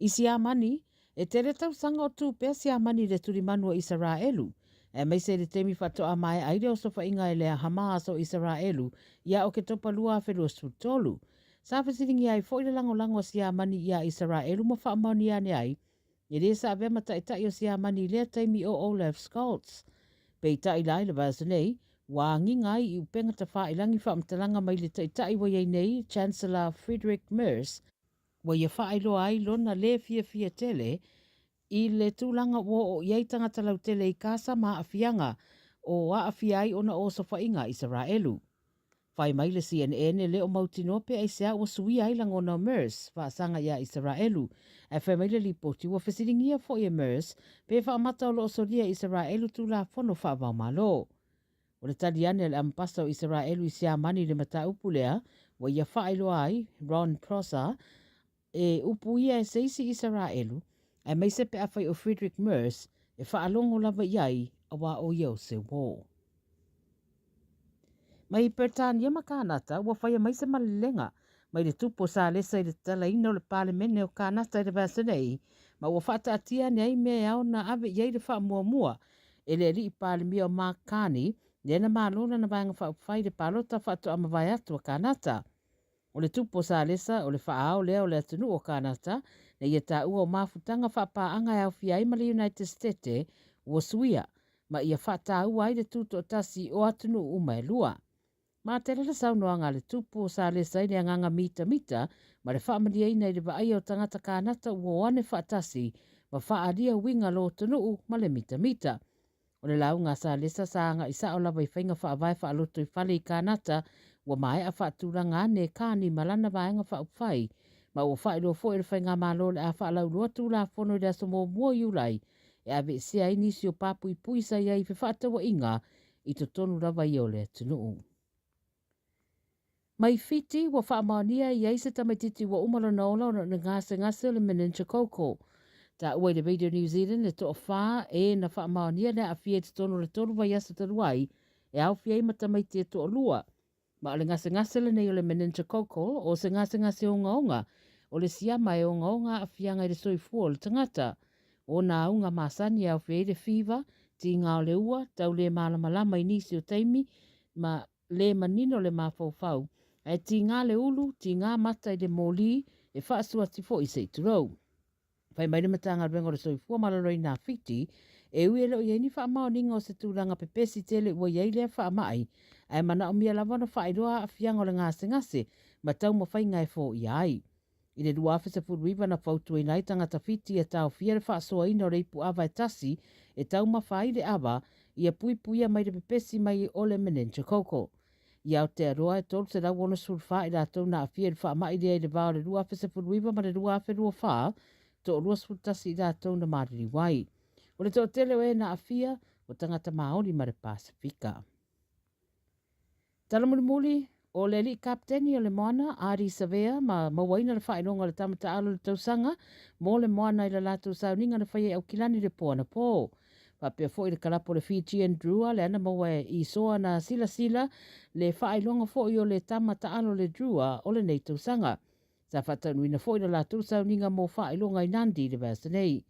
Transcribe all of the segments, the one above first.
I siamani, e tere tau sanga o tūpea siamani le turimanu o Israelu. E mai se le temi whatoa mai aire o sofa inga e lea Hamas o Israelu, ia o ke topa lua a whenua sutolu. Sa whasiringi ai fo i le lango siamani ia Israelu mo whaamani ane ai, e le sa avea mata e tai o siamani lea taimi o Olaf Scholz. Pei tai lai le vasa nei, wā ngai i upenga ta wha ilangi whaamtalanga mai le tai wa iei nei, Chancellor Friedrich Merz, wa ia whaelo ai lona le fia tele, i le tūlanga wo o iei tangata lau tele i kasa maa afianga o a afiai ona o sofa inga Israelu. Whai mai le CNN le o mautino pe ai sea o sui ai langona Merz, wha sanga ia Israelu. E whai mai le lipoti wa whesiringia fo ia Merz, pe wha amata o lo soria Israelu tūla fono wha wau malo. O le taliane le ampasa o Israelu i sea mani le mata upulea, wa ia whaelo ai, Ron Prosser, e upu ia e seisi Israelu, e mai se pe awhai o Friedrich Merz, e whaalongo lava iai a wā o iau se wō. Mai Britania makanata, wa whaia mai se malilenga, mai le tupo sa lesa i le tala ina o le palemene o kanata i le vasanei, ma wa whata atia nei me au na ave iei le wha mua, e le li i palemia o Makani, nena malona na vanga whai le palota whato ama vai atu o kanata. O le tupo sa lesa o le whaao lea o le atunu o kanata, na ia ta ua o mafutanga whapaanga e au fiai ma le United States, o suia, ma ia whata ua ai le tuto o tasi o atunu umae lua. Ma tere le saunoanga le tupo sa lesa i le anganga mita, ma le whaamalia ina i le vaai o tangata kanata ua ane whaatasi, ma whaadia winga lo tunu ma le mita. O le launga sa lesa saanga i sao lava i whainga whaavai whaaloto i whale i kanata, wa mai a whaatūranga ne kāni malana vaenga whaupwhai, ma ua whaelo fo i le whainga malo le a whaalau lua tūla whono i aso mō mua iulai, e ave sea inisi o papui puisa ia i whatawa inga i to tonu lava i o le tunu. Mai fiti wa whaamania i eise tamaititi wa umalo naola o na ngase o le menenchikoko. Ta ua i le Radio New Zealand le toa wha e na whaamania le a fia te tonu le tonu vai asa taruai e au fia i matamaiti e toa lua. Ma o le ngase le nei o le menenchikoko o se ngase onga o le siama e onga a fianga i le soifua o le tangata. O na unga masani au fia i le Faiva, ti ngā o le ua, tau le malamalama i nisi o taimi, ma le manino le mafau. E ti ngā le ulu, ti ngā mata i le mōli, e whaasua ti fo i se turou. Whai mai le matanga rengo le soifua malaroi nā fiti, e ui ele o ieni wha amao ninga o se tūranga pepesi tele ua iei lea wha amai, e mana o mia lawana wha iroa a fianga o le ngase, ma tau ma whai ngai fo i ai. I le dua awhisa furuiva na whautu i nai tangata fiti e tau fia le wha soa ina o reipu awa e tasi, e tau ma whai le awa, i a puipuia mai le pepesi mai o le menenchikoko. I Aotearoa e tolu se lau ona sulfa i la tau na afia le wha mai lea i le vao le rua awhisa furuiva ma le rua awhi rua wha, to rua sultasi i la tau na mariri wai. O le tau tele o e na afia o tangata maori ma le Pasifika. Talamulimuli o le li kapteni o le moana Ari Savea ma mawaina le whainonga le tamata alo le tausanga mo le moana i la lātou sauninga na whaia au kilani le pōna pō. Papea fo i le kalapo le Fijian Drua le ana maua i soa na sila le whailonga fo i o le tamata alo le Drua o le nei tausanga. Sa whatanuina fo i le lātou sauninga mo whailonga i Nandi le vasa nei.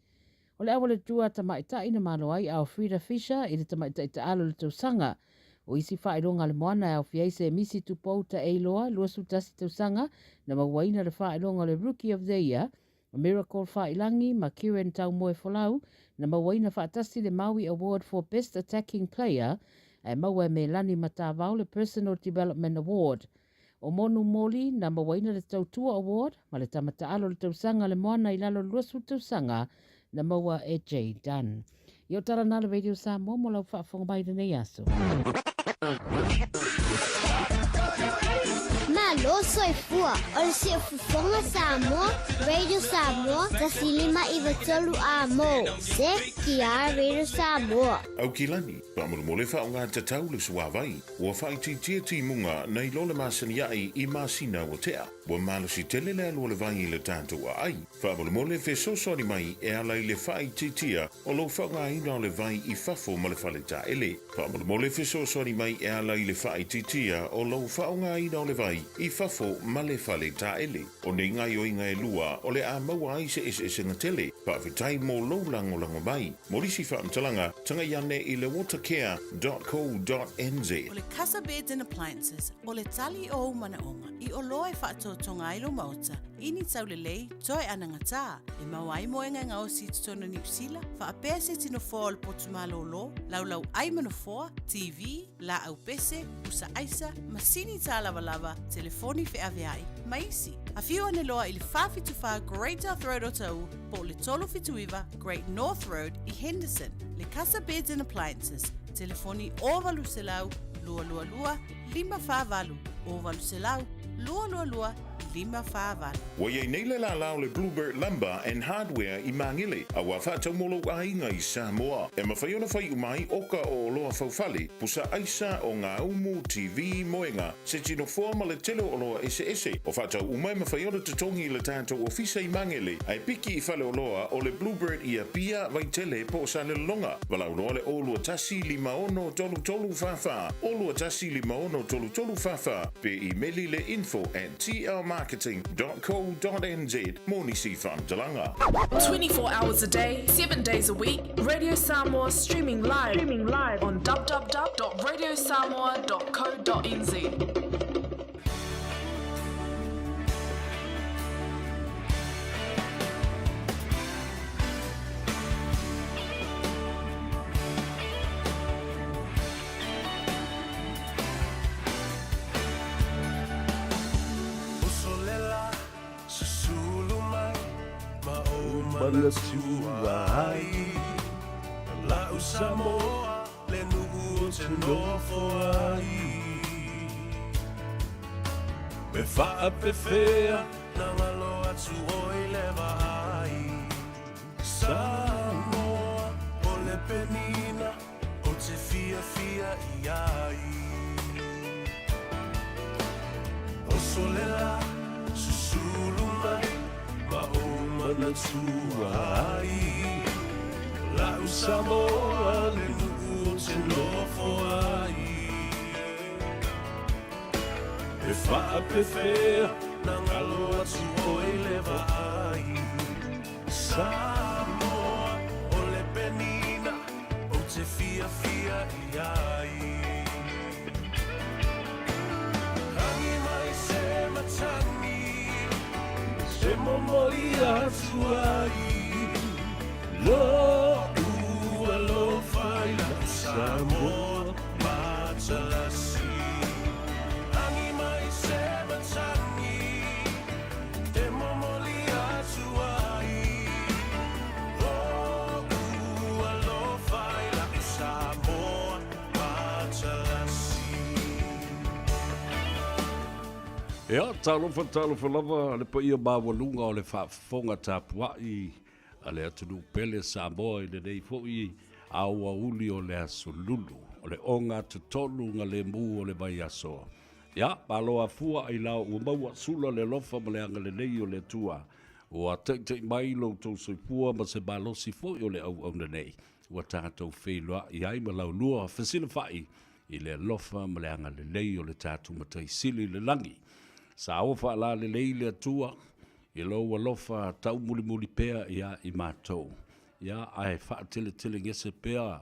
O le awa le Drua tamaita ina malo ai au Frida Fisher i le tamaita ita alo le tausanga. O isi whailonga le moana au fiai se misi tupou ta eiloa lua sutasi tausanga na mawaina le whailonga le Rookie of the Year, a Miracle Whailangi ma Kieran Tau Moe Folau, na mawaina whaatasi le Maui Award for Best Attacking Player, e maua me lani matavau le Personal Development Award. O monu moli na mawaina le Tautua Award, ma le tamata alo le tausanga le moana i lalo luasu tausanga, na maua e J. Dunn. Io tara na le Radio Samoa mo lau whaafonga mai nei aso. Malo soifua, o le si fufonga Samoa, Radio Samoa, tasilima i vatolu a mo, se ki a Radio Samoa. Au kilani, pamulumole wha o ngā tatau le suawai, ua whai ti munga nei lole masaniai i masina o tea, ua malosi tele le alua le vai i le tātou a ai, pamulumole fe sosori mai e alai le whai tia o lo wha ngā ina o le vai i fafo ma le whale ta ele, pamulumole fe sosori mai e alai le whai tia o lo wha ngā ina o le vai i fafo fo male fale ta ele. O ne ngai o inga e lua o le a maua ai se ese ngatele. Pa fitai mo lo lango mai. Morisi wha mtalanga tanga yane i le watercare.co.nz. O le Casa Beds and Appliances, o le tali o manaonga, i o loa e whaatotonga ilo mauta, ini tau le lei, toe anangata, e mawai moenga ngao si tutono New Zealand, wha apea se tino fōa le potumalo lo, lau ai manofoa, TV, la au pese, usa aisa, masini tā lava, telefoni fe aveai, maisi. A whiu ane loa i le whawhituwha Great North Road o tau, po le tolo fituiva Great North Road i Henderson, le Casa Beds and Appliances, telefoni ovalu selau, lua, 5 ovalu selau, lua, 5 Wa ye neile la lao le Bluebird Lumber and Hardware i Mangile, a wa whātau molo ainga i Samoa. E mawhaiona whai umai oka o loa whauwhale, pusa aisa o ngā umu TV moenga, se tino forma le telo o loa ese. O whātau umai mawhaiona tutongi le tātou ofisa i Mangile, ai piki i whale o loa o le Bluebird i a pia vai tele po sa le longa. Walau noa le olua tasi 5 tolu whawha, olua tasi 5 tolu whawha, pe i meli le info@tlmarketing.co.nz. Moni si whamtalanga. 24 hours a day, 7 days a week. Radio Samoa streaming live on www.radiosamoa.co.nz. Malasuai La Samoa le nu'u te nofoai Me whaapewhea na malo atu oi le vai Samoa o le penina o te fia i ai O solela susulu mai ma o Malasuai La Samoa le nu'u te nofoai E whaapewhea na ngalo atu oi le vai Samoa o le penina o te fia i ai Hangi mai se matangi Se momoli atu ai Lo ua lo fai la Samoa matalasi Hangi mai se matangi Te momoli atu ai Lo ua lo fai la Samoa matalasi Ea, talofa lava, le pa ia mawalunga o le whaafonga tāpuai, a le atunu pele Samoa i le nei fōi aua uli o le asolulu, o le onga tutolu ngā le mū o le mai asoa. Ia, paloa fua ai lau ua maua sula le lofa ma le anga le nei o le tua, o a teitei mai lo tau soifua ma se balosi fōi o le au nei, ua tātou wheilua i ai ma lau lua whesina whai, i le lofa ma le anga le nei o le tātou matai sili le langi. Sa ofa la le leile atua, i loa lofa tau muli pea ia i mātou. Ia ai whaatele ngese pea,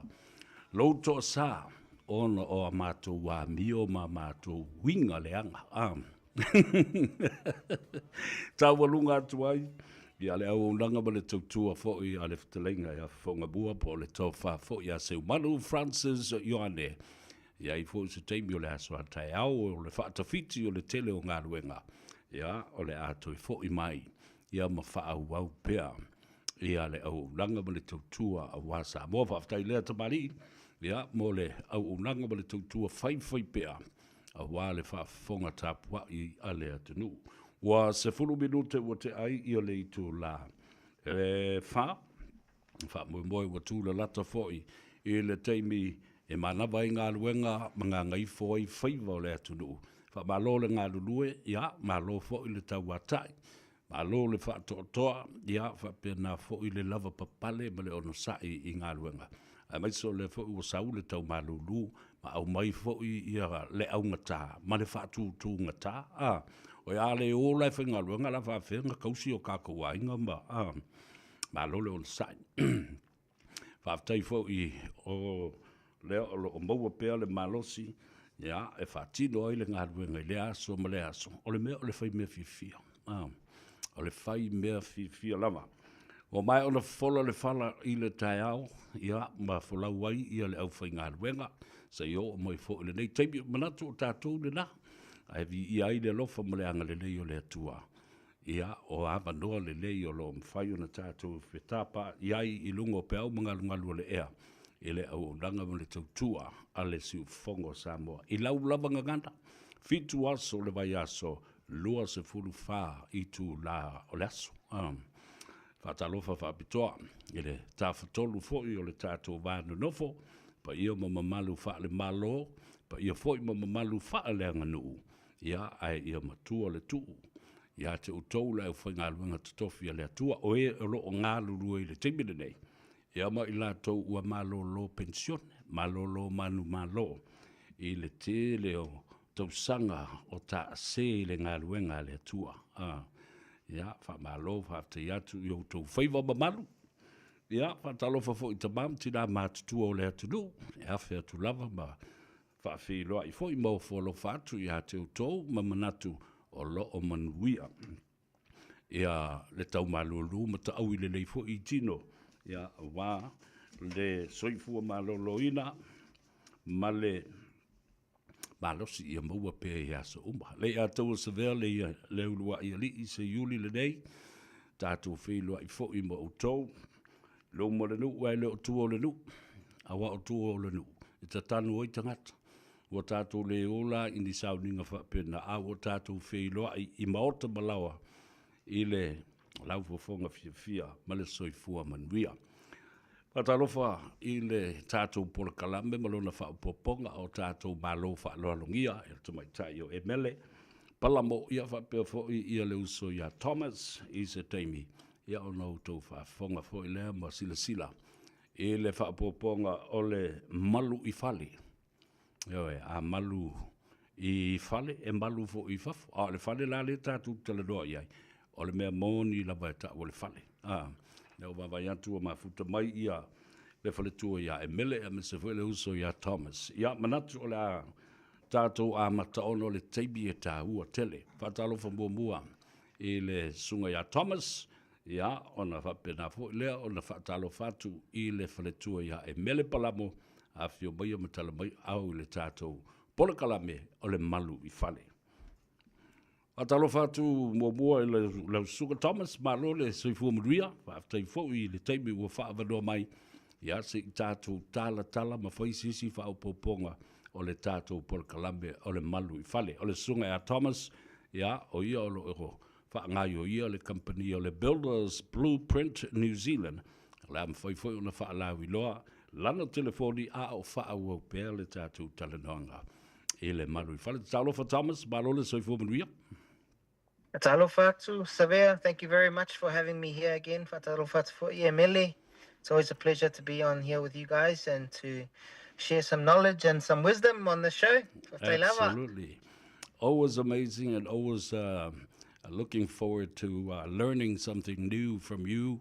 lau toa sa, ona o a mātou wa mio ma mātou winga le anga. Tau walunga atu ai, ia le au unanga ma le tautua fōi a le whatalenga ia whaunga bua po le tau wha fōi a se umanu Francis Ioane. Ia i fōi se teimi o le asoa tai au o le whaatawhiti o le tele o ngā ruenga. Ia o le ato i fōi mai. Ia ma whaau au pea. Ia le au unanga ma le tautua a wasa. Mua whaftai lea tamari. Ia mo le au unanga ma le tautua whai pea. A wā le whaafonga tāpua i a le atanu. Wa se fulu minute wa te ai i o le itu la. Wha moe wa tūla lata fōi i le teimi e manawa i ngā luenga mga Gagaifo ai Faiva o le atunu. Wha malo le ngā lulue, ia, malo fo i le tau atai. Malo le wha toa, ia, wha pena fo i le lava papale ma le ono sai i ngā luenga. A mai so le fo i wasau le tau malulu, ma au mai fo i ia le au ngata, ma le wha tū ngata. O ia le o lai whenga luenga la whawhenga kausi o kākou ainga ma lole on sai. Whawtai fo I o leo o maua pēr le malosi, ia e whatino ai le ngā luenga I le aso ma le aso. O le mea o le whai mea fifia. O le whai mea fifia lava. O mai o le fola le fala I le tai au, ia ma folau ai ia le au whai ngā luenga, sa I o mai fo le nei. Teipi manatu o tātou le na, ai vi I ai le lofa ma le anga le lei o le atua. Ia o ava noa le lei o lo mwhai o na tātou whetapa, iai I lungo pe au mga lungalu le ea, I le au langa ma le tautua, a le siu fongo Samoa. I lau lava nganganda, fitu aso le vai aso, lua se fulu wha I tu la o le aso. Whatalofa whapitoa, I le tāwhatolu foi o le tātou vānu nofo, pa ia ma mamalu wha le malo, pa ia foi ma mamalu wha le anganu, ia ai ia matua le tuu. Ia te utou le au whainga luenga tutofi a le atua, o e o loo ngā lurua I le teimine nei. Ia ma I la tau ua malo lo pensione, malo lo manu malo, I le te le o tau sanga o ta se le ngā luenga le atua. Ia, wha malo, wha te atu I o tau Faiva ma malu. Ia, wha talofa fo I tamam, tina mātutua o le atunu, ia whea tu lava ma wha whi loa I fo I mau fo lo whatu, ia te utou, ma manatu, o lo o manuia. Ia le tau malulu ma ta au I le leifo I tino. Ia wā le soifua maloloina ma le malosi ia maua pe ia so uma. Le a tau sa vea le ulua I ali I se yuli le nei. Tātou whilua I fo I ma utou. Lo mo le nu, wai le o tua o le nu. Awa o tua o le nu. I ta tanu o I tangata. Wa tātou le ola I ni sauninga whapena a wa tātou whiloa I maota malawa I le laufofonga fia ma le soifua manuia. Patalofa I le tātou pola kalame malona whapoponga o tātou malo whaaloalongia e tumai tai o emele. Palamo ia whapea foi ia le uso ia Thomas I se teimi. Ia o nau tau whafonga foi lea ma sila. I le whapoponga o le malu I fali. Yoe, a malu I fale, e malu fo I fafo. A le fale la le tātou tala doa iai. O le mea moni la vai ta o le fale. Leo vai atu o mafuta mai ia le fale tua ia e mele e me se fwe le uso ia Thomas. Ia manatu o le a tātou a mataono le teibi e tā ua tele. Whatalofa mua I le sunga ia Thomas. Ia, ona whapena fo lea, ona whatalofa atu I le fale tua ia e mele palamo. A fio mai o matala mai au le tātou pola kalame o le malu I fale. A talo whātu mua le suka Thomas, malo le soifua muria, whaafitai fo I le teimi ua whaavanoa mai, ia se I tātou tala ma whaisisi whaapoponga o le tātou pola kalame o le malu I fale. O le sunga a Thomas, ia o ia o lo whaangai o ia le company o le Builders Blueprint New Zealand, le am whaifoi o na whaalawi loa, lana telefoni a o whaau au pēr le tātou talanoanga. E le malu I fale. Talofa Thomas, malo le soifua manuia. Talofa tu Savea, thank you very much for having me here again. Talofa tu Emily. It's always a pleasure to be on here with you guys and to share some knowledge and some wisdom on the show. Absolutely. Always amazing and always looking forward to learning something new from you.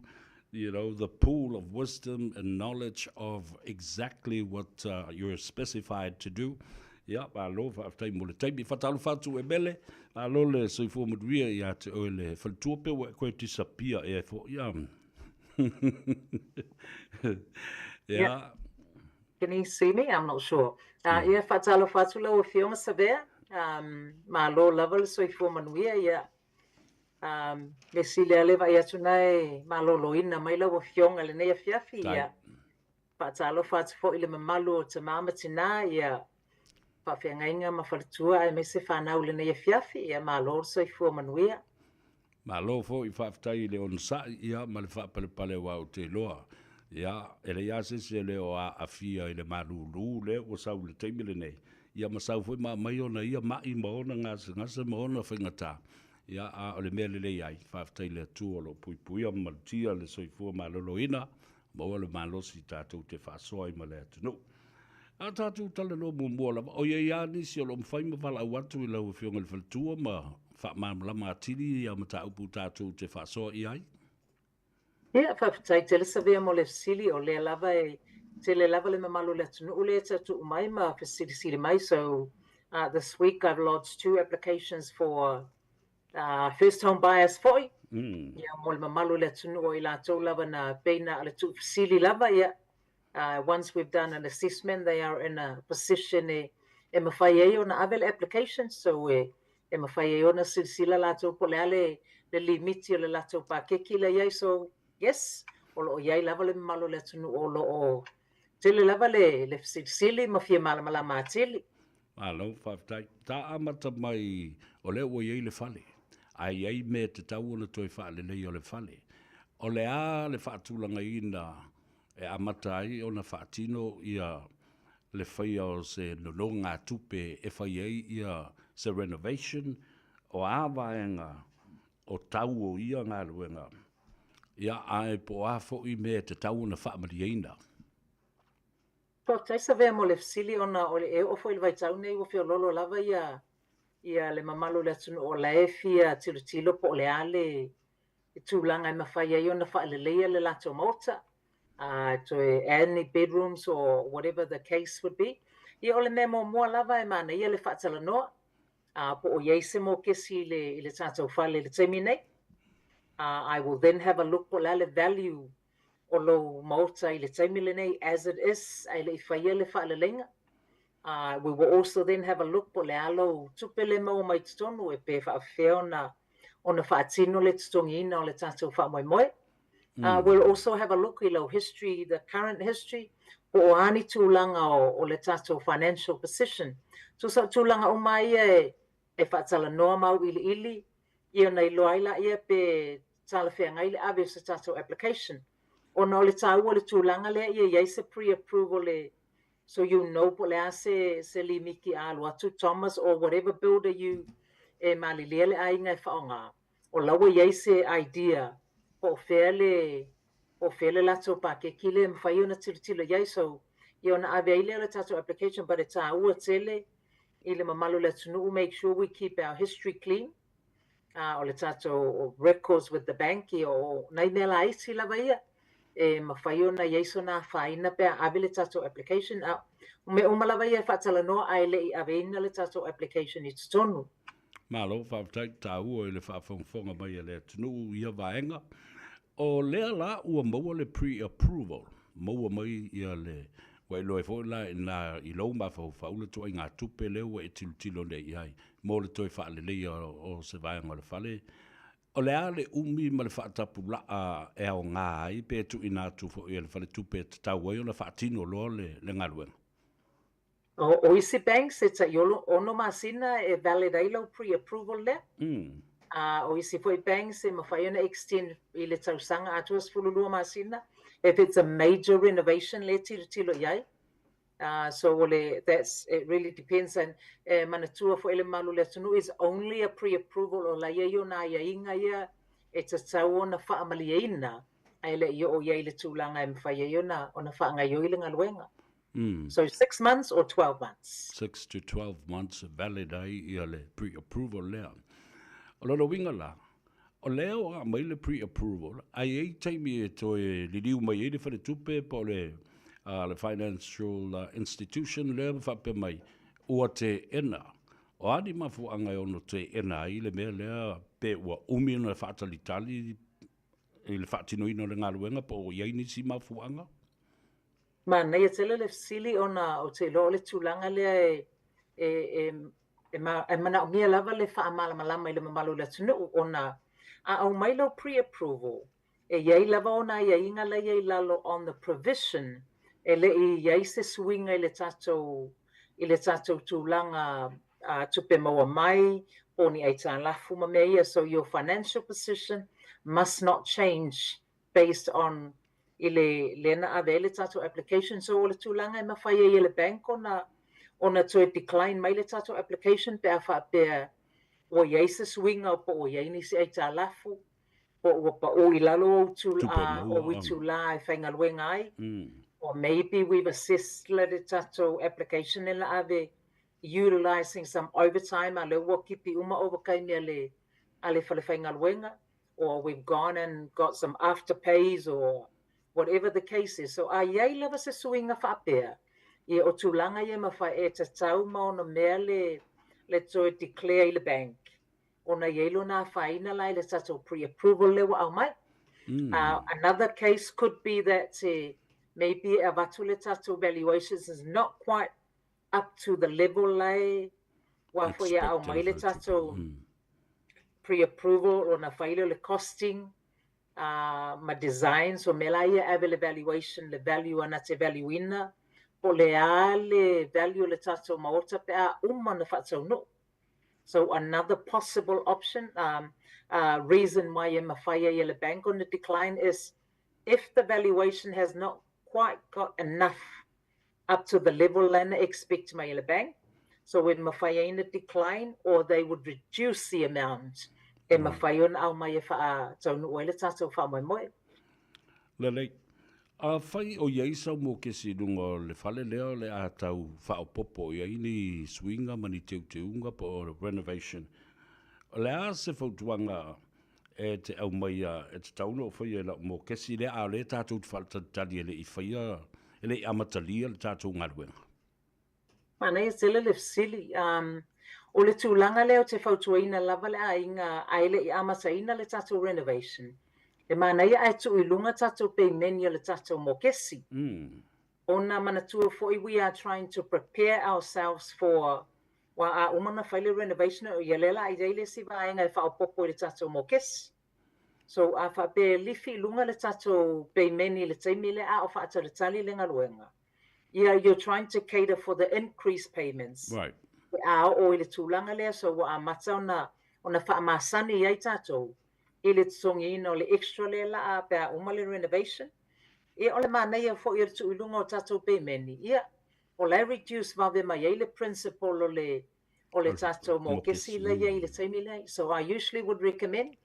You know, the pool of wisdom and knowledge of exactly what you're specified to do. Yeah, alo fa tai mo le tai bi fatalo fatu e bele alo le soifo muria ya te o le faltupe wa ko ti sapia e fo ya. Yeah. Can you see me? I'm not sure. Yeah, fatalo fatu lo fiona savea. Malo level soifo manuia ya. Le sile le vai atunai malolo ina mai la fionga le nei fiafi ya patalo fats fo ile malu te mama tina ya pa fiangainga ma fartua e me se fana le nei fiafi ya malo so fo manuia malo fo I faftai le on sa ya mal fa pale wa o te loa ya ele ya se le o a fia ile malulu le o sa le temile nei ya ma sa fo ma mai ona ia mai mo na ngasa mo na fingata. Ia a o le mea lele ai, whaafitai le atua lo pui a maltia le soifua maloloina, maua le malosi tātou te whaasoa I ma le atunu. A tātou tala lo mua lava, o ia nisi o lo mwhai ma wala au atu I lau fionga le whaltua ma whaamamlama atili ia mata upu tātou te whasoa i ai. Ia, whawhitai te lesa vea mo le fasili o le lava te le lava le mamalu le tunu ule tatu umai ma fasili mai. So this week I've lodged 2 applications for first home buyers foi. Ia mo le mamalu le tunu o i lātou lava na peina ale tu fasili lava ia. Once we've done an assessment, they are in a position e mawhai e o na avel application. So e mawhai e o na silsila lātou po le ale le limiti o le lātou pākeki le iai. So yes, o lo iai lava le malo le tunu o lo o tele lava le silsili ma fia malamala mātili. Alo, whawhitai. Tā amata mai o le ua iei le whale. Ai ei me te tau ona toi whaale lei o le whale. O le a le whaatulanga ina e amata ai ona whaatino ia le whaia o se nono ngā tupe e whai ei ia se renovation o āwaenga o tau o ia ngā luenga. Ia ai po a fo'i me te tau ona whaamari eina. Taisa vea mo le fasili ona o le e ofo il vai tau nei o fio lolo lava ia le mamalu le tunu o la e fia tilo po le ale i tūlanga i mawhai ai ona whaaleleia le lato mauta. To any bedrooms or whatever the case would be. Ia o le mea mo mua lava e mana ia le whaatala noa. Po o yeise mo kesi i le tātou whale le teimi nei. I will then have a look po le value o lo mauta i le teimi le nei as it is ai le i whaia le whaalelenga. We will also then have a look po le alo tupe le mau mai tutonu e pe whaafea ona whaatino le tutongi ina o le tātou whaamoemoe. We'll also have a look at history, the current history, o ani tūlanga o le tātou financial position. So sa tūlanga o mai e whaatala noa mau ili, ia nei loaila ia pe tala whea ngai le ave sa tātou application. O na o le tāu o le tūlanga le ia se pre-approval le, so you know po le a se limiki a luatu Thomas or whatever builder you mali le ai ngai whaonga. O lawa ia se idea po fele lato pa ke kile mfai ona tilo yai so i ona aveile le tato application but it's ua tele ile mamalu le tunu make sure we keep our history clean o le tato records with the bank o nai mela isi la vaia mafai ona yai so na faina pe ave le tato application me umala vaia fatala no ai le aveina le tato application it's tonu Malo whaatai tā ua i le whaafongfonga mai e le tunu ia vaenga. O lea la ua maua le pre-approval. Maua mai ia le wai loe fo la i lau ma whaula toa i ngā tupe leo e tilo nei ai. Mo le toi whaale lei o se vaenga le whale. O lea le umi ma le whaatapu la e o ngā ai pe tu i nā tu fo i le whale tupe te tau ai o le whaatino loa le ngaluenga. O isi banks it's a yolo ono masina e validate pre-approval le. O isi foi banks e mawhaiona extend i le tausanga atuas fululua masina. If it's a major renovation le tilo iai. So it really depends and manatua fo ele malu le tunu is only a pre-approval o la ia na ia inga ia it's a tau na whaamaliaina ai le ia o ia le tūlanga e mawhaia na o na whaangai o ilinga luenga. So 6 months or 12 months? 6 to 12 months valid ai ia le pre-approval lea. O lolo winga la, o leo a mai le pre-approval, ai ei taimi e toi liliu mai e le whare tupe po le financial institution lea whape mai ua te ena. O ani mafu angai ono te ena i le mea lea pe ua umi na whaatalitali i le whaatinoina le ngaluenga po o iai nisi mafu anga. Ma nei e tele le fasili ona o te lo le tūlanga lea mana o mia lava le whaamalama i le mamalu le tunu ona au mailo pre-approval iei lava ona ia inga la iei lalo on the provision le iei se swinga i le tatou tūlanga tupe maua mai poni ai tā lafu ma mea ia so your financial position must not change based on le na ave le tatou application so o le tūlanga e mawhai e le bank ona to decline mai le tatou application pe a whaapea o iei se swinga po o iei nisi ai tā lafu o pa o i lalo o tūla e whainga luenga ai or maybe we've assessed le tatou application e la ave utilizing some overtime, a le ua kipi uma overkaimi ale whalewhainga luenga, or we've gone and got some afterpays or whatever the case is. So a iai lava se suinga whaapea, i o tūlanga ia mawhai e te tau ma ona mea le toe declare i le bank. Ona ielo na whaina lai le tato pre-approval lewa au mai. Another case could be that maybe a watu le tato valuations is not quite up to the level lai wa fo ia au mai le tato pre-approval o na whaile le costing ma design, so me la ia ave le valuation, le value ana te value ina, po le a le value le tato maota pe a na whatau no. So another possible option, reason why you mawhaia le bank on the decline is if the valuation has not quite got enough up to the level lana expect my le bank, so when mawhaia in a decline, or they would reduce the amount e mawhaia on au mai e wha tau nu le tato wha mai moe. Lelei, a whai o iei sau mō kesi runga le whale leo le a tau wha o popo iei ni swinga mani teu teunga po renovation. O le a se whautuanga e te au mai e te tauno o whai e la mō kesi le a le tātou whaltatari e le I whaia e le amatalia le tātou ngaruenga. Mana e tele le fsili. O le tūlanga leo te whautuaina lava le a inga aile I amataina le tātou renovation. E mana ia e tu ilunga tātou pei menia le tātou mō kesi. Ona mana tua foi, we are trying to prepare ourselves for wa a umana whaile renovation o ialela I reile si vaenga e whaopopo le tātou mō kesi. So a whape lifi ilunga le tātou pei meni le teimi le a o whaata le tali le ngaluenga. You're trying to cater for the increased payments. Right. A o le tūlanga lea, so wa a mata ona whaamasani iai tātou. I le tongi ino le extra le la a pia umale renovation. E ole mana ia fo I le tu ilunga o tātou pei meni. Ia, o le reduce vave mai le principle o le tātou mō kesi le ia I le teimi le. So I usually would recommend,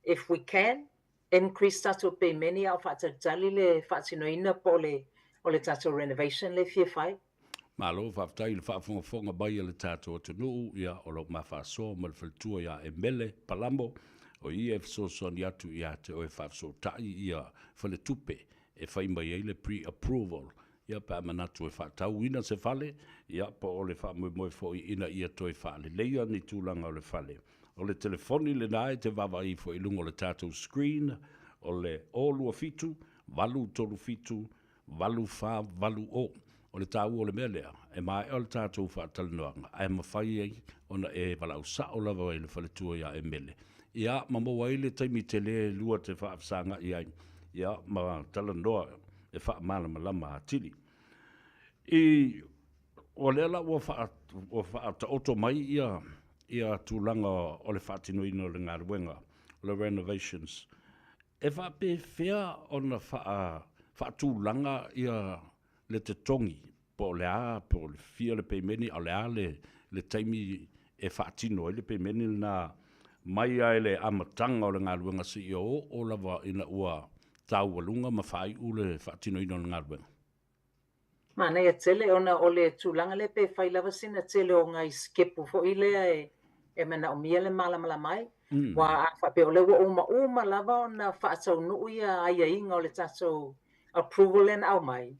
if we can, increase tātou pei meni au whaata tali le whaatinoina po o le tātou renovation le fia whai. Malo whaftai le whaafonga bai le tātou atunu ia o lo mawhaso ma le whaltua ia e mele palamo o I e fsosoni atu ia te o e whafso tai ia whale tupe e whai mai le pre-approval ia pa manatu e whaatau ina se whale ia po o le whaamoe foi ina ia toi whale leia ni tūlanga o le whale o le telefoni le nae te wawai fo I lungo le tātou screen o le olua fitu walu tolu fitu walu wha walu o o le tāu o le mea lea, e mai o le tātou whaatalanoanga, ai mawhai ei, ona e walau sa o lava i le whaletua ia e mele. Ia, mamo wai le taimi te le lua te whaafsanga i ai, ia, ma talanoa e whaamala malama a tili. I, o le ala ua whaata oto mai ia tūlanga o le whaatinoina o le ngaruenga, o le renovations. E whaape whea ona whaatūlanga ia le te tongi po le a po le fia le peimeni o le a le taimi e whaatino le peimeni na mai ai le amatanga o le ngaruenga CEO o lava ina ua tau walunga ma whai u le whaatino ino le ngaruenga. Mana ia tele ona o le tūlanga le pe whai lava sina tele o ngai skepu fo I lea e mana o mia le malamala mai. Wa a whape o le wa uma lava ona whaatau nuu ia aia inga o le tātou approval en au mai.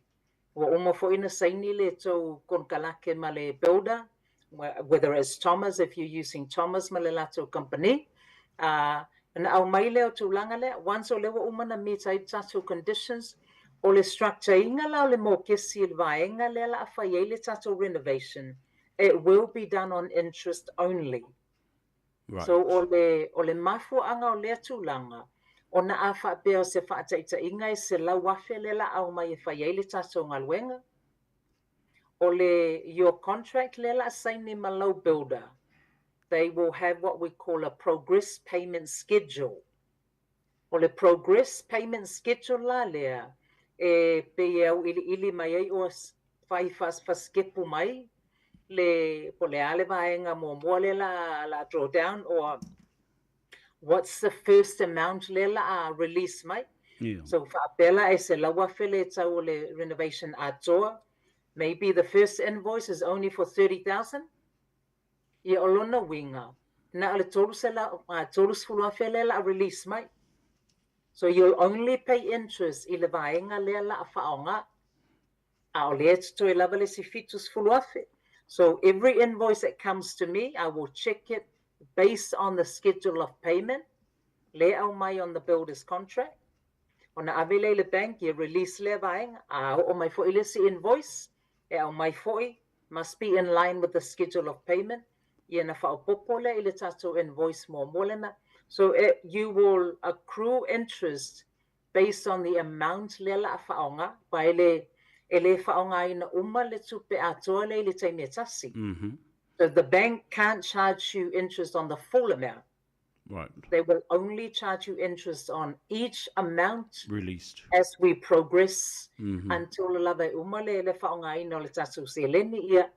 Wa uma fo ina saini le tau konkalake ma le builder, whether it's Thomas, if you're using Thomas ma le lato company. Na au mai leo tūlanga le, once o le wa uma na meet ai tātou conditions, o le structure inga la o le mō kesi il vaenga le la a whai le tātou renovation. It will be done on interest only. Right. So o le mafu anga o le tūlanga, o na a whaapea o se whaataita inga e se lau wafe le la au mai e whai le tātou ngaluenga. O le your contract le la saini ma lau builder. They will have what we call a progress payment schedule. O le progress payment schedule la lea, e pe au ili mai ei o whai faskepu mai, po le ale vaenga mua le la drawdown, or what's the first amount le la release mai. Yeah. So whaapela e se laua whele tau le renovation atoa. Maybe the first invoice is only for 30,000. ia o lona winga na o le tolu se la tolu sefulu afe le la release mai. So you'll only pay interest i le vaenga lea la whaonga. A o lea tuto e lava le si fitu sefulu afe. So every invoice that comes to me, I will check it based on the schedule of payment. Lea au mai on the builder's contract. Ona avele le bank, you release le vaenga. A o mai foi le si invoice. E au mai foi must be in line with the schedule of payment. Ia na whaopopo le i le tato invoice mo molena. So you will accrue interest based on the amount le la whaonga. Pai le ele whaonga ina uma le tupe atoa le taimia tasi. So the bank can't charge you interest on the full amount. Right. They will only charge you interest on each amount released as we progress until the lava uma le whaonga ina le tatu se leni ia.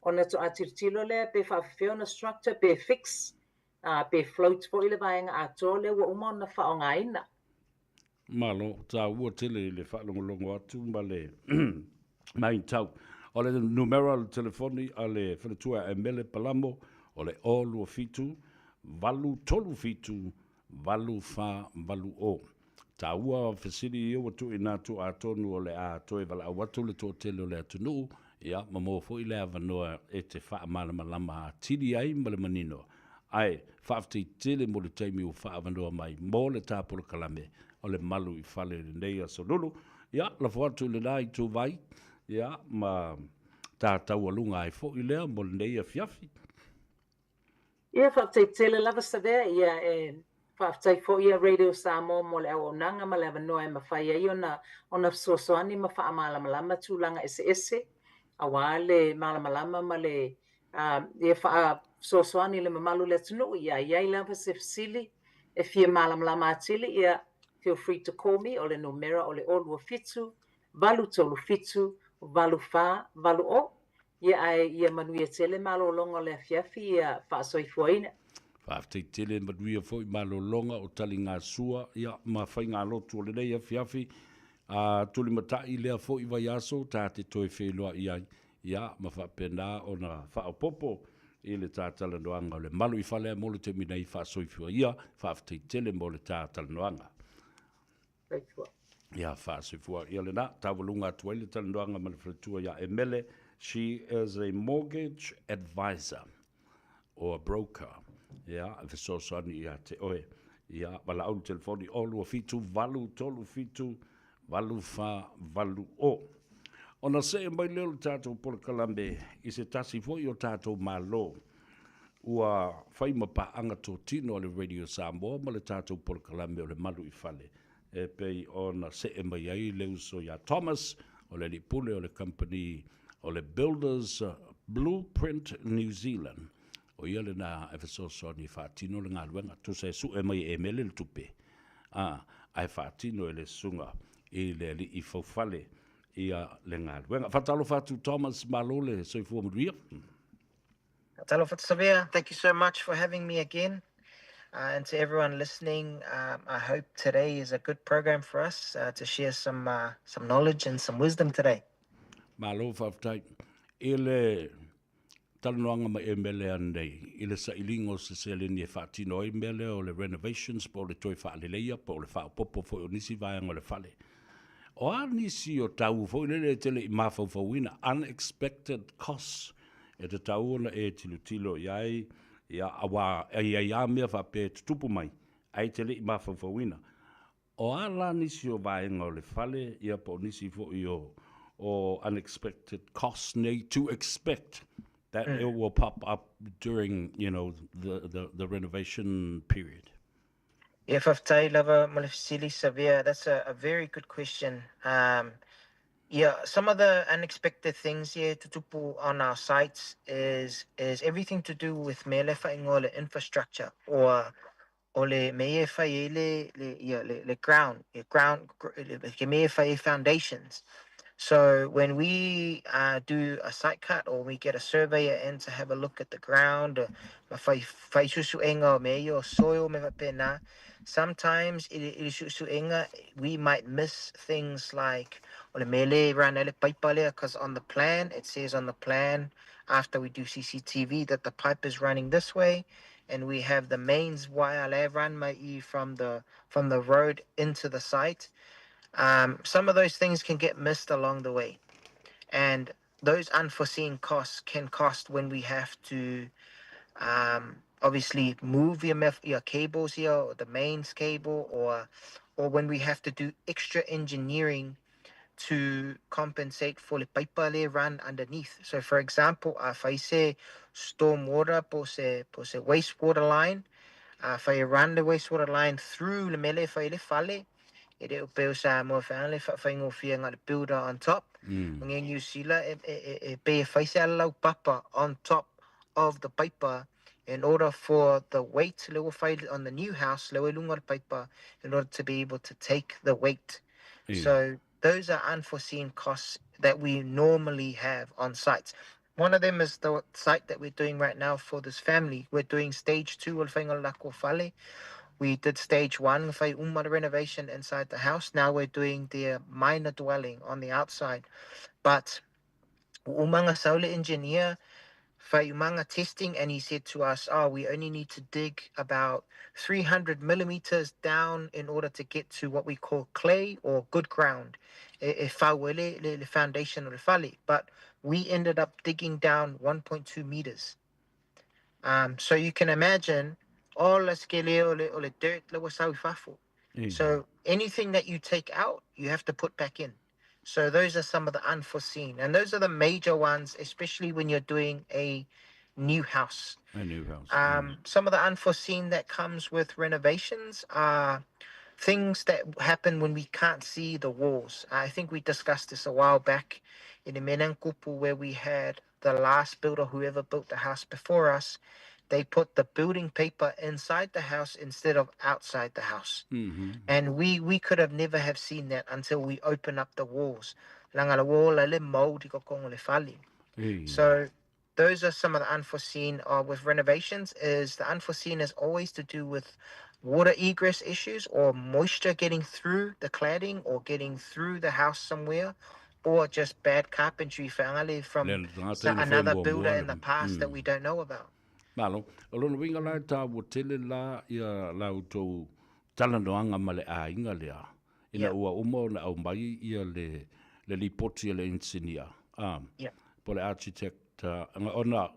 Ona to atirtilo le pe whawhewhio na structure pe fix pe float po ile vaenga atoa le wa uma na whaonga ina. Malo, ta ua tele le whaalongolongo atu ma le main tau. O le numero al telefoni a le whanetua e mele palamo o le o lua fitu, valu tolu fitu, valu fa valu o. Ta ua whesiri i watu i nātu a tonu o le a toe vala a watu le tō tele o le atunu, ia mamo fo i le avanoa e te wha malama lama a tiri ai ma le manino. Ai, whaafti tele mo le taimi o wha avanoa mai, mo le tāpura kalame, o le malu i whale le nei a solulu. Ia, la fuatu le nai tū vai, ia, ma tātau alunga ai fo i lea mo le nei a fiafi. Ia, whaaftai tele lava savea, ia whaaftai fo ia Radio Samoa mo le au nanga ma le avanoa e mawhai ai ona soasoani ma wha malama tūlanga ese. Awa le malama ma le ia wha soasoani le mamalu le tunu, ia iai lava se fasili, e fia malama atili, ia feel free to call me o le numero o le olua fitu, valu tolu fitu, valu fa, valu o. Ia manuia tele malolonga le afiafi ia whaasoifuaina. Whaaftai tele manuia fo i malolonga o tali ngā sua, ia ma whai ngā lotu o le nei afiafi, tuli matai lea fo i vai aso, tā te toi wheloa iai, ia ma whapena o na whaapopo, i le tātala noanga o le malu i whalea mo le te minei whaasoifua ia, whaaftai tele mo le tātala noanga. Ia whaasifua ia le nā, tawalunga tuaile talandoanga ma le whaletua ia Emele. She is a mortgage advisor or a broker. Ia, fesosani ia te oe. Ia, wala au telefoni olua fitu, valu tolu fitu, valu fa, valu o. Ona se mai leo tātou pole kalambe, i se tasi foi o tātou malo. Ua whaima pa anga tō tino o le Radio Samoa, ma le tātou pole kalambe o le malu i whale. E pei ona se e mai ai leu so ia Thomas o le lipule o le company o le Builders Blueprint New Zealand o ia le na e fesoso ni whaatino le ngā luenga tu se su e mai e mele le tupe ai whaatino e le sunga i le li i fawhale ia le ngā luenga whatalo whatu Thomas Malole so i fuamuria Talo Fatsavia, thank you so much for having me again. And to everyone listening, I hope today is a good program for us to share some knowledge and some wisdom today. Malo whaftai, ele talanoanga ma e mele anei, ele sa ilingo se seleni e whaatino e mele o le renovations po le toi whaaleleia, po le whaapopo fo o nisi vaianga le whale. O a nisi o tau fo le tele i mawhauwhauina, unexpected costs, e te tau ona e tilo iai, ia awa ia mea whape tupu mai, ai tele i mawhauwhauina. O ala nisi o vaenga o le whale, ia po nisi fo i o unexpected costs need to expect that it will pop up during, you know, the renovation period. If I've lava malefsili severe, that's a very good question. Yeah, some of the unexpected things here to tupu on our sites is everything to do with mele whaingo infrastructure or le mea whai le ground, le mea whai foundations. So when we do a site cut or we get a surveyor in to have a look at the ground, whai susu enga o mea o soil me pena, sometimes we might miss things like ole mele ran ele pipe because on the plan it says on the plan after we do CCTV that the pipe is running this way, and we have the mains wire le run from the road into the site. Some of those things can get missed along the way, and those unforeseen costs can cost when we have to obviously move your cables here, or the mains cable, or when we have to do extra engineering to compensate for the pipe they run underneath. So for example, if I say storm water po se wastewater line, if I run the wastewater line through the mele if I le fale, it will build more family for feeling the builder on top. When you see it be a low papa on top of the paper in order for the weight level fight on the new house level paper in order to be able to take the weight. So those are unforeseen costs that we normally have on sites. One of them is the site that we're doing right now for this family. We're doing stage 2 of Lako Fale. We did stage 1 for renovation inside the house. Now we're doing the minor dwelling on the outside. But umanga solar engineer for umanga testing, and he said to us, we only need to dig about 300 millimeters down in order to get to what we call clay or good ground. The foundation of the fali. But we ended up digging down 1.2 meters. So you can imagine all the scale or the dirt that was so fafu. So anything that you take out, you have to put back in. So those are some of the unforeseen, and those are the major ones, especially when you're doing a new house. A new house. Some of the unforeseen that comes with renovations are things that happen when we can't see the walls. I think we discussed this a while back in the Menankupu, where we had the last builder, whoever built the house before us, they put the building paper inside the house instead of outside the house. And we could have never have seen that until we open up the walls. So those are some of the unforeseen with renovations. Is the unforeseen is always to do with water egress issues or moisture getting through the cladding or getting through the house somewhere, or just bad carpentry from another builder in the past that we don't know about. Malo, alona winga la ta wo tele la ia lauto talanoanga male a inga lea. Ina ua umo na au mai ia le lipoti le engineer. Pole architect ona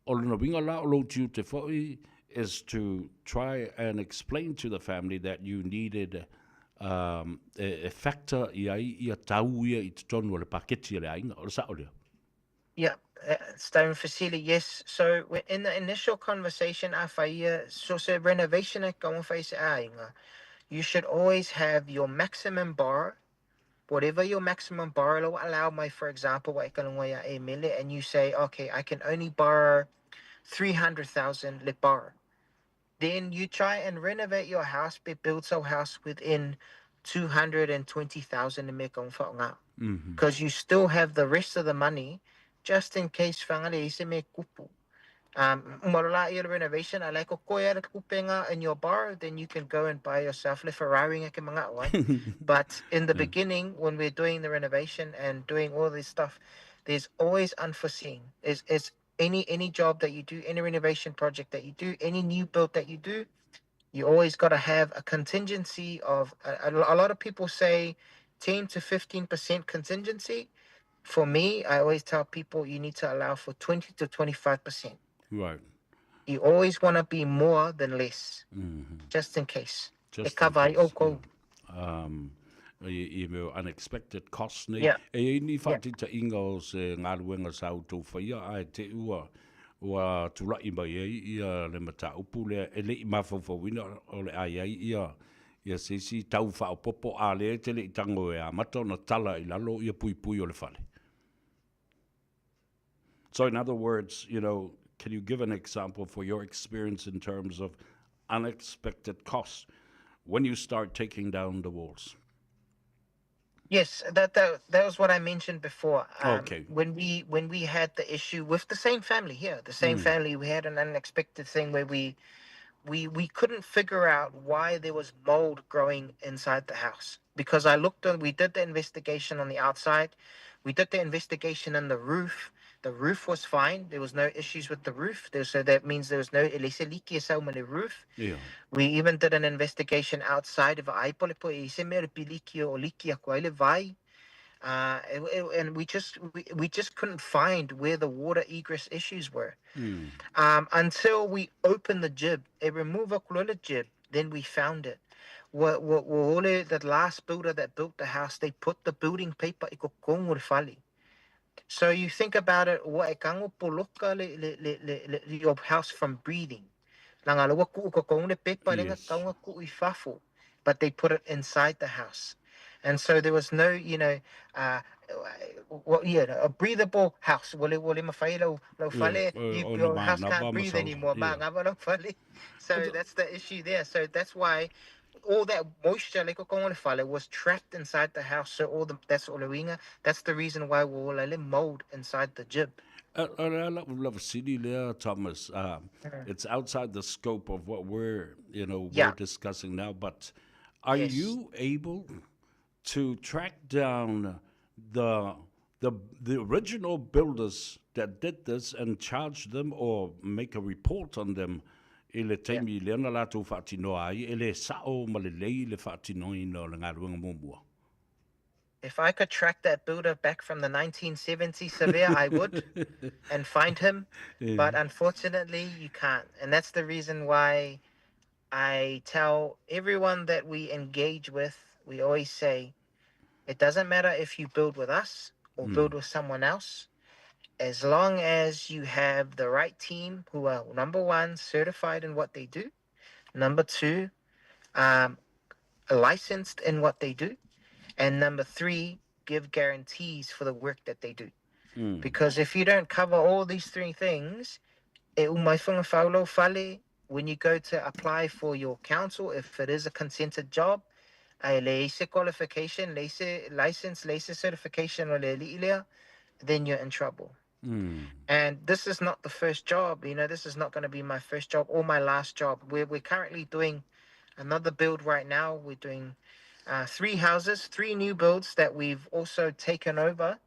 winga la lo tu te foi is to try and explain to the family that you needed a factor ia tau ia I tonu le paketi le ainga o sa ole. Yeah, stone facility, yes. So in the initial conversation, so renovation you should always have your maximum bar, whatever your maximum bar allow for example, and you say, okay, I can only borrow 300,000 le bar. Then you try and renovate your house, build your house within 220,000 because you still have the rest of the money just in case renovation I like in your bar, then you can go and buy yourself a Ferrari. But in the beginning, when we're doing the renovation and doing all this stuff, there's always unforeseen. It's any job that you do, any renovation project that you do, any new build that you do, you always got to have a contingency of a lot of people say 10 to 15% contingency. For me, I always tell people you need to allow for 20 to 25%. Right. You always want to be more than less, just in case. Just in case. Unexpected costs ni. E ni fati ta inga o se ngaruenga sa auto whaia ai te ua tulai mai ia le mata upu le ele I mawhawhawina o le ai ia sesi tau whao popo a le te le I tango e a mata na tala I lalo ia pui pui o le whale. So in other words, can you give an example for your experience in terms of unexpected costs when you start taking down the walls? Yes, that was what I mentioned before. Okay. When we had the issue with the same family here, the same family, we had an unexpected thing where we we couldn't figure out why there was mold growing inside the house. Because we did the investigation on the outside, we did the investigation on the roof. The roof was fine. There was no issues with the roof. So that means there was no leaky on the roof. Yeah. We even did an investigation outside of Aipolepo. And we just couldn't find where the water egress issues were. Until we opened the jib, removed the jib, then we found it. The last builder that built the house, they put the building paper i kokong fali. So you think about it, your house from breathing. Yes. But they put it inside the house. And so there was no, a breathable house. Your house can't breathe anymore. So that's the issue there. So that's why all that moisture was trapped inside the house. So that's the reason why we're all mold inside the jib. I love city there, Thomas. It's outside the scope of what we're discussing now. But are Yes. you able to track down the original builders that did this and charge them or make a report on them? Ele taimi le ana lātou whaatinoa ai, ele sao malelei le whaatinoa ino le ngā ruanga mōmua. If I could track that builder back from the 1970s severe, I would and find him. But unfortunately, you can't. And that's the reason why I tell everyone that we engage with, we always say, it doesn't matter if you build with us or build with someone else, as long as you have the right team who are, number one, certified in what they do, number two, licensed in what they do, and number three, give guarantees for the work that they do. Because if you don't cover all these three things, when you go to apply for your council, if it is a consented job, qualification, license, certification, then you're in trouble. And this is not the first job. This is not going to be my first job or my last job. We're currently doing another build right now. We're doing 3 houses, 3 new builds that we've also taken over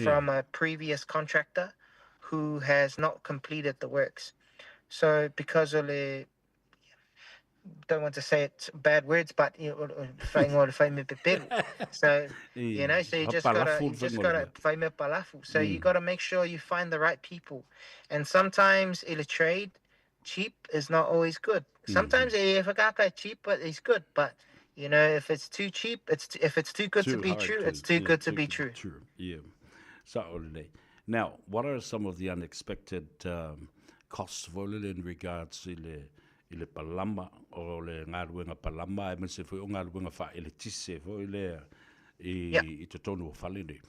from a previous contractor who has not completed the works. So because of the, don't want to say it bad words, but so so you just gotta so you gotta make sure you find the right people. And sometimes in a trade, cheap is not always good. Sometimes if a guy cheap, but it's good. But if it's too cheap, if it's too good to be true, it's too good to be true. Yeah. Saturday. Now, what are some of the unexpected costs in regards to le palama o le ngaruenga palama e mese foi o ngaruenga fa ele tise foi le I te tonu o fale nei.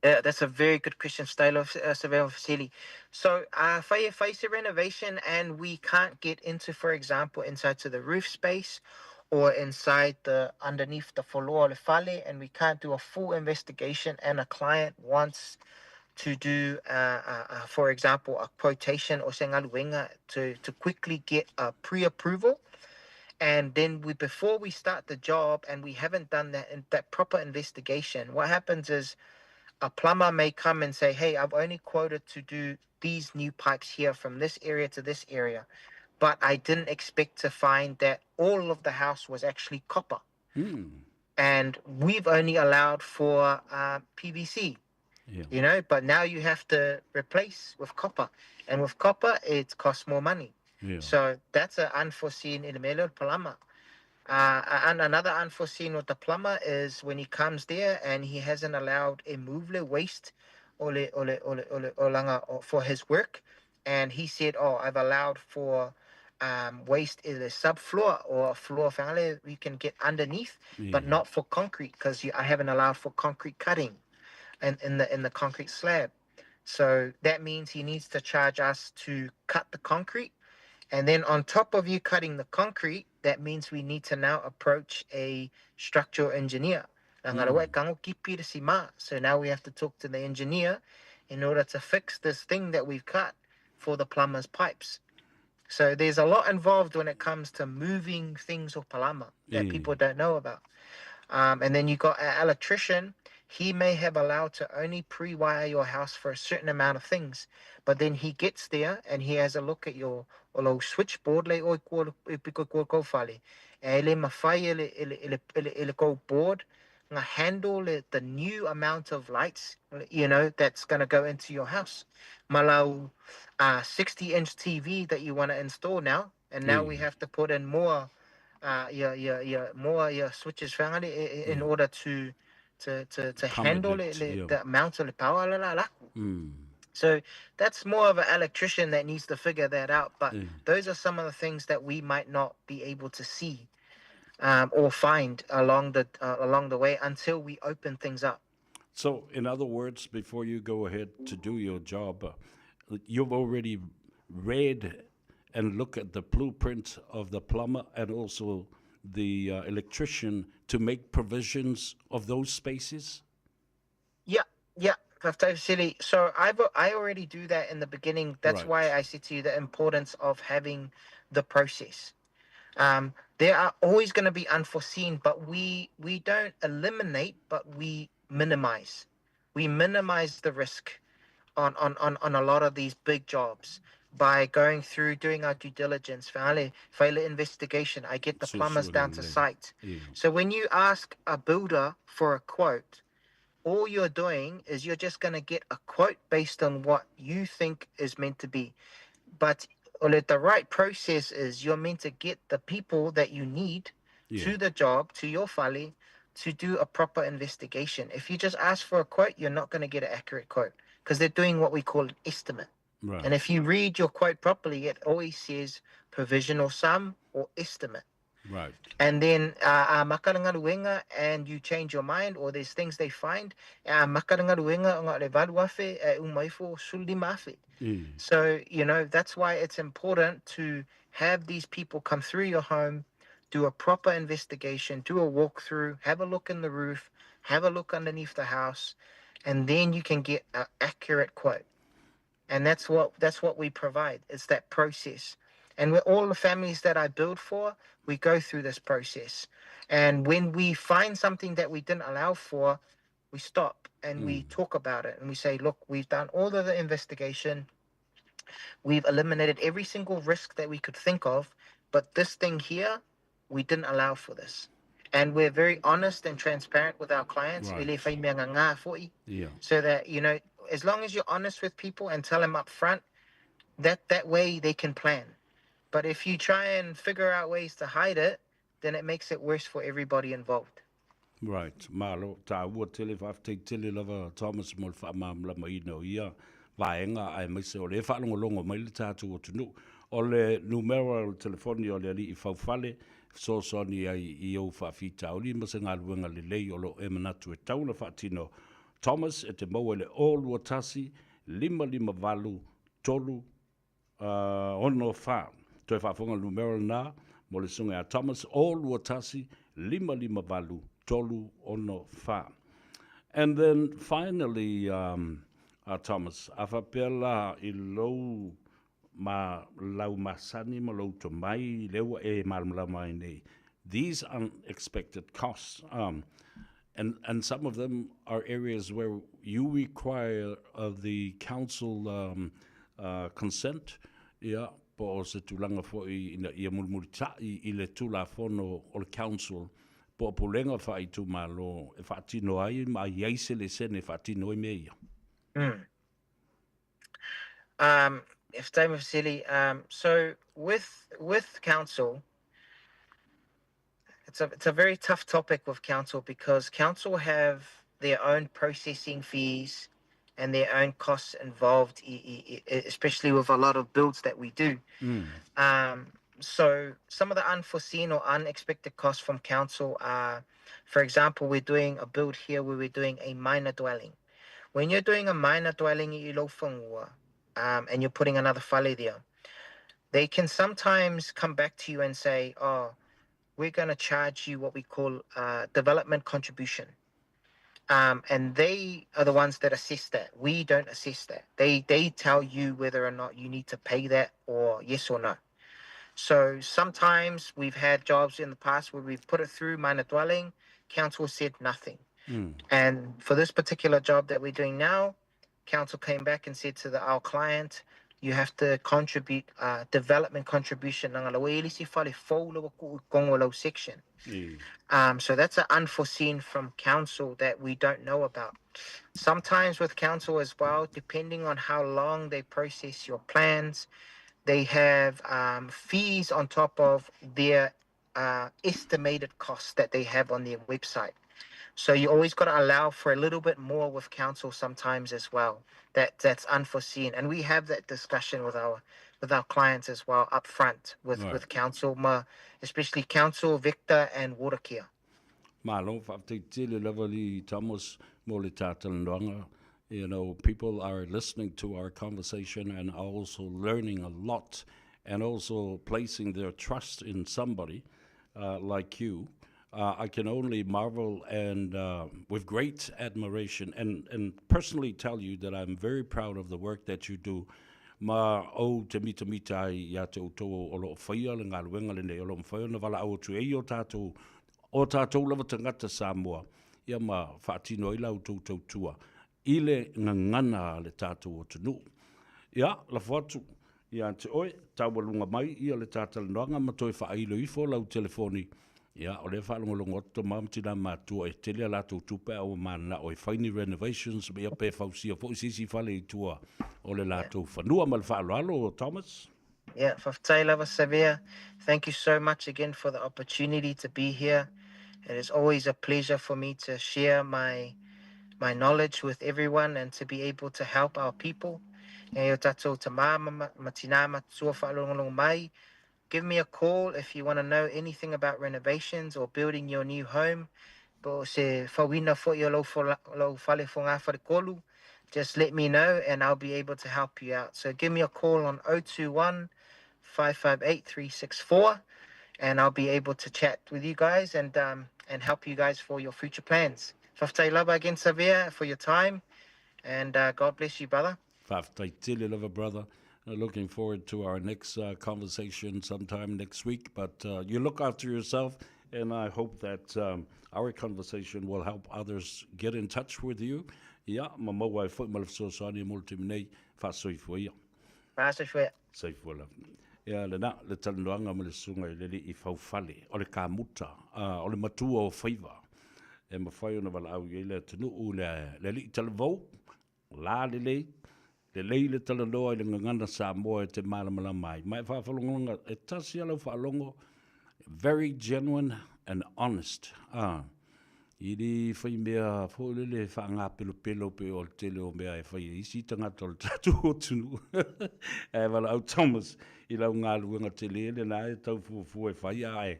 That's a very good question, style of Surveyor Facility. So, face renovation, and we can't get into, for example, inside to the roof space or inside underneath the floor le fale, and we can't do a full investigation. And a client wants to do, for example, a quotation or sengaluenga to quickly get a pre-approval. And then before we start the job and we haven't done that proper investigation, what happens is a plumber may come and say, hey, I've only quoted to do these new pipes here from this area to this area. But I didn't expect to find that all of the house was actually copper. And we've only allowed for PVC. But now you have to replace with copper. And with copper, it costs more money. So that's an unforeseen element plumber. And another unforeseen with the plumber is when he comes there and he hasn't allowed a movable waste for his work. And he said, I've allowed for waste in the subfloor or a floor family we can get underneath, but not for concrete because I haven't allowed for concrete cutting in the concrete slab. So that means he needs to charge us to cut the concrete. And then on top of you cutting the concrete, that means we need to now approach a structural engineer. So now we have to talk to the engineer in order to fix this thing that we've cut for the plumber's pipes. So there's a lot involved when it comes to moving things or palama that people don't know about. And then you got an electrician. He may have allowed to only pre-wire your house for a certain amount of things, but then he gets there and he has a look at your o switchboard le oi ko fale. E le mawhai ele ko board nga handle the new amount of lights, that's going to go into your house. Malau 60-inch TV that you want to install now, and now we have to put in more more switches whangari in order to handle the amount of the power. So that's more of an electrician that needs to figure that out. But those are some of the things that we might not be able to see or find along the way until we open things up. So, in other words, before you go ahead to do your job, you've already read and look at the blueprint of the plumber and also the electrician to make provisions of those spaces? Yeah. So I already do that in the beginning. That's why I said to you the importance of having the process. There are always going to be unforeseen, but we don't eliminate, but we minimize. We minimize the risk on a lot of these big jobs by going through doing our due diligence, failure investigation. I get the plumbers down to site. So when you ask a builder for a quote, all you're doing is you're just going to get a quote based on what you think is meant to be. But the right process is you're meant to get the people that you need to the job, to your fale, to do a proper investigation. If you just ask for a quote, you're not going to get an accurate quote because they're doing what we call an estimate. And if you read your quote properly, it always says provisional sum or estimate. And then makarangaruenga and you change your mind or there's things they find, makarangaruenga nga le valuafe umaifo suldi mafe. So, that's why it's important to have these people come through your home, do a proper investigation, do a walkthrough, have a look in the roof, have a look underneath the house, and then you can get an accurate quote. And that's what we provide. It's that process. And with all the families that I build for, we go through this process. And when we find something that we didn't allow for, we stop and we talk about it. And we say, look, we've done all of the investigation. We've eliminated every single risk that we could think of. But this thing here, we didn't allow for this. And we're very honest and transparent with our clients. So that, as long as you're honest with people and tell them up front, that way they can plan. But if you try and figure out ways to hide it, then it makes it worse for everybody involved. Right. Malo, ta ua tele whafte tele lava Thomas mol whaamam lama ino ia. Vaenga ai maise o le whaalongolongo mai le tātu o tunu. O le numero telefoni o le ali I whauwhale, so soni ai I au whawhita o li masa ngā luenga le lei o lo e manatu e tauna whaatino. Thomas e te maua le olua tasi, lima valu, tolu, ono wha. Toi whaafonga numero nā, mo le sunga a Thomas, olua tasi, lima valu, tolu, ono wha. And then finally, Thomas, a whapela I lou ma lau masani ma lau to mai lewa e malamala mai nei. These unexpected costs, and some of them are areas where you require of the council consent, po se tulanga fo I mulmulita I le tula fono o le council po pulenga fa I tu malo e fa tino ai ma yaise le sene fa tino I meia. If time of silly, so with council, it's a very tough topic with council because council have their own processing fees and their own costs involved, especially with a lot of builds that we do. So some of the unforeseen or unexpected costs from council are, for example, we're doing a build here where we're doing a minor dwelling. When you're doing a minor dwelling I Ilofangua, and you're putting another fale there, they can sometimes come back to you and say, oh, we're going to charge you what we call development contribution. And they are the ones that assess that. We don't assess that. They tell you whether or not you need to pay that or yes or no. So sometimes we've had jobs in the past where we've put it through minor dwelling, council said nothing. And for this particular job that we're doing now, council came back and said to our client, you have to contribute development contribution section. So that's an unforeseen from council that we don't know about. Sometimes with council as well, depending on how long they process your plans, they have fees on top of their estimated costs that they have on their website. So you always got to allow for a little bit more with council sometimes as well. That's unforeseen, and we have that discussion with our clients as well up front with council, especially council, Victor, and water care. Malo whaafteitele lava li Thomas mo le tātalananga. You know, people are listening to our conversation and are also learning a lot and also placing their trust in somebody like you. I can only marvel and with great admiration and personally tell you that I'm very proud of the work that you do. Ma o te mita ai ia te uto o lo whaia le ngā luenga le nei o lo mwhaia na wala au tu e o tātou lava tangata Samoa. Ia ma whaatino i lau tau tua. Ile ngangana le tātou o tunu. Ia, la whatu. Ia te oe, tawalunga mai, ia le tātalananga ma toi whailo ifo lau telefoni. Ia, o le whaalongolongo to mamtina mātua e tele la tau tupe au mana o e whaini renovations me ape whausia fo sisi whale I tua o le la tau whanua ma le whaaloalo, Thomas. Yeah, Whaftai Lava Severe, thank you so much again for the opportunity to be here. It is always a pleasure for me to share my knowledge with everyone and to be able to help our people. E o tātou te māma matina matua whaalongolongo mai. Give me a call if you want to know anything about renovations or building your new home. Po se whawina fo I lo whale fo ngā wharekolu. Just let me know and I'll be able to help you out. So give me a call on 021 558 364 and I'll be able to chat with you guys and help you guys for your future plans. Whaftai lava again, Savia, for your time, and God bless you, brother. Whaftai tele lava, brother. Looking forward to our next conversation sometime next week, but you look after yourself, and I hope that our conversation will help others get in touch with you. Yeah, mamawa fo malfso sani multimnei fasoi foia. Fasoi foia. Safe foia. Yeah, le talanoanga mo le sunga I leli I faufale, o le kamuta, o le matua o Faiva. E mawhai ona wala au I le tunu u le li talavou, la le le talanoa I le ngangana Samoa e te malamala mai. Mai whawhalonga e tasi alau whaalongo, very genuine and honest. I li whai mea whaulele whaanga pelo pe o tele o mea e whai isi tangata o le tatu o tunu. E wala au Thomas I lau ngā luenga te lele na e tau fufu e whai ai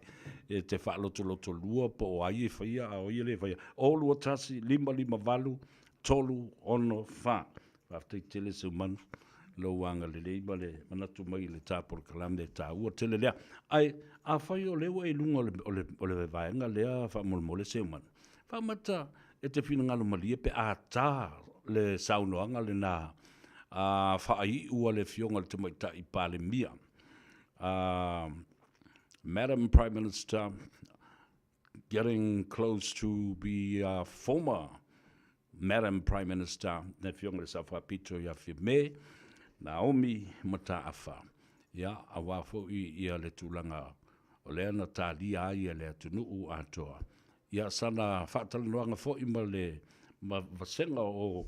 e te whaaloto lua po o ai e whai a o ile whai. O lua tasi lima valu tolu ono wha. Whaftai tele su manu lo wanga le leima le manatu mai le tāpor kalam le tā ua tele lea. Ai a whai o lewa e lunga o le vaenga lea whamolmole se manu. Whamata e te whina ngalo malia pe a tā le saunoanga le nā whaai ua le fionga le te maita I pāle mia. Madam Prime Minister, getting close to be former Madam Prime Minister, ne fionga le sa whapito ia whime, Naomi Mataafa. Ia, a wafo ia le tūlanga o lea na tā lia ia le atunuu atoa. Ia sana whaatalanoanga fo I ma vasenga o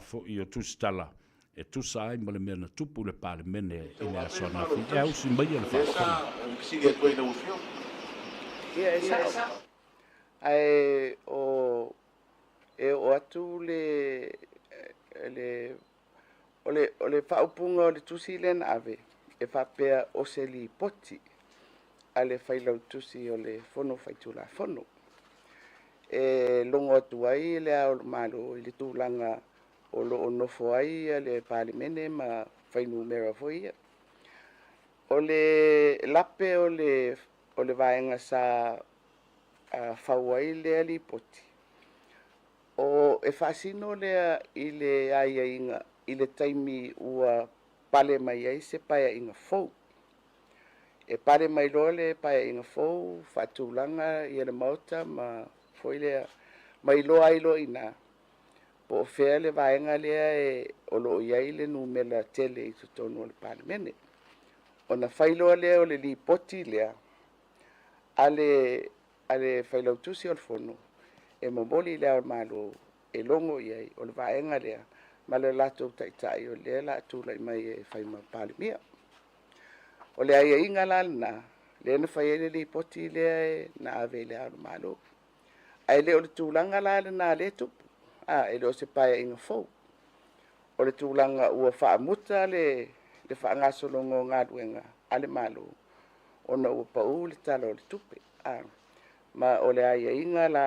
fo I o tustala. E tusa ai ma le mea na tupu le pāle mene I le asona fi. E au si mai le whaafana. Ia e sa. Ai o atu o le whaupunga o le tusi le na ave. E whapea o se li poti. A le whailau tusi o le whono whaitula whono. E longo atu ai le au malo I le tūlanga o lo nofo ai le palimene ma whainu mera foia. O le lape o le vaenga sa whauai le ali poti. O e whasino lea I le aia inga I le taimi ua pale mai ai se paia inga fau. e pare mai loa le pae inga fou faatulaga ia le maota ma foi lea mai loa ai loina po o fea le vaega lea e o loo i ai le numela tele i totonu o le palemene ona fai loa lea o le lipoti lea ale failautusi o le fono e momoli lea o le malo e longo i ai o le vaega lea ma le latou taʻitaʻi o lea laatulai mai e fai ma palemia o le aiaiga la lenā lea na fai ai le lipoti lea e na ave i le ao le malo ae lē o le tulaga la lenā lē tupu e le o se paeaʻiga fou o le tulaga ua faamuta le faagasologo o galuega a le malo ona ua paʻū le tala o le tupe ma o le aiaiga la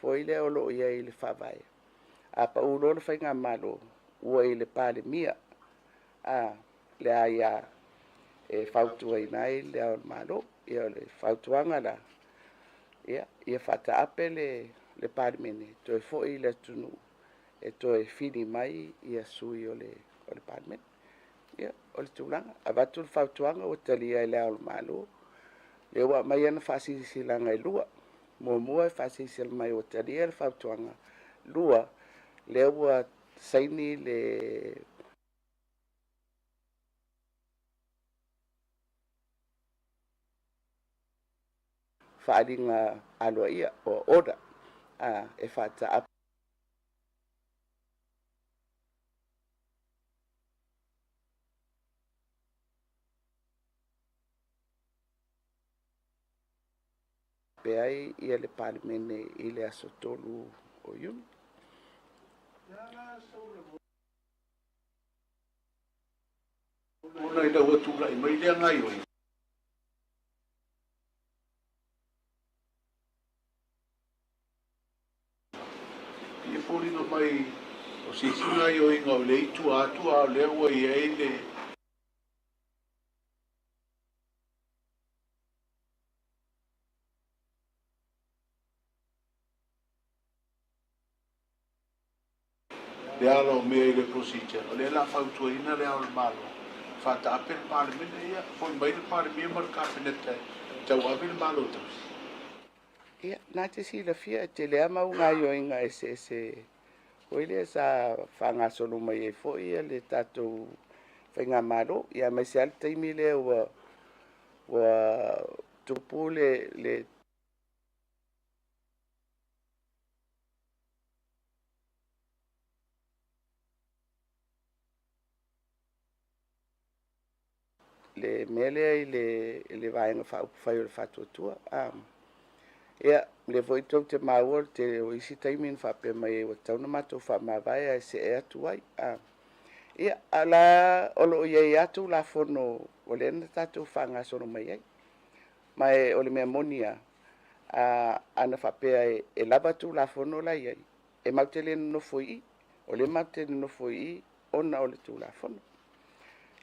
foi lea o loo i ai le faavaea a paʻū lo le faiga malo ua i le palemia le a ia e fautuaina ai le ao le malo ia o le fautuaga la ia faataape le palemene toe foʻi le atunuu e toe fili mai ia sui o le palemene ia o le tulaga avatu le fautuaga ua talia ai le ao le malo le ua mai ana faasilasilaga e lua muamua e faasilasilaga mai ua talia le fautuaga lua lea ua saini le faaliga aloaʻia o oda e faataape pe ai ia le palemene i le aso tolu o iuni ona i lau atulaʻi mai lea gai oi ia polino mai o sisiga i oiga o le ituatua o lea ua i ai le le ala o mea i le procedure o le la fautuaina le ao le malo faataape le palemene ia foi mai le palemia ma le kapeneta tauave le malo tausi ia na te silafia e te lea maugaioiga ese oi lea sa faagasolo mai ai foʻi ia le tatou faiga malo ia mai se ale taimi lea ua tupu le mea lea i le vaega faaupu fai o le faatuatua ia le foi tou te maua te o isi taimi na faapea mai ai ua tauna matou faamavae ae see atu ai ia ala o loo iai atu lafono o le ana tatou faagasono mai ai ma o le mea moni ana faapea e lava atu lafono lai ai e mautele nonofo ii o le mautele nonofo ii ona o le tulafono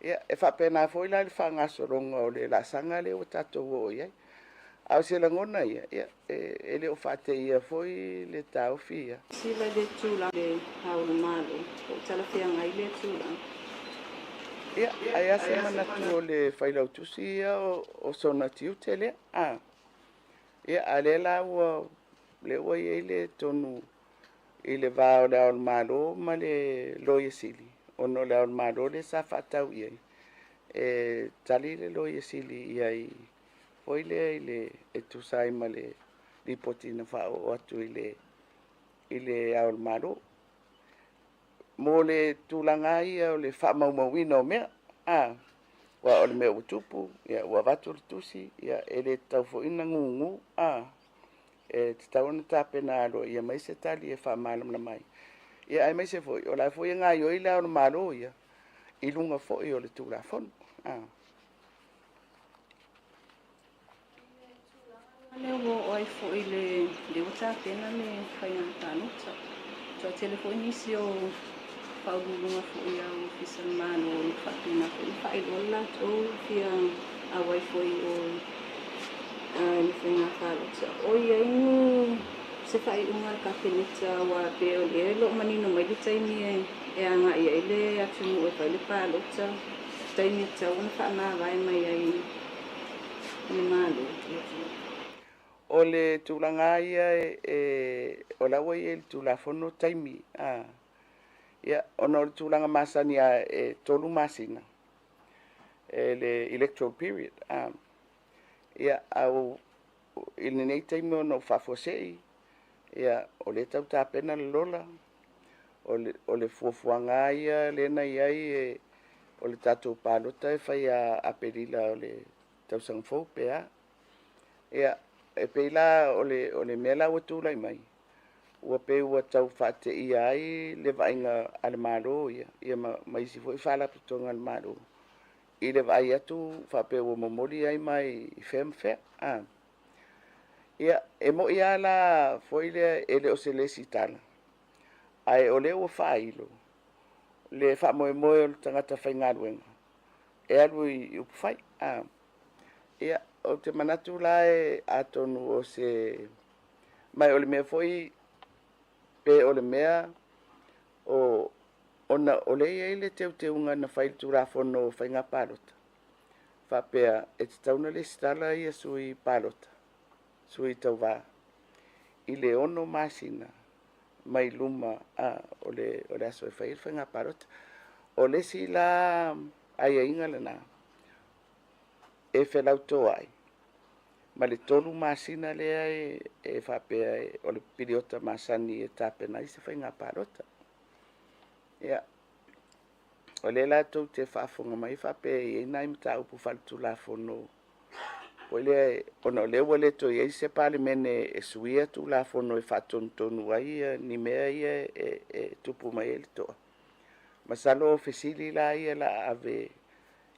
ia e faapena foi la le faagasologa o le laasaga le ua tatou oo i ai au se langona ia e le o faateia foi le taofi ia sila le tula le haul malo o talafeaga ai le tula ia ai ase manatu o le failautusi ia o sona tiute lea ia a le la ua le ua iai le tonu i le va o le ao le malo ma le loia sili ono le ao le malo le sa faatau i ai e tali le loia sili ia i foi lea i le e tusai ma le lipoti na faao atu i le ao le malo mo le tulaga ia o le faamaumauina o mea ua o le mea ua tupu ia ua vatu le tusi ia e le taufoʻina gugu e tatau ona tapena alo ia mai se tali e faamalamala mai ia ai mai se foʻi o lae foʻi agaioi le ao le malo ia i luga foʻi o le tulafono le ua o ai foʻi le ua tapena me faiga tanuta toʻatele foʻi nisi o faaululuga foʻi au fisalemano o le faapena foʻi faailoa le latou fia auai foʻi o le faiga tanuta o iai ni se faaiʻuga le kapeneta ua pe o lea loo manino mai le taimi e agaʻi ai le atunuu e fai le palota taimi e tau ona faamavae mai ai le malo. O le tūlanga ia o la wai e tūlafono taimi. Ia, ono le tūlanga masani a tolu masina. Le electoral period. Ia, au ili nei taimi ono whafosei. Ia, o le tau tāpena le lola. O le fuafuanga ia lena iai o le tātou pālota e whai a perila o le tausang fau pea. Ia, e peila o le mela ua tūlai mai. Ua pe ua tau whate ia ai le vainga ale mālo ia. Ia maisi fo i whalapitonga ale mālo. I le vai atu whape ua momoli ai mai i whemwhea. Ia, e mo ia la fo i le ele o se lesi tala. Ai o le ua whailo. Le wha moe moe o le tangata whaingaruenga. E alu i upwhai. Ia, o te manatu la e atonu o se... Mai o le mea foi pe o le mea o o le ia le te unga na whail tura whono whainga pālota. Whapea e te tauna le stala ia sui pālota. Sui tau wā. I le ono masina mai luma o le aso e whail whainga pālota. O le si la ai inga le nā. E whelau tō ai. Ma le tolu masina lea e whapea o le piriota masani e tāpena i se whainga pālota. Ia. O le la tau te whaafonga mai whapea i nai mta upu whaltu la whono. O le ona le wale to i se pale mene e suia tu la whono e whatontonu ai ni mea ia e tupu mai e le toa. Masalo o fesili la ia la ave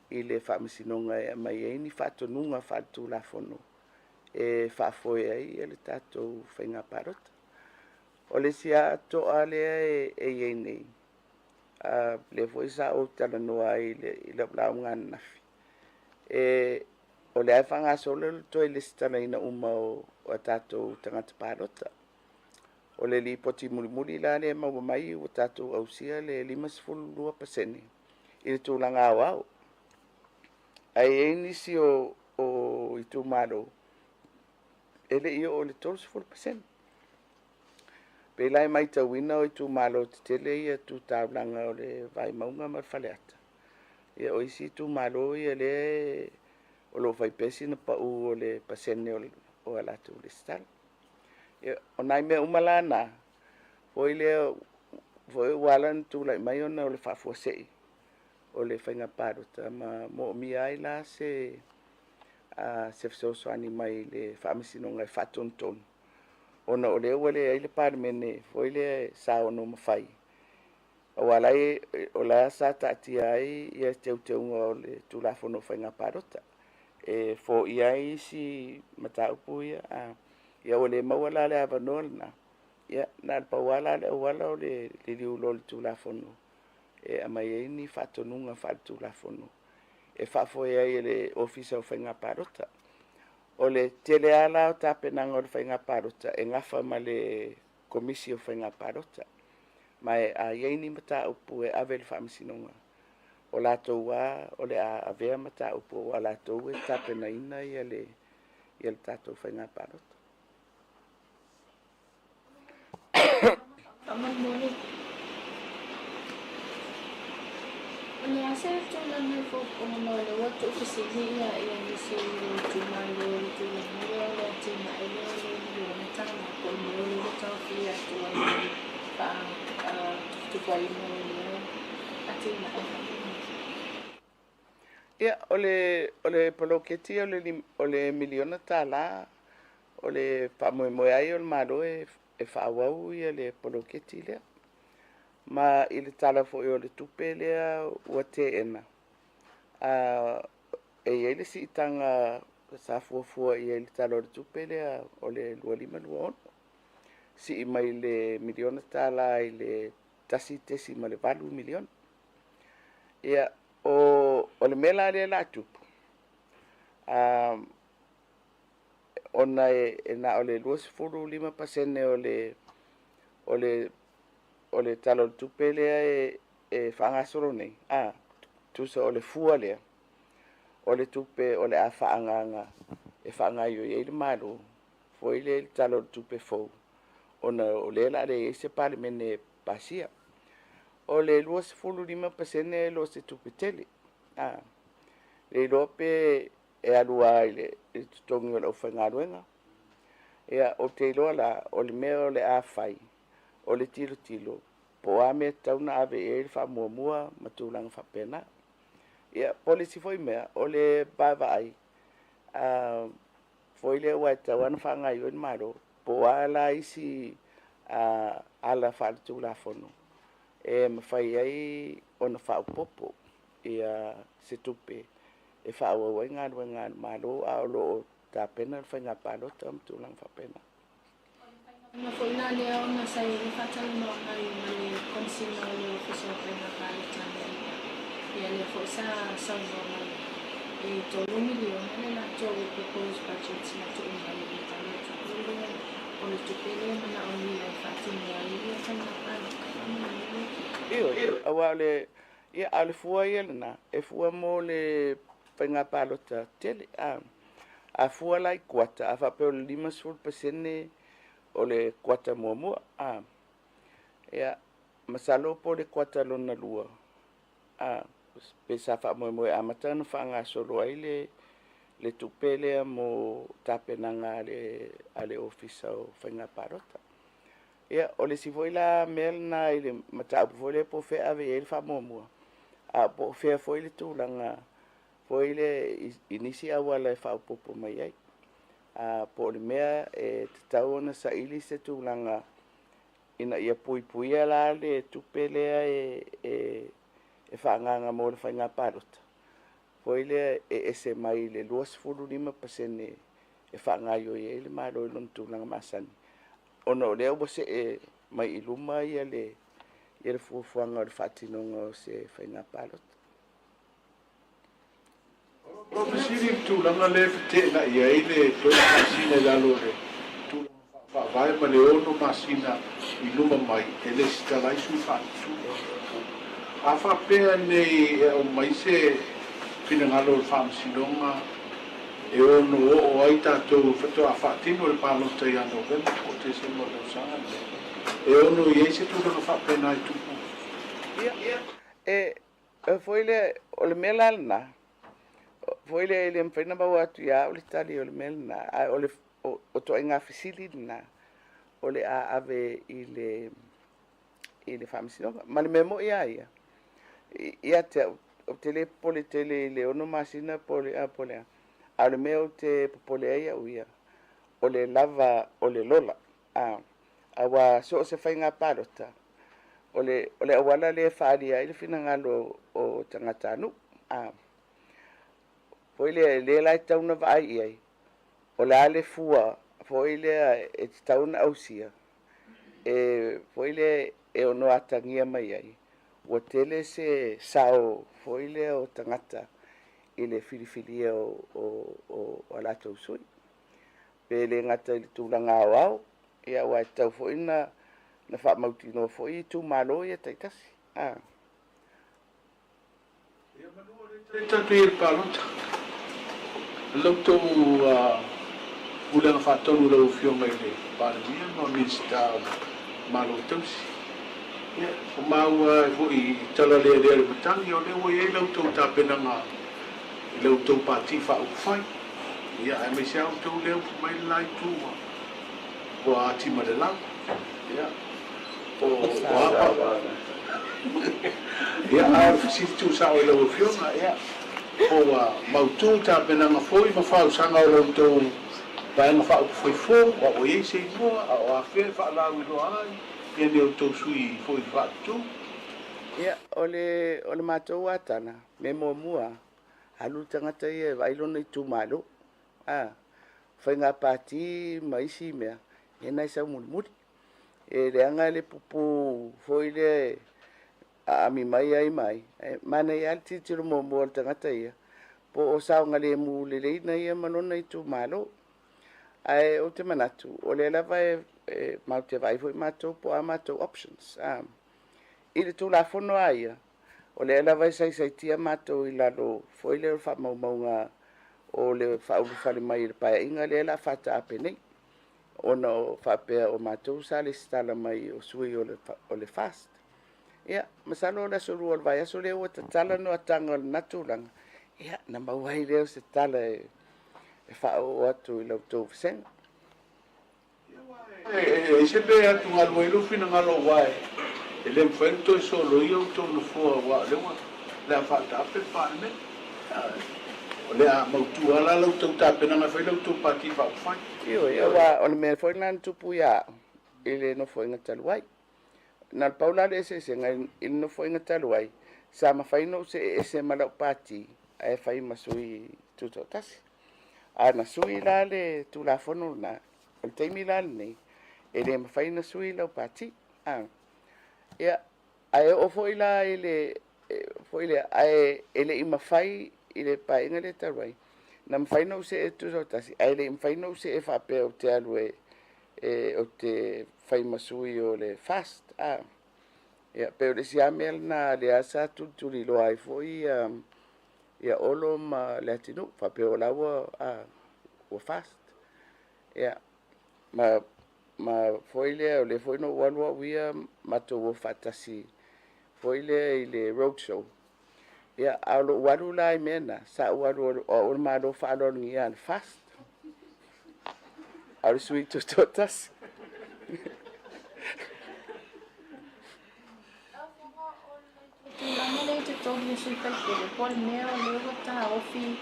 i le whaamisinonga e mai e ni whatonunga whaltu la whono. E whaafoe ai e le tātou whainga parota. O le sia toa lea e nei. Le foi sa o tala noa i le blaunga nafi. O le aifanga sole le toi le sitana ina uma o tātou tangata parota. O le li poti mulimuli la le maua mai o tātou ausia le 5.2%. I le tūlanga au au. Ai e nisi o i tū maro. Ele ia o le 12%. Pelai mai tauina o i tū malo te tele ia tū tāulanga o le vai maunga ma whaleata. Ia o isi tū malo ia le o lo vai pesi na pa o le pasene o alatu le stal. Ia o nai mea umalana. Foi walan tū lai mai ona o le whafuasei. O le whainga pārota ma mo mi ai la se fsoswani mai le whaamisinonga e whatontonu. Ona o le wale ai le parmene, foi le sa ono mawhai. O walai o la sa tati ai ia teunga o le tulafono whainga parota. E fo iai si mataupu ia, ia o le mawala le avanolna. Ia na pawala le wala o le liulo le tulafono. E amai e ni whatonunga whaatulafono. E whaafoe ai le ofisa o whainga parota. O le tele ala o tāpenanga o le whainga parota, e ngafa ma le komisi o whainga parota. Mai a ieini mata upu e ave le whaamisinonga. O lātou wā, o le a avea mata upu o lātou e tāpena ina i le tātou whainga parota. Ni asa tu na me fo como no le wato oficina ia ni se tu mando tu mando tu maile le tama ko mo le wato fia tu tu vai no ati na Ia o le poloketi o le miliona tala o le pamoe ai o le malo e whaawau ia le poloketi lea. Ma i le tala fo i o le tupe lea ua te ena. E iei le si itanga sa fuafua i le tala o le tupe lea o le 2.5 si i mai le miliona tala i le tasi ma le 4 miliona. Ia o le mela le la tupu. Ona e na o le 2.5% o le talo le tupe lea e whaangasoro nei. Tusa o le fua lea. O le tupe o le a whaanganga e whaangai o e le malo, fo i le talo tupe fou, ona o le la le se pale mene pasia, o le lua se fulu lima pasene lo se tupe tele, le lope e alua i le tutongi o le whangaruenga, ia o te iloa la, o le mea o le awhai, o le tilo tilo, po a mea tauna ave e le whamuamua matulanga whapena. Ia, polisi foi mea, o le bava ai, foi le ua tau ana whangai o le maro, po a la isi ala whaatu la fono. E mawhai ai ona whaupopo, ia se tupe, e whaua ngāru malo a o loo ta pena whainga palota matulanga whapena. Na foi na lea ona sai le whatau no ai mani konsina o le ofisa o whainga pale tani. Ia le foi sa sauwa mai. E tolu miliona le na tolu proposed budget na tu umani le tani tupele o le tupele mana o ni ai whatini ai le whainga pale. Io, awa le, ia ale fua ia lena, e fua mo le whainga palota tele, a fua lai kuata, a whapeo le 5% o le kuata muamua, ia masalo po le kuata lona lua, pe sa wha muamua amatana whaanga solo ai le tupele mo tapenanga ale ofisa o whainga palota. Ia, o le si foi la mel na i le mataupu foi le po fea ave e le wha muamua, po fea foi le tūlanga, foi le inisi awa le whaupopo mai ai. Po le mea e te tau ona sa ili se tūlanga ina ia puipuia la le tupelea e whaanganga mo le whainga parota. Foi le e se mai le 25% e whaangaio e le maro i lon tūlanga masani. Ono leo wase e mai iluma ia le fuafuanga o le whatinonga o se whainga parota. O masiri tūlanga le whetena ia i le toa masina lalo le tūlanga whaavai ma le ono masina i luma mai e le sitalai sui whatu. A whapea nei e o mai se pinangalo le whaamasinonga e ono o ai tātou whatoa whatino le pālota i a November o te se mo le usanga e ono i eise tūlanga whapea nai tupu. E foi le o le mea lalna, foi le mwhaina mau atu ia o le tali o le mea lalna, o toa inga whisili na, o le a ave i le whaamasinonga, ma le memo ia ia. Ia te o te le pole tele le ono masina pole a pole a. A le mea o te popole ia uia, o le lava o le lola, awa so se whainga parota, o le awala le whaaria i le whinangalo o tangata anu, foi le lai tauna vai iai, o le ale fua, foi le e tauna ausia, foi le e ono atangia mai ai, o tele se sao, foi le o tangata, i le filifilia o alatou sui. Pe le ngata i le tūlanga au au, ia wai tau foi na whaamautino foi i tū malo ia taitasi. Ia manua le tatu i le pālota. Lautou ulega whātonu lau whionga i le pālemia ma minsta malo tausi. Ia, o maua e fo i tala lea le matangi o le oi e lautou tāpenanga i lautou pāti whaukufai. Ia, e me se au tau leo mai lai tūma. O a tima le lau. Ia, o apa. Ia, a fisiti tu sao i lau whionga, ia. O mautu tāpenanga foi ma whausanga o lautou paenga whaukufai fō, wa o ei se mua, o a whea whaalau i loa ai, ia ne o tau sui foi whaatu. Ia, o le mātou atana, me mua, halu tangata ia vailona i tū malo. Whainga pāti maisi mea, e nai sau muri. E reanga le pupu foi le ami mai ai mai. Mana i alti tiro mo tangata ia. Po o sao ngale mu le leina ia manona i tū malo. Ai o te manatu, o le lava mau te vai foi mātou po a mātou options. I le tū la fono aia. O le lava sai tia mātou i lalo foi le wha maunga o le whaurufare mai le pae inga le la whata ape nei. Ona o whapea o mātou sa le stala mai o sui o le fast. Ia, masalo la suru o le vai aso le o ta tala no atanga o le natulanga. Ia, na mauai leo se tala e wha o atu i lau tau whasenga. E se pe atu ngalo i lufi na ngalo wai. E le mwhento e solo i au tau na fua wa lewa. Le a whata ape whaane me. O le a mautu ala lau tau tape na ngawhai lau tau pati whau whai. Io, ia wa, o le mea fwoi nan tupu ia, ile no fwoi ngatalu ai. Na paula le se ngai il no fwoi ngatalu ai. Sa mawhai no se se malau pati, ai whai masui tuto tasi. A na sui la le tu la fono na, o le teimi la nei, e le mawhai na sui lau pati. Ia, ai o fwoi la ile, fwoi le, ai ele i mawhai ile pa inga le taruai. Na mawhainau se e tuto tasi, ai le mawhainau se e whapea o te alu o te whaimasui o le fast. Ia, peo le siamel na le asa tuturi loa ai foi ia olo ma le atinu, whapea o laua o fast. Ia, ma foi le o le foi no walua wia mato o fatasi, foi le i le roadshow. Ia, alo walu la i mena, sa walu o malo whaalo ni an fast. Alo sui tutotas. Langa le te tōni sui taipere, pole mea o le wata ofi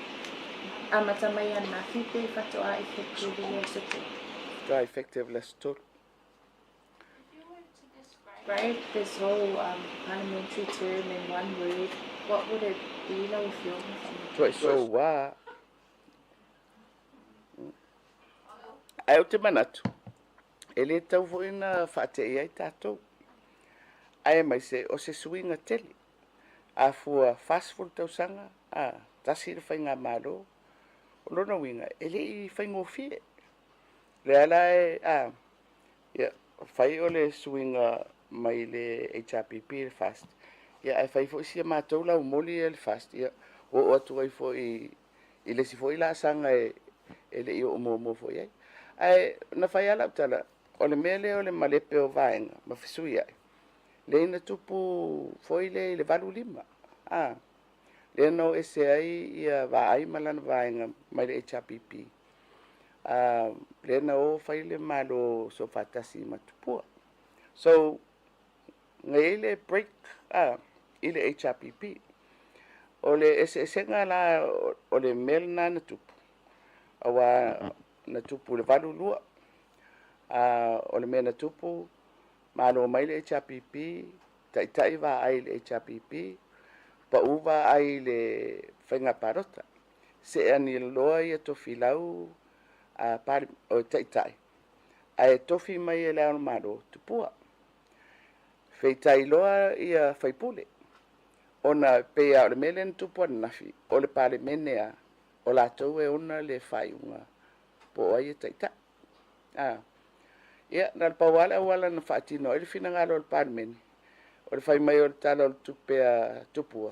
a matamai ana whipe whatoa effective le soto. Try effective less tot. Right, this whole parliamentary term in one word, what would it be like if you're So wa. Ai o te manatu. Ele tau foi na whate ai tātou. Ai mai se o se suinga tele. A fua fast food tau sanga. Tasi le whainga malo. O lona winga. Ele i whaingo fie. Le ala ia, whai o le suinga mai le HRPP le fast. Ia, ai whai fo isia mātou lau moli le fast. Ia, o atu ai fo i le si fo i la sanga ele i o mo fo i ai. Ai, na whai ala utala. O le mele o le malepe o vaenga, ma fisui ai. Le ina tupu foi le valu lima. Le no ese ai ia va ai malana vaenga mai le HRPP. Le na o fai le malo so fatasi matupua. So, ngai le break ile HRPP. O le ese ngala o le mel na tupu. Awa na tupu le valu lua. O le mena tupu malo mai le HRPP tai va ai le HRPP pa uva ai le whainga parota se ani loa ia tofi lau pari o tai ai tofi mai e leo malo tupua feitai loa ia whaipule ona pea o le melen tupua nafi o le pare menea o la tau e ona le whaiunga po ai tai ia, na pawala wala na whaatino, e le whina ngalo o le parmeni. O le whai mai o le tala o le tupea tupua.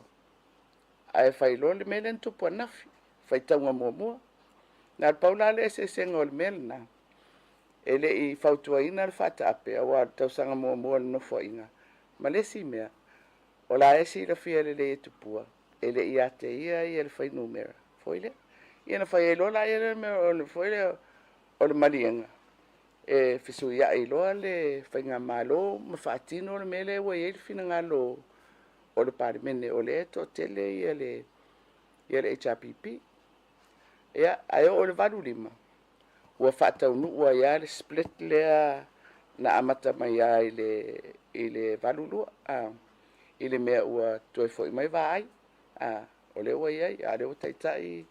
Ai whai lo le melen tupua nafi, whai taunga mua. Na le paula le se senga o le melena. E le i whautua ina le whata ape, a wa tausanga mua le nofo inga. Ma le si mea, o la esi la fia le e tupua, e le i ate ia i le whai numera. Foile? Ia na whai e lola i le mea o le foile o le malienga. E fisu ia i loa le whainga malo ma whaatino le mele wa i whina ngalo o le parimene o le eto tele i le HRPP. Ia, ai o le valu lima. Ua whaatau nu ua ia le split lea na amata mai ia i le valu lua. I le mea ua toi fo i mai vai. O le ua ia, a le ua taitai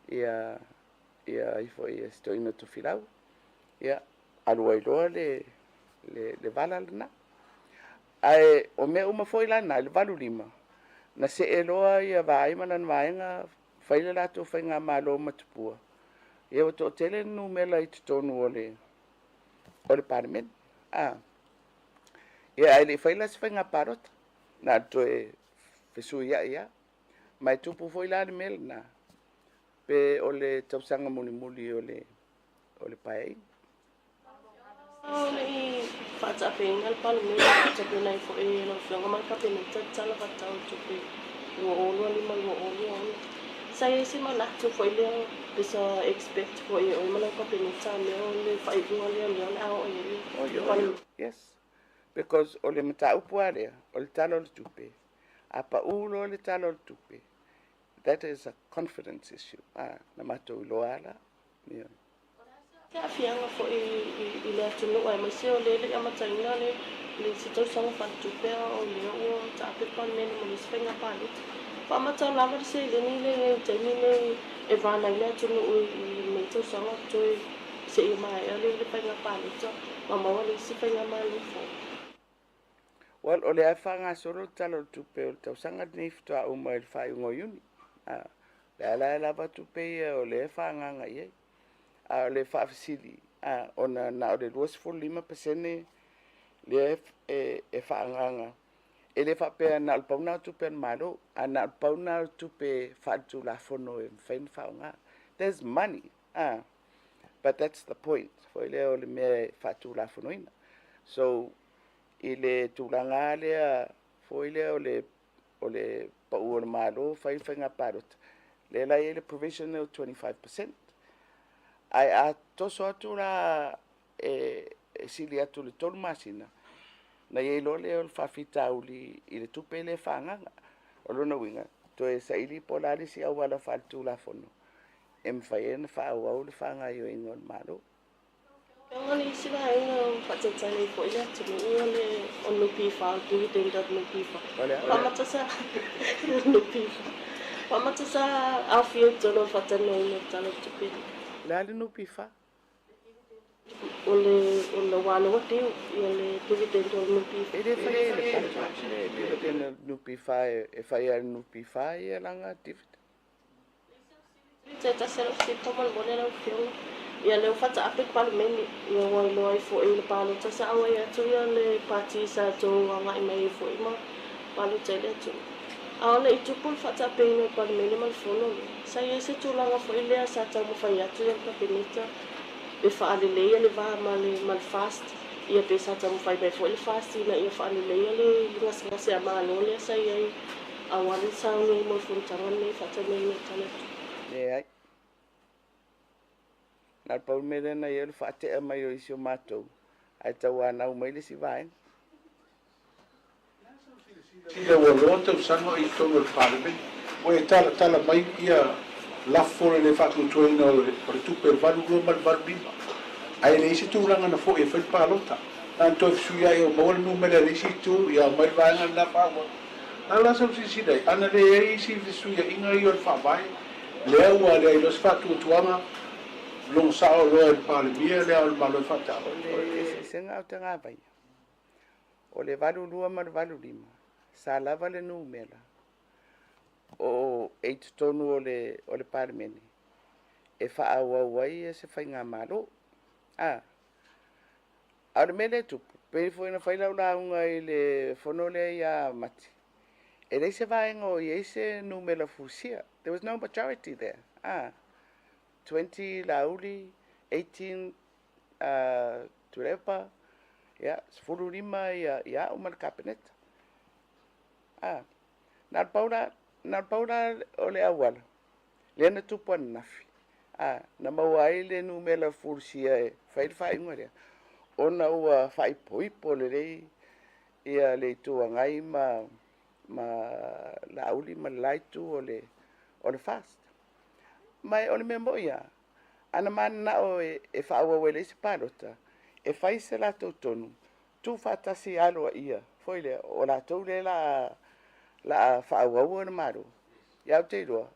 ia i fo i sto ina tu filau. Ia, alua iloa le vala lana. Ai, o mea uma foi lana, le valu lima. Na se e loa ia vai manan vaenga, whaile lato whainga malo matupua. Ia wato tele nu mela i tutonu o le parmen. Ia ai le whaila se whainga parota. Na to e fesu ia. Mai tupu foi lana mela na. pe o le tausanga muli o le pai. Nei whaatapinga le pala mea whaatapinga i fo e no whionga mai ka pene tala whatau tupi ua olua lima ua olua ona. Sa e si manatu fo i leo bisa expect fo i o mana ka pene ta leo le whaidunga leo le ao e leo. Yes, because o le mata upuarea, o le talo le tupe, apa ulo le talo le tupe. That is a confidence issue. Na mato iloala. Yeah. Ka fianga fo i le atunu ai mai se o le amataina le sitau sanga whantupe o leo o tape pan mene mo le spenga palit. Fa matau lava se le ni le taimi le e vana i le atunu i me tau sanga toi se i mai a le spenga palit. Mama le spenga mai le fo. Well, o le ai whanga soro talo tupe o le tau sanga ni fitoa o mai le whai ungo yuni. Le ala e lava tupe ia o le whanga nga iei. O le whaafisili. O na o le 2.5% le e whanga nga. E le whapea na le pauna tupe an maro. Na le pauna tupe whaatu la fono e whain whaunga. There's money. But that's the point. For ile o le mea whaatu la fono ina. So, ile tulanga lea fo ile o le pau o le malo fai whainga parot. Le la ele provisional 25%. Ai a toso atu la sili atu le tolu masina. Na ye lo le o le whawhita uli i le tupe le whanganga. O lona winga. To e sa ili polari si au wala whatu la fono. E mwhai e na whau au le whanga i o ingo le malo. Kanga ni sila inga whatatani po ila tunu ua le o nupi wha, tui tendat nupi wha. Pamatasa nupi wha. Pamatasa awhio tono whatano ina tala tupi. Le nupi wha? O le wana wati ia le tui tendat nupi wha. E le whai e le patu. Le tui tendat nupi wha e whai a nupi wha e langa tivita. Teta sera si pamal mone la whionga. Ia leo whata ape palemeni ia wai loa i fo i le palo tasa awa ia tu ia le pati sa tō anga i mai i fo i ma palo tele atu. Aona i tupul whata ape ina i palemeni ma le fono le. Sa ia se tūlanga fo i lea sa tau mo whai atu ia ka penita e whaalelei le vā ma le fast. Ia pe sa tau mo whai bai fo i le fast ina ia whaalelei le ngasi a maano lea sa ia i awale sa unu i mo funtanga le whata mei me tala tu. Ai. Nā pau mele na ia le whaatea mai o isi o mātou. Ai tau anau mai le si vaen. Ia ua loa tau sanga i tonu le parliament. O e tala mai ia lafo le whatutuina o le tupe le valu rua mal valu lima. Ai le isi tūranga na fo e whai pālota. Nā toi fsui ai o mawala numele le isi tū ia mai vaenga na whaua. Nā lasa usi sidai. Ana le e isi fsui a inga i o le whaavai. Le ua le ailos whatutuanga. Long sao loa le palemia le au malo fata. O le senga o te ngāpai. O le valu lua ma le valu lima. Sa lava le numela. O e tutonu o le palemene. E wha awa wai e se whai ngā malo. Au le mele tupu. Pei fo ina whai lau launga i le whono le ia mati. E reise vaenga o i eise numela fusia. There was no majority there. 20 lauli, 18 turepa, ya, 15 ya umal kabinet. Nal paula ole awal. Lena tupuan nafi. Na mawai le numela fursia e fai ngore. Ona ua fai poipo le rei ia le tuangai ma lauli ma laitu ole fast. Mai ole me moia. Ana mana o e whaawa wele se parota. E whai se la tau tonu. Tu whatasi aloa ia. Foile o la tau le la whaawa ua na maru. Iau te roa.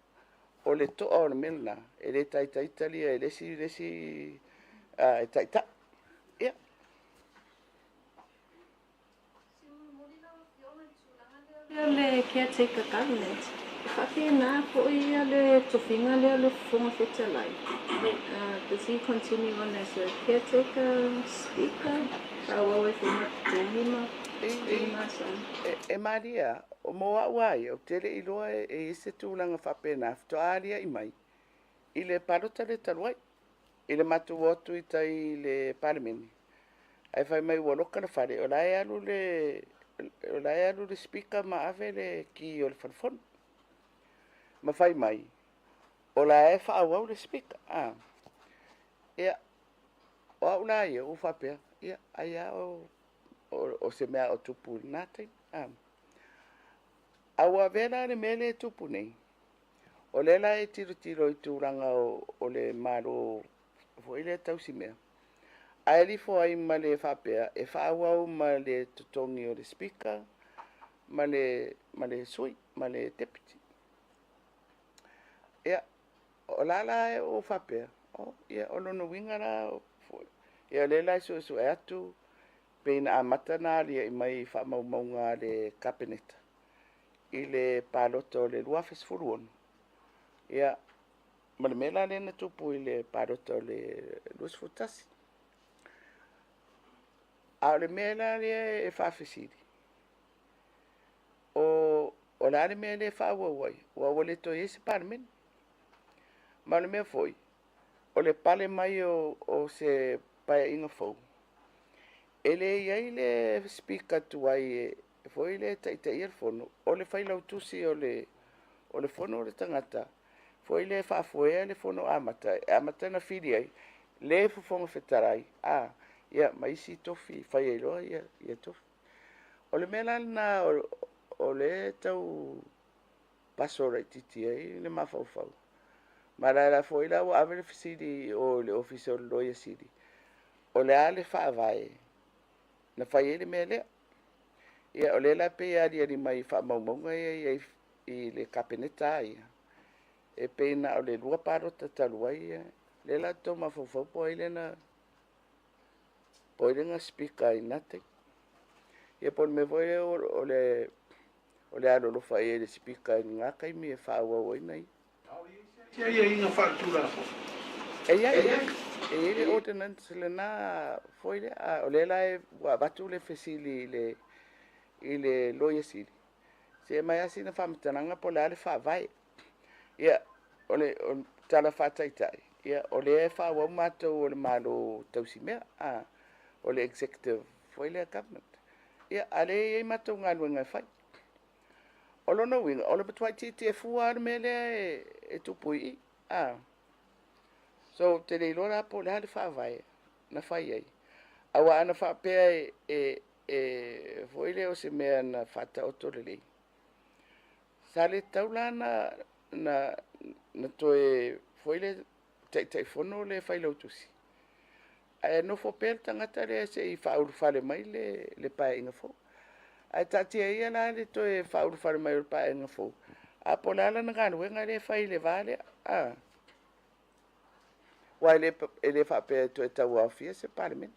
O le toa o na melna. E le taita italia. E lesi e taita. Ia. Le caretaker government. Whakena po ia le tofinga le funga whetalai. Does he continue on as a caretaker speaker? Awawe funga tuhima. E Maria, o moa wai, o tere iloa e ise tūlanga whapena, fto aria i mai. I le palota le taluai. I le matu otu I tai le palemeni. Ai fai mai ua loka le whare. O lai alu le speaker ma ave le ki o le whanfon. Ma fai mai. O lai whaawau le speaker. Ia. O au lai ia, o whapea. Ia, ai o se mea o tupu nātai. Aua vela le mele tupu nei. O le la tiro I tūranga o le maro fo ile tausi mea. Ai li fo ai ma le whapea, e whaawau ma le tutongi o le speaker, ma le sui, ma le deputy. Ia, o la o whapea. Ia, o lono winga la, ia le la so e atu, peina a matana lia I mai whaamaumaunga le kabineta. I le palota o le luafes furuon. Ia, ma le mela le na tupu I le palota o le luas futasi. A le mela le e whaafesiri. O la le mela le whaawawai. Ua le to ese parmen. Ma le mea foi. O le pale mai o se pae inga fau. Ele iai le speaker tuai foi le taitai al fono. O le whailau tusi o le fono o le tangata. Foi le whaafoea le fono amata. Amata na whiri ai. Le fufonga whetarai. Ia, mai si tofi. Whai e loa, ia tofi. O le mela na o le tau pasora I titi ai le mawhauwhau. Ma la foi la o ave le fisiri o le office o le loia siri. O le ale whaavae. Na whai e le mea lea. Ia, o le la pe ari mai whaamaumaunga I le kapeneta ia. E peina o le lua parota taluai ia. Le la tau mawhauwhau po ile na po ile nga speaker I nate. Ia po me voi o le alo lo whai e le speaker I ngaka I mi e whaawau I nei. Ia inga whaatura. Ia. E ile ordinance le na foi le o le la e wa batu le fesili I le loia sili. Se mai asi na whamatananga po le ale whaavai. Ia, o tala whaataitai. Ia, o le e whaawau mātou o le malo tausi mea. O le executive foi le government. Ia, ale e mātou ngā luenga whai. O lono winga, o le patuai titi e fua ar me le e tupui I. So, te le ilora po le ale whaavai. Na whai ai. Awa ana whaapea foi le o se mea na whata o tole lei. Sa le taula na toe foi le tai fono le whailau tusi. Ai no fo pel tangata le se I whauru whare mai le pae inga fo. Ai tati ai ala le toe whauru whare mai le pae inga fo. A po le ala na gano wenga le whai le vale. Wai le whapea toe tau awhia se parliament.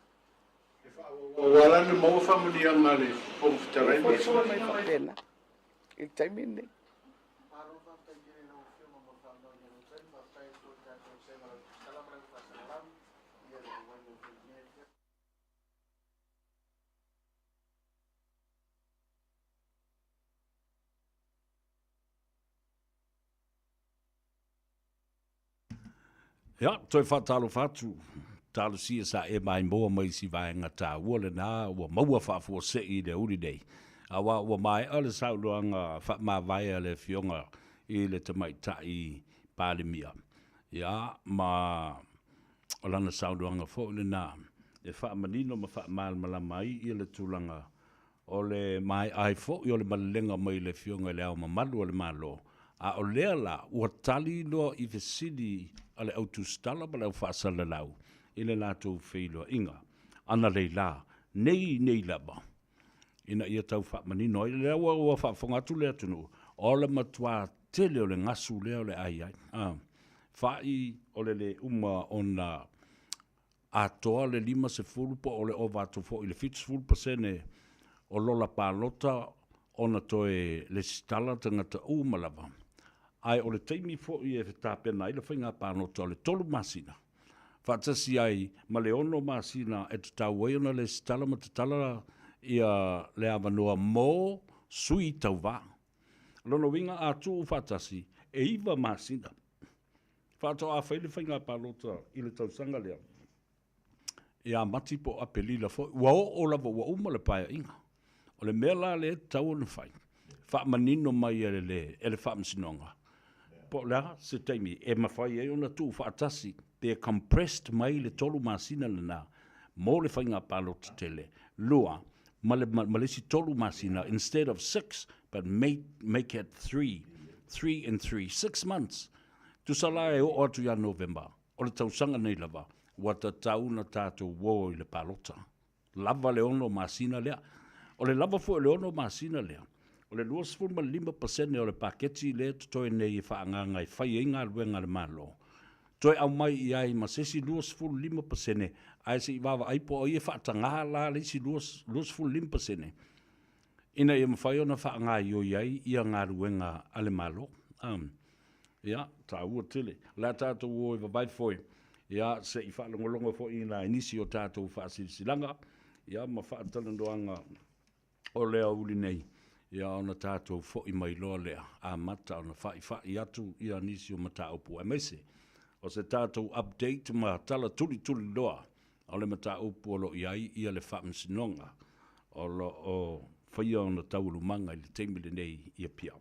O wala ni mau family ang mali. O fitarai mai whapena. Il taimin nei. Ia, toi whatalo whatu. Talo sia sa e mai moa mai si vaenga tā ua le nā, ua maua whaafua se I le uri nei. Awa ua mai ale sauloanga wha vai ale fionga I le tamai tai pālemia. Ia, ma o lana sauloanga fo le nā. E wha manino ma wha malmala mai I le tūlanga. O le mai ai fo I o le malenga mai le fionga le au mamalu o le malo. A o lea la, ua tali loa I vesidi ale autustala ma lau whaasala lau. I le lātou wheilua inga. Ana lei la, nei laba. Ina ia tau whamanino, I lea ua whaafongatu lea tunu. O le matua tele o le ngasu lea o le ai. Whai o le uma o na atoa le 5 po o le o vātou fo I le 50% o lola pālota o na toe le stala tangata umalava. Ai o le teimi fo I e tāpena I le whainga pālota o le tolu masina. Whatasi ai ma le ono masina e te tau na le stala ma te tala ia le avanua mō sui tau wā. Lono winga atu whatasi e iwa masina. Whātoa a whaile whainga pālota i le tausanga lea. Ia mati po a pelila fo. Ua o lava ua uma le paia inga. O le mea la le tau le whai. Wha manino mai ele le wha msinonga. Po lea se teimi e mawhai e ona tu wha atasi. They compressed mai le tolu masina le nā. Mō le whainga pālota tele. Lua, ma le si tolu masina instead of 6, but make it 3. 3 and 3. 6 months. Tu sala e o atu ya November. O le tausanga nei lava. Wata tauna tātou wō i le pālota. Lava le ono masina lea. O le lava fo le ono masina lea. O le 25% o le paketi le toi nei e whaanganga i whai e ngā luenga le malo. Toi au mai i ai masesi 25% ai se i wawa aipo o i e whaatanga la le si 25%. Ina i mawhai ona whaanga i o iai i a ngā luenga ale malo. Ia, tā ua tele. La tātou o i wabai foi. Ia, se i whaalongolongo fo i nā inisi o tātou whaasisilanga. Ia, ma whaatalandoanga o lea uli nei. Ia, ona tātou fo i mai loa lea. A mata ona whai atu i a nisi o mata upu. E meise, o se tātou update ma tala tuli loa. O le mata upu o lo iai i a le whaamsinonga. O lo o whaia ona taulu manga i le teimile nei i a piau.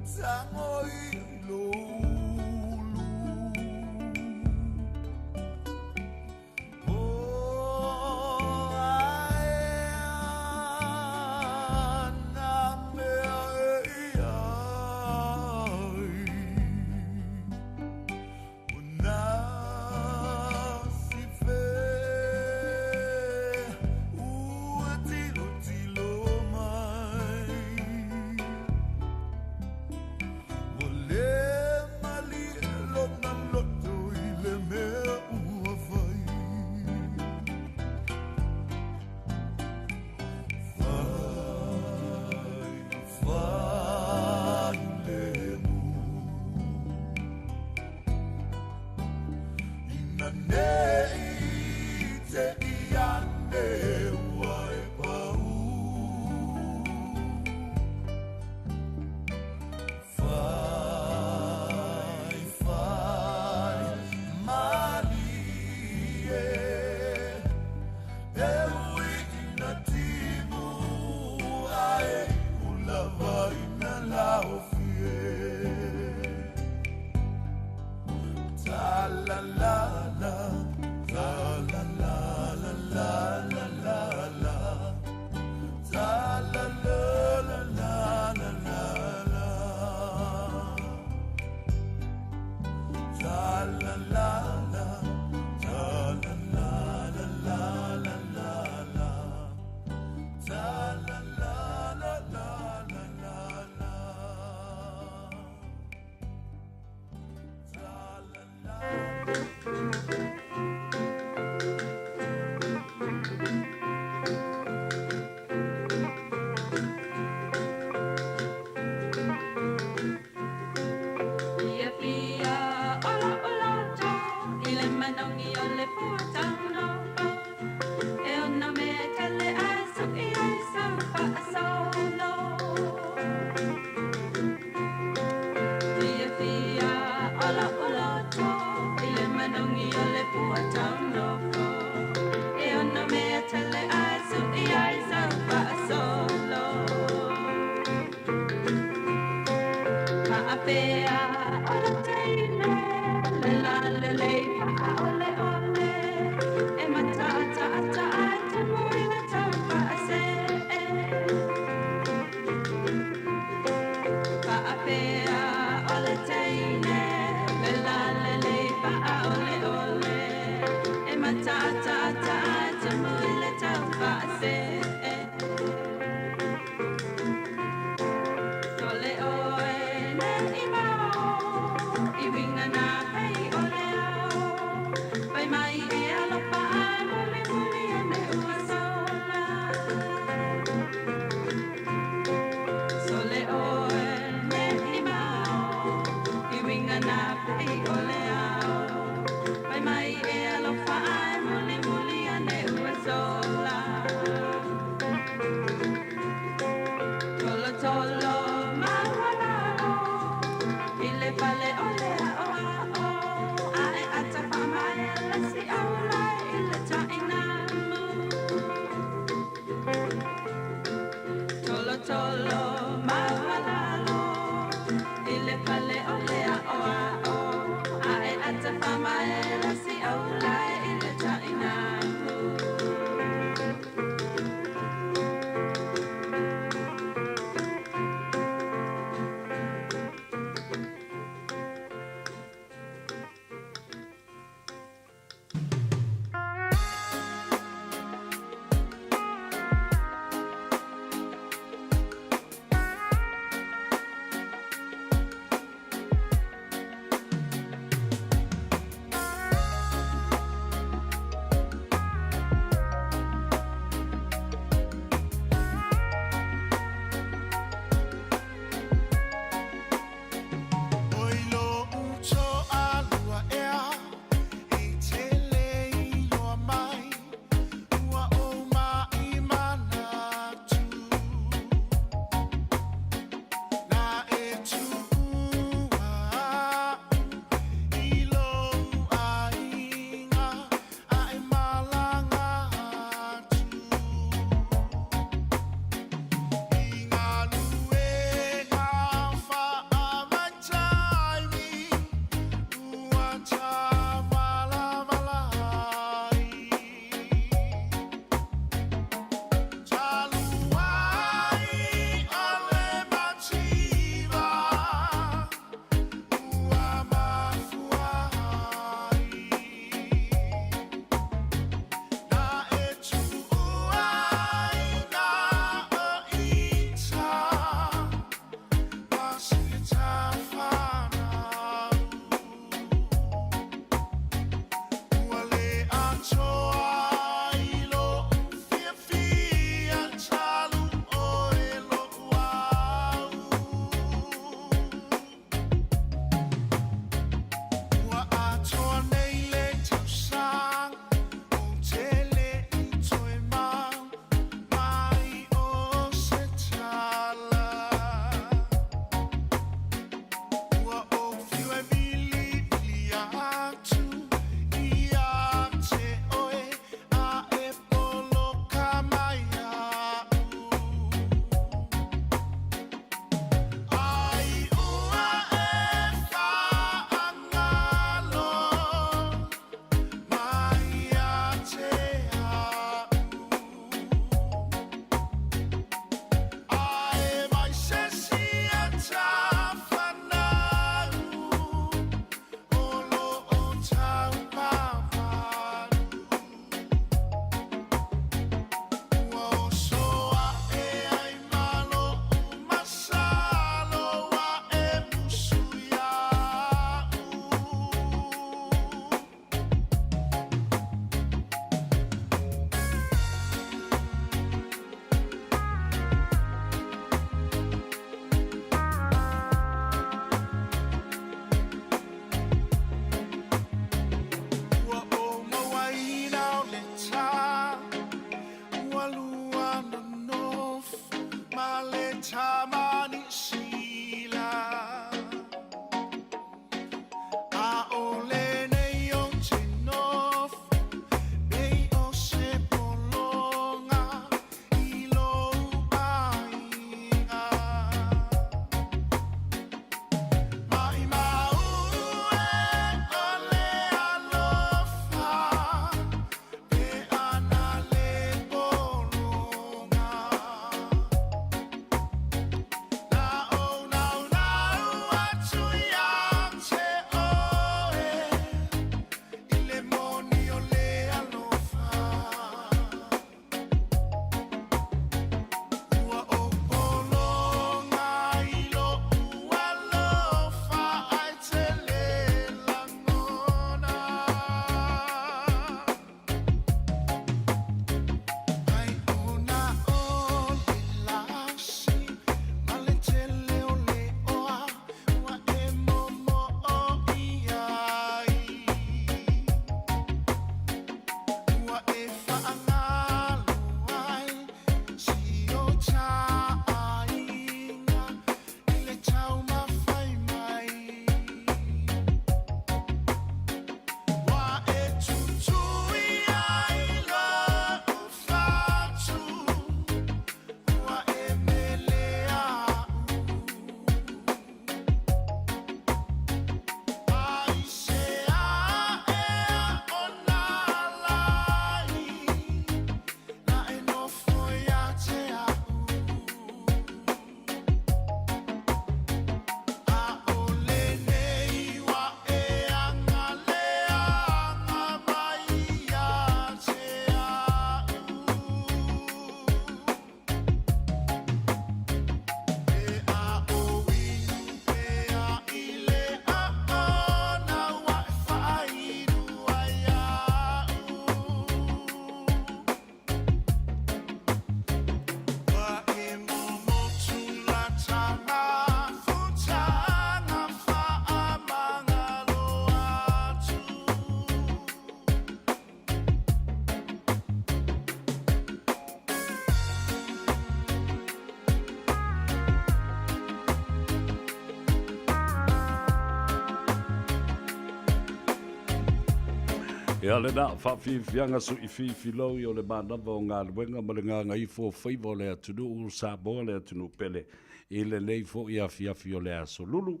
Ia le na whawhiwhianga su I whiwhilo I o le mānawa o ngā luenga ma le ngā Gagaifo Faiva o le atunu o Samoa le atunu pele I le lei fo I a whiawhi o le aso lulu.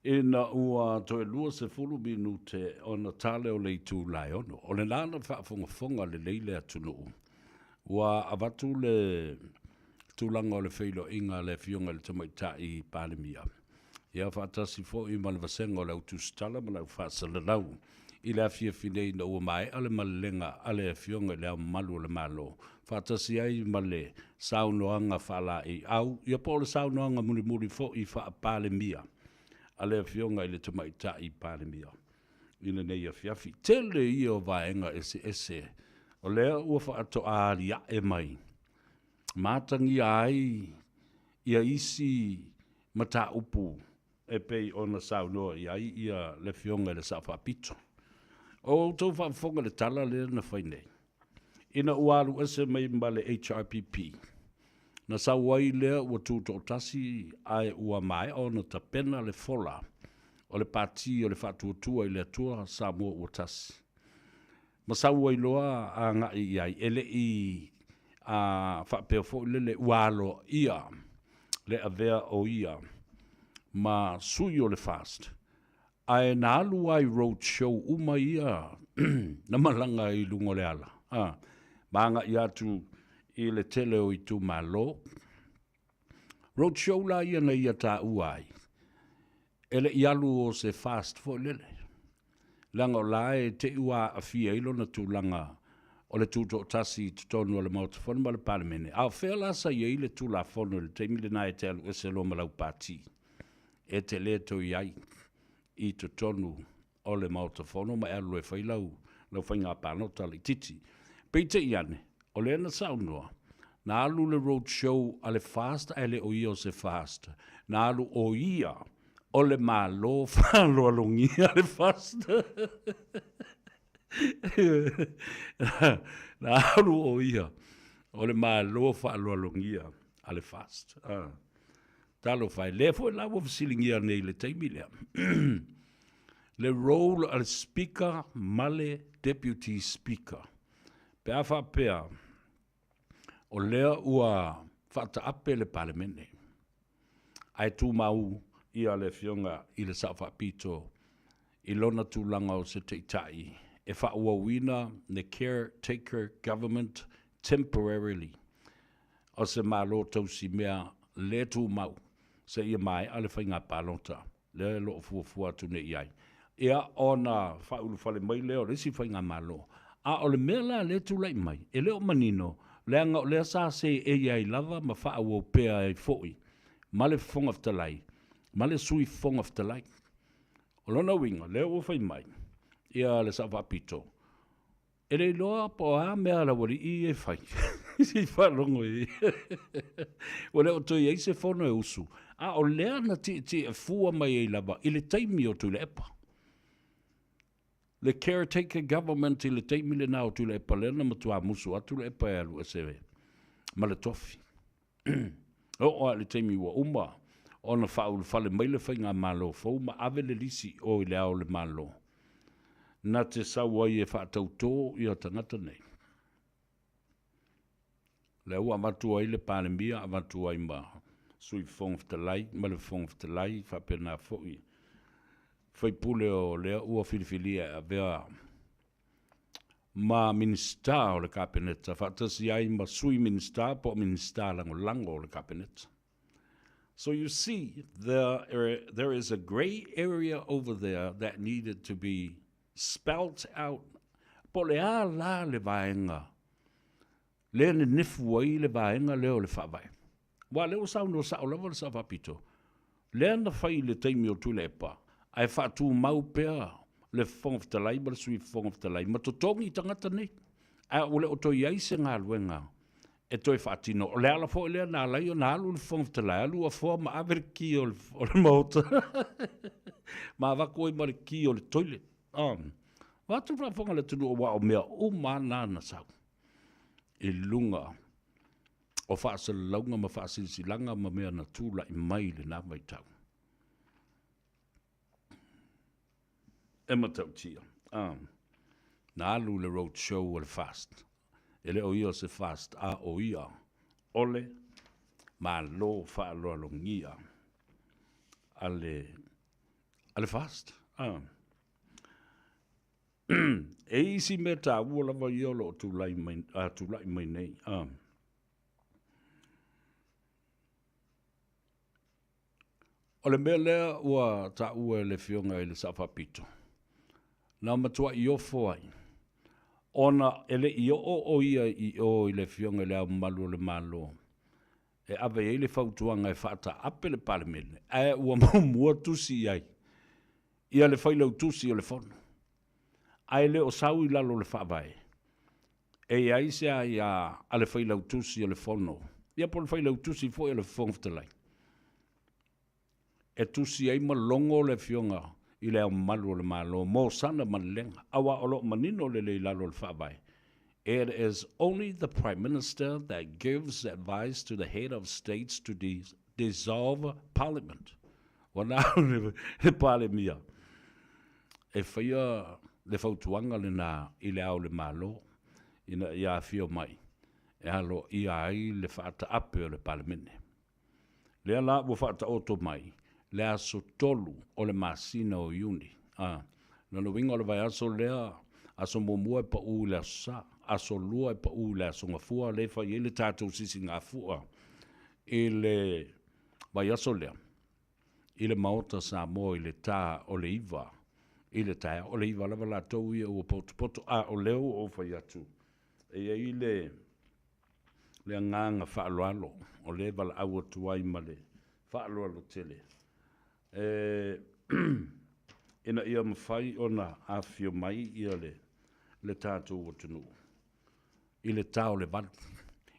Ina ua toe lua se fulu minute o na tale o le itu lai ono. O le nana whaafonga le leile atunu o. Ua avatu le tūlanga o le whilo inga le fionga le tamaita I palemia. Ia whaatasi fo I ma le vasenga o le utustala ma le whaasalanau. I le afia finei na ua mai ale malenga ale fionga le au malu o le malo. Whaatasi ai ma le saunoanga whala I au. Ia po le saunoanga muli muli fo I wha palemia. Ale fionga I le tamaita I palemia. Ina nei a fiafi. Tele I o vaenga ese. O lea ua whaato aaria e mai. Mātangi ai ia isi mata upu e pei o na saunoa I ai ia le fionga le sa whapito. O tau whaafonga le tala le na whainei. Ina uaru ese mai ma le HRPP. Na sauai lea ua tūto tasi ai ua mai o na tapena le fola. O le pati o le whatuatua I le atua Samoa ua tasi. Ma sauai loa a ngai ai ele I a whapea fo le ualo ia. Le avea o ia. Ma sui o le fast. Ai na alu ai road show uma ia na malanga I lungo le ala. Manga ia tu I le tele o I tu malo. Road show la ia na ia ta uai. Ele ialu o se fast fo lele. Langa o lae te ua a fia ilo na tu langa o le tuto tasi tutonu o le mautafonu ma le palemene. Au whea la sa ia I le tu la fono le teimi le na e te alu ese lo malau pati. E te le to iai. I te tonu o le mautafono ma alu e whailau lau whainga pānota li titi. Peite iane, o le ana saunua, na alu le road show a le fast a le o ia o se fast. Na alu o ia o le malo whalo alongi a le fast. Na alu o ia o le malo whalo alongi a le fast. Talo fai le fo la wo silingia nei le taimilea. Le role al speaker male deputy speaker. Pe afa pea o lea ua fata ape le palemene. Ai tu mau ia le fionga I le safa pito I lona tu langa o se teitai. E fa ua wina ne caretaker government temporarily. O se malo tausi mea le tu mau. Se ia mai ale whainga pālota. Le lo fuafua tu ne iai. Ia ona whaulu whale mai leo resi whainga malo. A o le mea la le tu lai mai. E leo manino. Leanga o lea sa se e iai lava ma wha au pea e foi. Ma le fonga ftalai. Ma le sui fonga ftalai. O lona winga leo o whai mai. Ia le sa wapito. E le loa po a mea la wari I e whai. Si whalongo I. O leo tui e se whono e usu. A o lea na ti e fua mai e lava. I le taimi o tu le epa. Le caretaker government I le taimi le nao tu le epa. Lena matua musu atu le epa e alu esewe. Ma le tofi. O le taimi ua uma. O na whaulu whale mai le whainga malo. Fau ma ave le lisi o I le ao le malo. Na te sauai e whaatau tō I a tangata nei. Le ua matua I le palemia a matua I ma sui fongftalai, ma le fongftalai, whapena fōi. Whai pule o lea ua whiliwhilia a vea ma minista o le kapeneta. Whaatasi ai ma sui minista, po minista lango o le kapeneta. So you see, there is a gray area over there that needed to be spelt out. Po le a la le vaenga. Le ne nifu ai le vaenga leo le whawai. Wa leo sauno sa olawa le sa wapito. Le na whai le teimi o tu le epa. Ai whatu mau pea le whongoftalai, ma le sui whongoftalai. Ma to tongi tangata nei. A ule o toi aise ngā luenga. E toi whatino. O le ala fo lea nā lai o nā alu le whongoftalai. Alu a fua ma averki o le mauta. Ma wako I ma le ki o le toilet. Watu whafonga le tunu o wa o mea o mana na sau. I lunga. O whaasala launga ma whaasisi langa ma mea na tūla I mai le nā mai tau. E matau tia. na alu le road show o le fast. Ele o ia se fast a o ia. Ole, ma lo fa lo longia. Ale fast. E isi me ta ua lava ia lo tu lai mai nei. O le mea lea ua ta ua le fionga i le sawhapito. Nā matua i ofo ai. Ona ele i o ia i o i le fionga le au malu le malo. E ave e le fautuanga e whaata ape le palemene. E ua mua tusi ai. Ia le whailau tusi o le fono. Ai le o sau i lalo le whaavae. E ai se ai a le whailau tusi o le fono. Ia po le whailau tusi fo i le whongftalai. E tusi ai malongo le fionga i le au malu le malo. Mo sana malenga. Awa olo manino le lalo le whaavae. It is only the Prime Minister that gives advice to the head of states to dissolve Parliament. Wana le palemia. E whaia le fautuanga le na i le au le malo, ina ia fio mai. E halo ia ai le whaata ape o le palemene. Le ala ua whaata oto mai, le aso tolu o le masina o iuni. Nano winga o le vai aso lea, aso momua e pa u le asa, aso lua e pa u le aso ngafua, le whai ele tātou sisi ngafua. I le vai aso lea, i le maota Samoa i le tā o le iwa, i le tae o le iwa lava la tau ia ua poto o leo o whai atu. E i le anganga whaaloalo, o le wala aua tuai ma le whaaloalo tele. Ina ia mawhai ona awhio mai ia le tātou o tunu. I le tau le valu.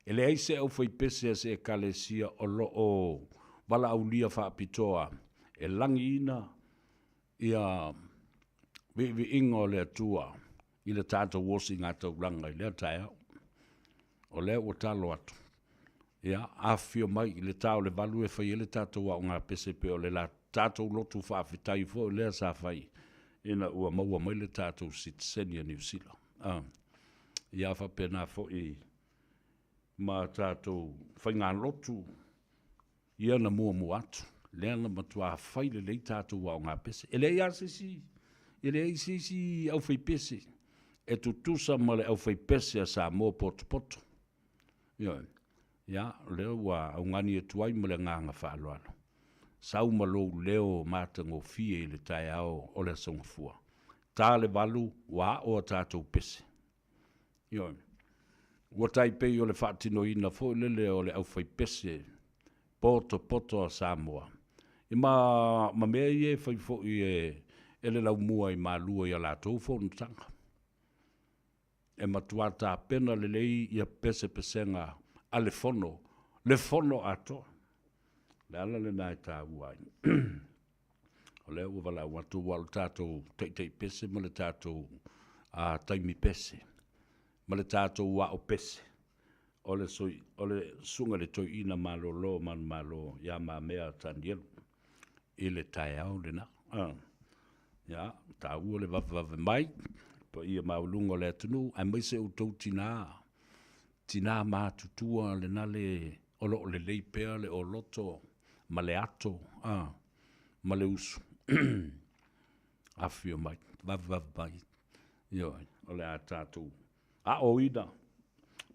E le aise au whai pese se e kalesia o lo o wala au lia whaapitoa. E langi ina ia vi ingo le atua i le tātou wosi ngā tau langa i lea tae au. O lea ua talo atu. Ia, awhio mai i le tau le valu e whai le tātou au ngā pese pe o le la tātou lotu whaafitai fo i lea sa whai. Ina ua maua mai le tātou citizenia New Zealand. Ia whapena fo i ma tātou whai ngā lotu ia na mua atu. Lea na matua whai le tātou au ngā pese. E lea ia sisi. E lea sisi au whai pese. E tu tusa ma le au whai pese a Samoa poto. Ia, leo wa au ngani e tuai ma le nganga whaaloalo. Sau malo leo mātango fie le tae au o le songafua. Tā le walu wa o tātou pese. Ua tai pei o le whaatino ina fo lele o le au whai pese poto a Samoa. I ma mea i e whai fo i e le lau mua i mālua i a lātou fo nutanga. E matuata pena le lei i a pese pesenga a le fono ato. Le ala le nai tā uai. O le ua wala watu walu tātou tei pese ma le tātou taimi pese. Ma le tātou wa o pese. O le sunga le toi ina malo man malo ya ma mea tandielu. I le tae au le na. Ya, tā ua le vavave mai. Pa ia maulungo le atunu. Ai mai se utou tina. Tina mātutua le nale olo le leipea le o loto. Ma le ato. Ma le usu. Afio mai. Vavave mai. Ioi, o le a tātou. A o ida.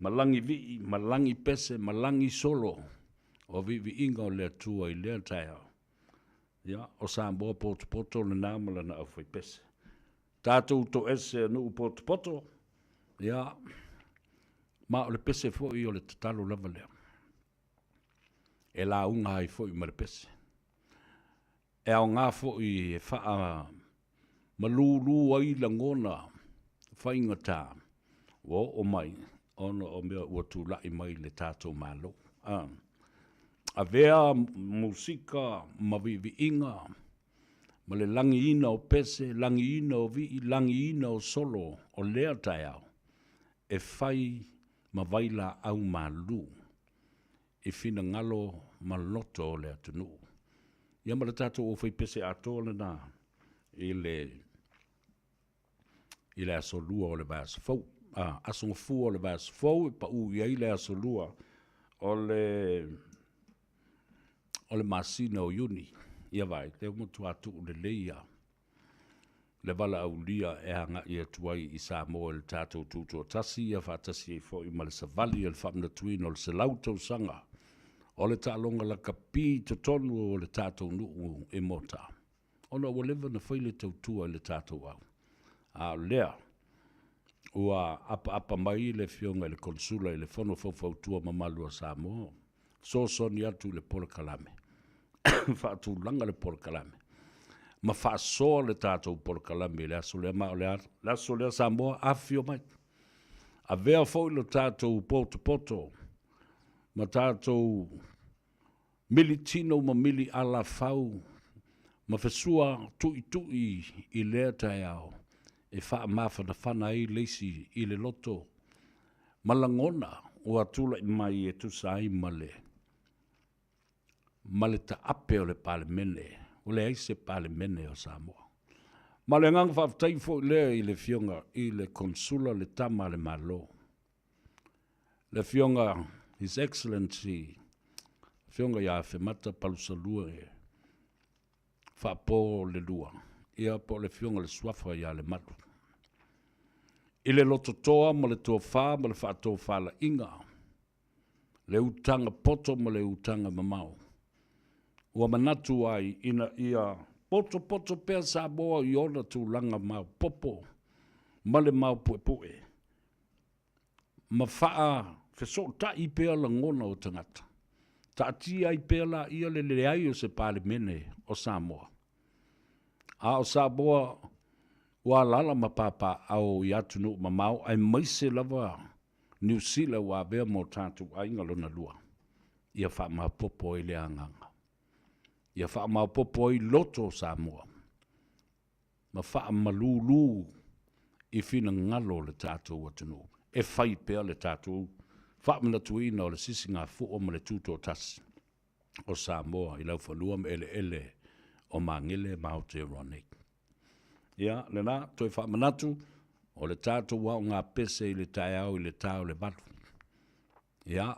Malangi vi, malangi pese, malangi solo. O vi inga o le atua i lea tae. Ya, o Samoa poto le nāmala na au whai pese. Tātou to ese nu poto. Ya, ma o le pese fo i o le tatalo lava lea. E la unga hai fo i ma le pese. E au ngā fo i e wha malulu ai langona. Whainga tā. O mai, ono o mea ua tūlai mai le tātou malo. A vea musika, mavivi inga, ma le langi ina o pese, langi ina o vi, langi ina o solo, o lea tai au. E whai ma vaila au malu. E fina ngalo ma loto o lea tunu. Ia ma le tātou o whai pese ato le nā. I le aso lua o le vas fau. Aso fu o le vas fau, pa u i le aso lua o le masina o iuni. Ia vai, te umutu atu le leia. Le wala au lia e hanga i atuai i Samoa le tātou tūtua tasi, ia whātasi e fo i male savali e le whamna tuina o le se lautau sanga. O le tālonga la kapi te tonu o le tātou nuu e mota. Ona ua lewa na whaile tautua le tātou au. A lea, ua apa mai le fionga le konsula i le whono whautua mamalua Samoa. So soni atu le pole kalame. Whaatu langa le pole kalame. Ma whaasoa le tātou pole kalame le aso lea mao le aso lea Samoa awhio mai. A vea fo le tātou poto. Ma tātou mili tino ma mili ala fau. Ma fesua tui i lea tai au. E wha mawhana whana i leisi i le loto. Malangona o atula i mai e tusai male. Male ta ape o le pale mene. O le aise pale mene o Samoa. Male ngang whaftai fo lea i le fionga i le konsula le tama le malo. Le fionga His Excellency fionga ia whemata palusalua e whapo le lua. Ia po le fionga le swafa ia le matu. I le loto toa ma le toa wha ma le whaatoa whala inga. Le utanga poto ma le utanga mamau. Ua manatu ai ina ia poto pea Samoa i ona tu langa mau popo. Ma le mau pue. Ma whaa feso ta i pea la ngona o tangata. Ta tia i pea la ia le ai o se pale mene o Samoa. A o Samoa wa lala mapapa au yatunu mamau ai maise lava New Zealand wa bea mo tatu ai ngalona lua. Ia wha ma popo i le anganga. Ia wha ma popo i loto Samoa. Ma wha ma lulu i fina ngalo le tatu watunu. E whai pea le tatu. Wha mana tuina o le sisinga fu o ma le tuto tas. O Samoa i lau whanua me ele o mangile Aotearoa. Ia, le nā, toi whamanatu, o le tātou wau ngā pese i le tai au i le tāu le batu. Ia,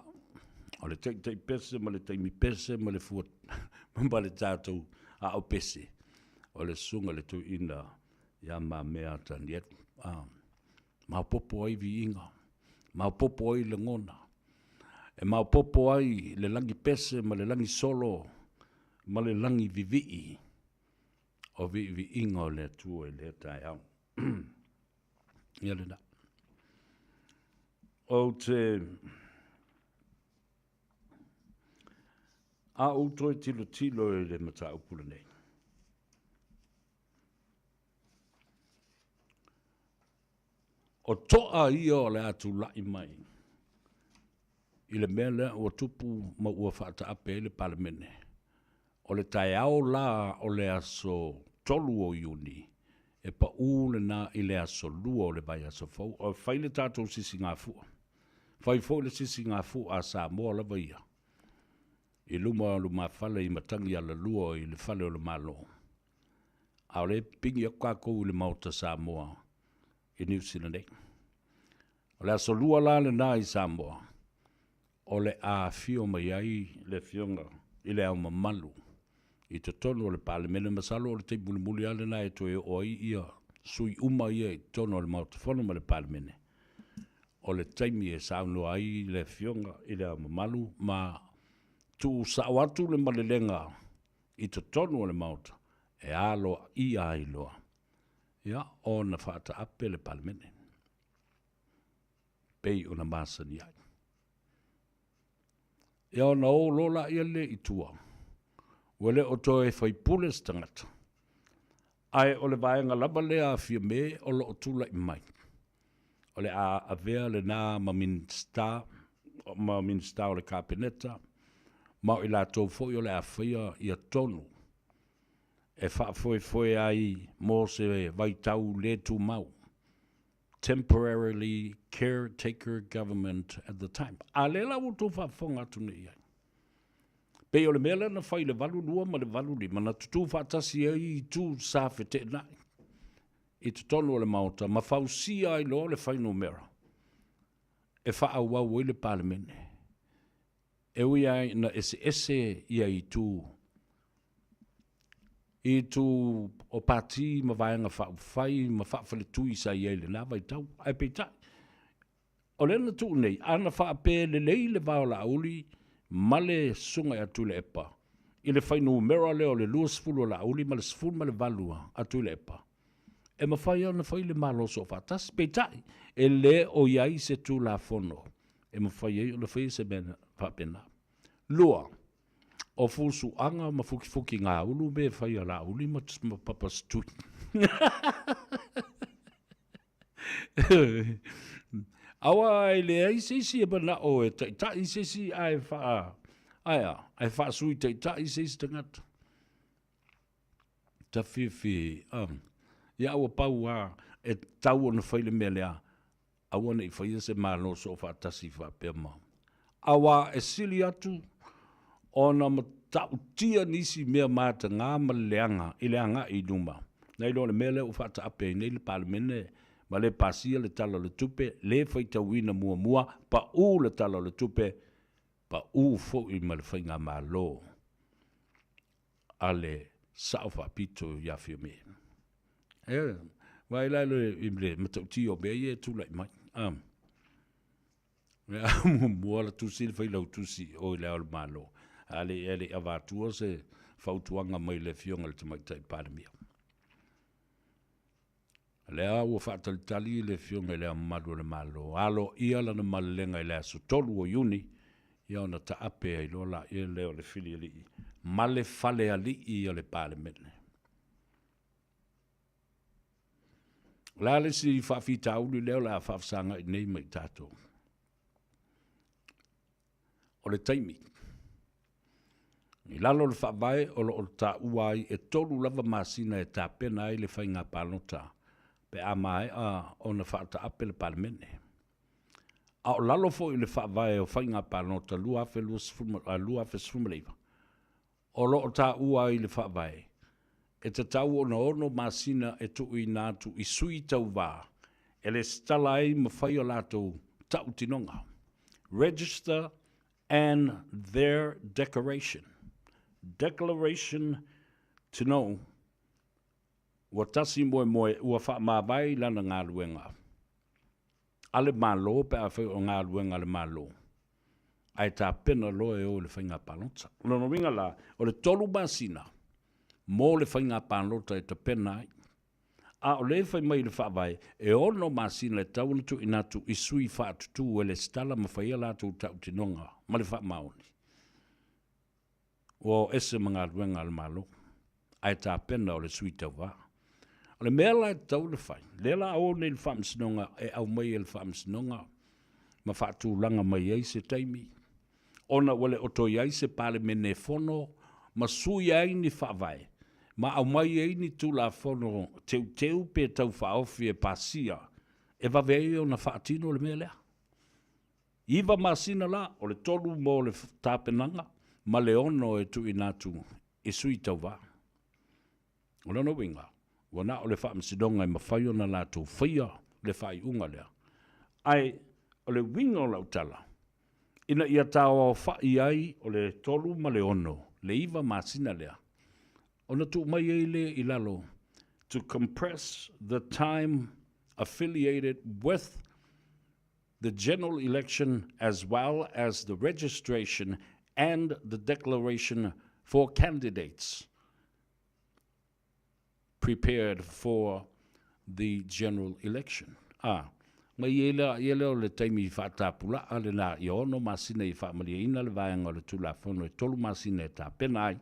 o le tei pese, ma le teimi pese, ma le fuat, ma le tātou a o pese. O le sunga le tu ina, ia ma mea taniet. Mau popo ai vi inga, mau popo ai le ngona. E mau popo ai le langi pese, ma le langi solo, ma le langi vivii. O vi inga o le tua i le tai au. Ia le na. O te a utoi tilo i le mata upula nei. O toa ia o le atu lai mai. I le mele o tupu ma ua whaata ape le palamene. O le tai au la o le aso tolu o iuni, e pa ule na i le aso lua o le vai aso fau, o whai le tātou sisi ngā fua. Whai fau le sisi ngā fua a Samoa la vaia. I luma whale i matangi ala lua i le whale o le malo. A le pingi a kākou i le mauta Samoa i New Zealand. O le aso lua la le nā i Samoa, o le a fio mai ai le fionga i le au mamalu. I te tono o le palemene masalo o le te muli ale na e toe o ia sui uma ia i tono o le mautafono ma le palemene. O le taimi e sauno ai le fionga i le mamalu ma tu sawatu le malelenga i te tono o le mauta e alo i ailoa. Ia o na whaata ape le palemene. Pei o na masani ai. Ia o na o lola ia le i tua. Wale o toe whai pules tangata. Ai o le vaenga laba lea a fia me o lo o tula i mai. O le a vea le nā ma minsta o le kapeneta, ma o i la tau fo i o le a whaia i a tonu. E wha foi ai mō se vai tau le tu mau. Temporarily caretaker government at the time. A le la o tau wha whonga tune i ai. Pe o le mele na whai le valu lua ma le valu li, ma na tutu whatasi ai tu sa whete nai. i te tonu o le maota, ma fausia ai lo le whainu mera. E wha au au i le palemene. E ui ai na ese ia i tu o pati ma vaenga whai, ma whawhale tui sa i eile, nā vai tau, ai pei tai. O lena tu nei, ana whaapē le lei le vao la uli, ma le sunga e atu le epa. I le whainu mera leo le luas fulu la uli, ma le sfulu ma le valua atu le epa. E ma whai ana whai le malo so whatas, pei tai, e le o iai se tu la fono. E ma whai e o le whai se mena whapena. Lua, o fusu anga ma fuki ngā ulu me whai a la uli ma papas tui. Awa ai le ai se e bana o e ta i se ai wha ai wha sui ta i se tangata. Ta whiwhi, ia awa pau a e tau ona whaile mea lea, awa nei whaia se mālo so wha tasi wha pia mau. Awa e sili atu, ona ma tau tia nisi mea mata ngā maleanga i leanga i numa. Nei lo le mele u wha ta ape, nei le palemene, ma le pasia le tala le tupe, le whaita wina mua, pa u le tala le tupe, pa u fo i ma le whainga mālo. Ale sao wha pito ia whio me. Vai lai le imle, matauti o bea tu lai mai. Mua la tusi le whailau tusi o i leo le mālo. Ale avatua se whautuanga mai le fionga le tamaitai pāremia. Lea ua whaatalitali le fionga lea malu le malo. Alo ia lana malenga lea so tolu o iuni. Ia ona ta ape ai lola ia leo le fili ali. Male fale ali ia le palemene. Lale si whawhita auli leo la whawsanga i nei mai tātou. O le taimi. I lalo le whawai o lo ta uai e tolu lava masina e tā pena ai le whainga pānota. Pe a mai o na whaata ape le palemene. A o lalo fo i le whawai o whainga pānota lua afe sfumaleiva. O lo ta uai le whawai. E te tau ona ono masina e tu i nātu i sui tau wā. E le stala ai ma whai o lātou tau tinonga. Register and their declaration. Declaration to know ua tasi moe ua wha mawai lana ngā luenga. Ale malo pe a whai o ngā luenga le malo. Ai tā pena loe o le whainga pānota. Lono ringa la, o le tolu masina, mō le whainga pānota e ta pena ai. A o le whai mai le whawai, e ono masina le tau natu inatu i sui whaatutu e le stala ma whaia lātou tau tinonga, ma le wha maoni. O ese mga luenga le malo, ai tā pena o le sui tau wā. O le mea lai tau le whai, le la o ne le whamsinonga e au mai e le whamsinonga, ma whaatu langa mai ei se taimi. Ona wale o toi ai se pale me ne fono, ma sui ai ni whawai, ma au mai ei ni tu la fono teu pe tau whaofi e pasia, e wawei o na whaatino le mea lea. Iwa masina la, o le tolu mo le tāpenanga, ma le ono e tu inatu e sui tau wā. O lana winga, wana o le whaamsidonga e mawhai o na lātou whaia le whai unga lea. Ai, o le winga o lautala, ina ia tāua o whai ai o le tolu ma le ono, le iwa masina lea. Ona tu mai ei le i lalo, to compress the time affiliated with the general election as well as the registration and the declaration for candidates prepared for the general election. Mai iele o le taimi I whaatapula, ale nā I ono masina I whaamalia ina le vāenga le tula whono e tolu masina e tā pena ai,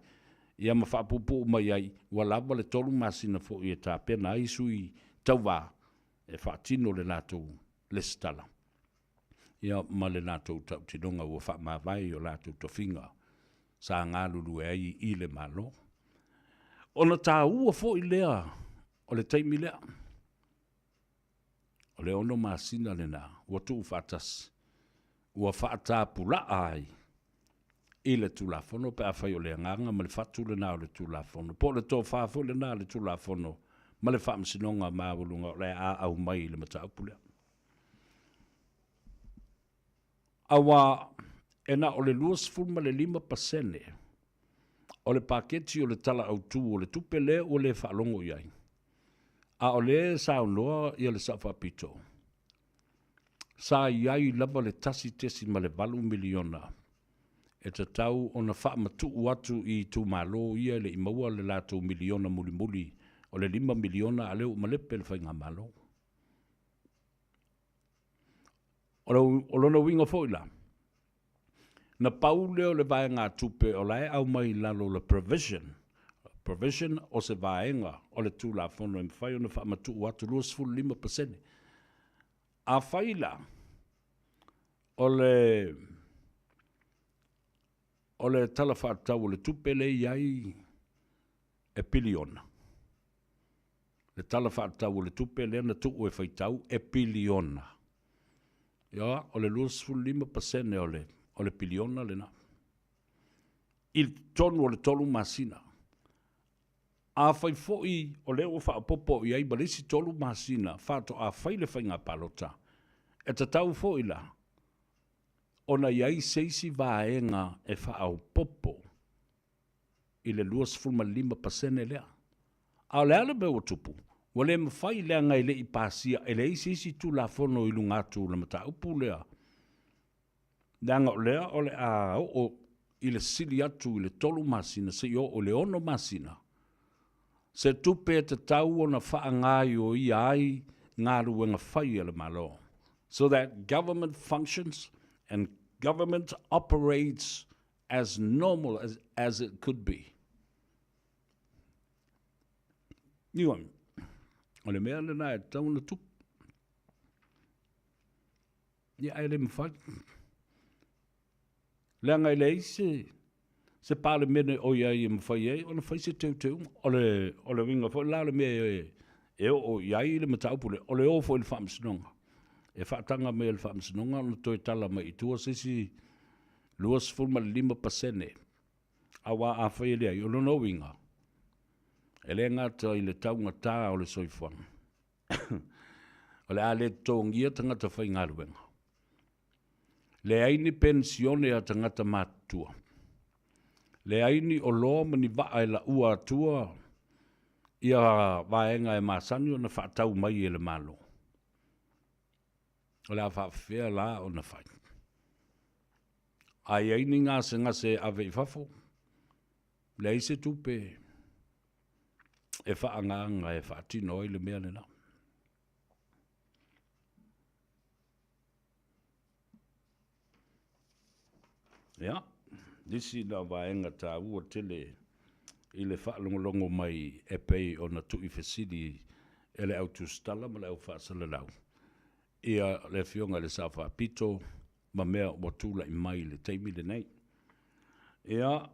ia ma whaapupu mai ai, walawa le tolu masina fo I e tā pena ai sui tauwā, e whaatino le nātou le stala. Ia ma le nātou tau tinonga ua whaamawai o lātou tofinga, sa ngā lulu e ai I le malo. Ona tā ua fo I lea, o le taimi lea. O le ono masina le nā, ua tuu whaatas, ua whaatapula ai, I le tulafono pe a whai o le nganga, ma le whatu le nā o le tulafono. Po le tō whafo le nā le tulafono, ma le whaamsinonga māwulunga le a au mai le mataupu lea. Awa e na o le 25% o le paketi o le tala au tū o le tupe le o le whaalongo iai. A o le sa unoa i le sa whapito. Sa iai lava le tasi tesi ma le 8 miliona. E te tau o na whaamatu atu i tū malo ia le imaua le lātou miliona muli muli o le 5 miliona a leo malepe le whainga malo. O lona winga foila. Na pau leo le vaenga tupe o lai au mai lalo le provision. Provision o se vaenga o le tū la fono e mwhai o na whaamatu atu 25%. A whaila o le tala whaatau o le tupe le iai e piliona. Le tala whaatau o le tupe le na tuu e whaitau e piliona. Ia, o le 25% o le piliona le na. I tonu o le tolu masina. A whai foi o leo whaapopo i ai balisi tolu masina whaato a whai le whainga palota. E ta tau foi la. Ona iai seisi vaenga e whaau popo i le 25% lea. A lea le beo tupu. Wale mwhai lea ngai le i pasia e le isi tu la fono i lungatu le mata upu lea. Nanga o lea o le a o i le sili atu i le tolu masina se i o le ono masina. Se tupe te tau o na wha ngai o i ai ngā ruenga whai le malo. So that government functions and government operates as normal as it could be. Niwan, o le mea le na e tau na tup. Ni ai le mwhai. Lea ngai le se pāle mene o iai e mwhai ei, o na whai se teu, o le winga fo, la le mea e o iai le mataupule, o le o fo il whaamsinonga. E whaatanga me il whaamsinonga, no toi tala mai i tua sisi 25%. Awa a whai lea, o no winga. E le ngata i le taunga tā o le soifuanga. O le a le tōngia tangata whai ngā ruenga. Le aini pensione a tangata mātua. Le aini o loa mani waa e la ua atua ia vaenga e māsani o na whaatau mai e le malo. O le a whaafea la o na whai. Ai aini ngase ave i whafo. Le aise tupe e whaanganga e whaatino i le mea le nao. Ja, disi na vaenga tā ua tele i le whaalongolongo mai e pei o na tui whesidi e le au tūstala ma le au whaasala lau. Ia le fionga le sa whaapito ma mea o tūla i mai le teimi le nei. Ia,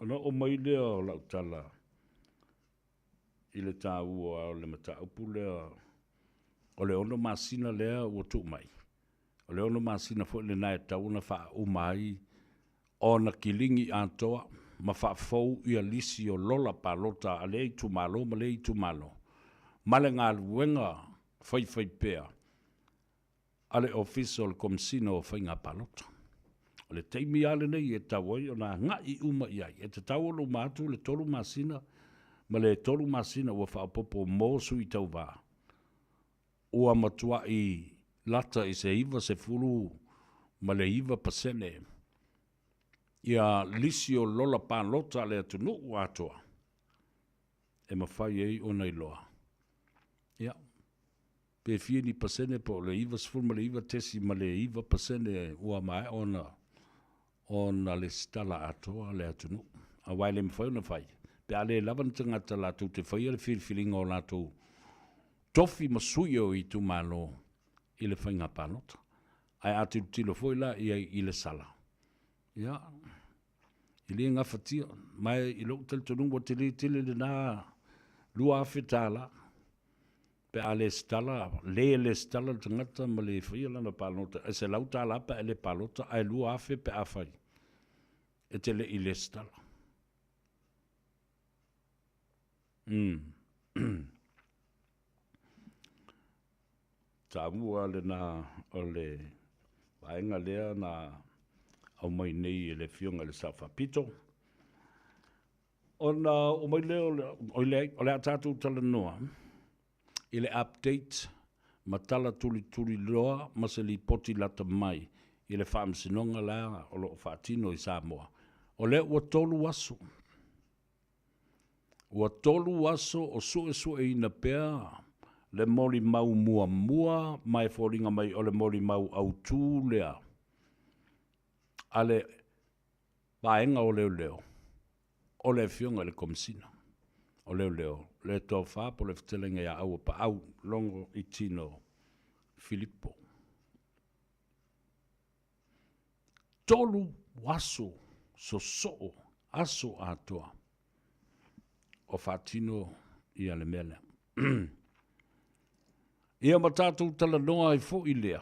ona o mai lea o lau tala i le tā ua o le mata upu lea o le ono masina lea ua tū mai. O le ono masina fo le nai tauna wha umai o na kilingi antoa, ma whaafou ia lisi o lola palota a lei tu malo, ma lei tu malo. Male ngā luenga whai pēa, ale official komsino o whai ngā palota. O le teimi ale nei e tawai o nā ngā i uma iai, e te tawalo mātu le tolu masina, ma le tolu masina ua whaapopo mōsu i tau wā. Ua matua i lata i se iwa se furu, ma le iwa pasene, ia lisi o lola pālota le atunu ua atoa. E mawhai ei o nei loa. Ia. Pe fieni pasene po le iwa sfur ma le iwa tesi ma le iwa pasene ua mai ona le stala atoa le atunu. A wai le mwhai na whai. Pe ale lawan tangata lātou te whai ale whirwhiringa o lātou tofi masui o i tu malo i le whainga pālota. Ai atu tilo foila i le sala. Ia. I le ngā whatia. Mai i lok tali tonungo tili le nā lua awhetala. Pe a le stala, le stala tangata ma le whaia lana pālota. E se lau tāla pa e le pālota, ai lua awhe pe a whai. E te le i le stala. Samoa le na o le vaenga lea na au mai nei e le fionga le Sawhapito. O mai leo o le atatu tala noa i le update matala tuli loa ma se li poti lata mai i le whaamsinonga la o lo whaatino i Samoa. O le ua tolu aso. Ua tolu aso o sue ina pea le moli mau mua mai fōringa mai o le moli mau au tū lea. A le vaenga o leo. O le fionga le komisina. O leo. Le tō whāpo le whtelenga ia au pa au longo i tino Filippo. Tolu waso so aso atoa. O whatino ia le mele. Ia matatu tala noa i fo i lea.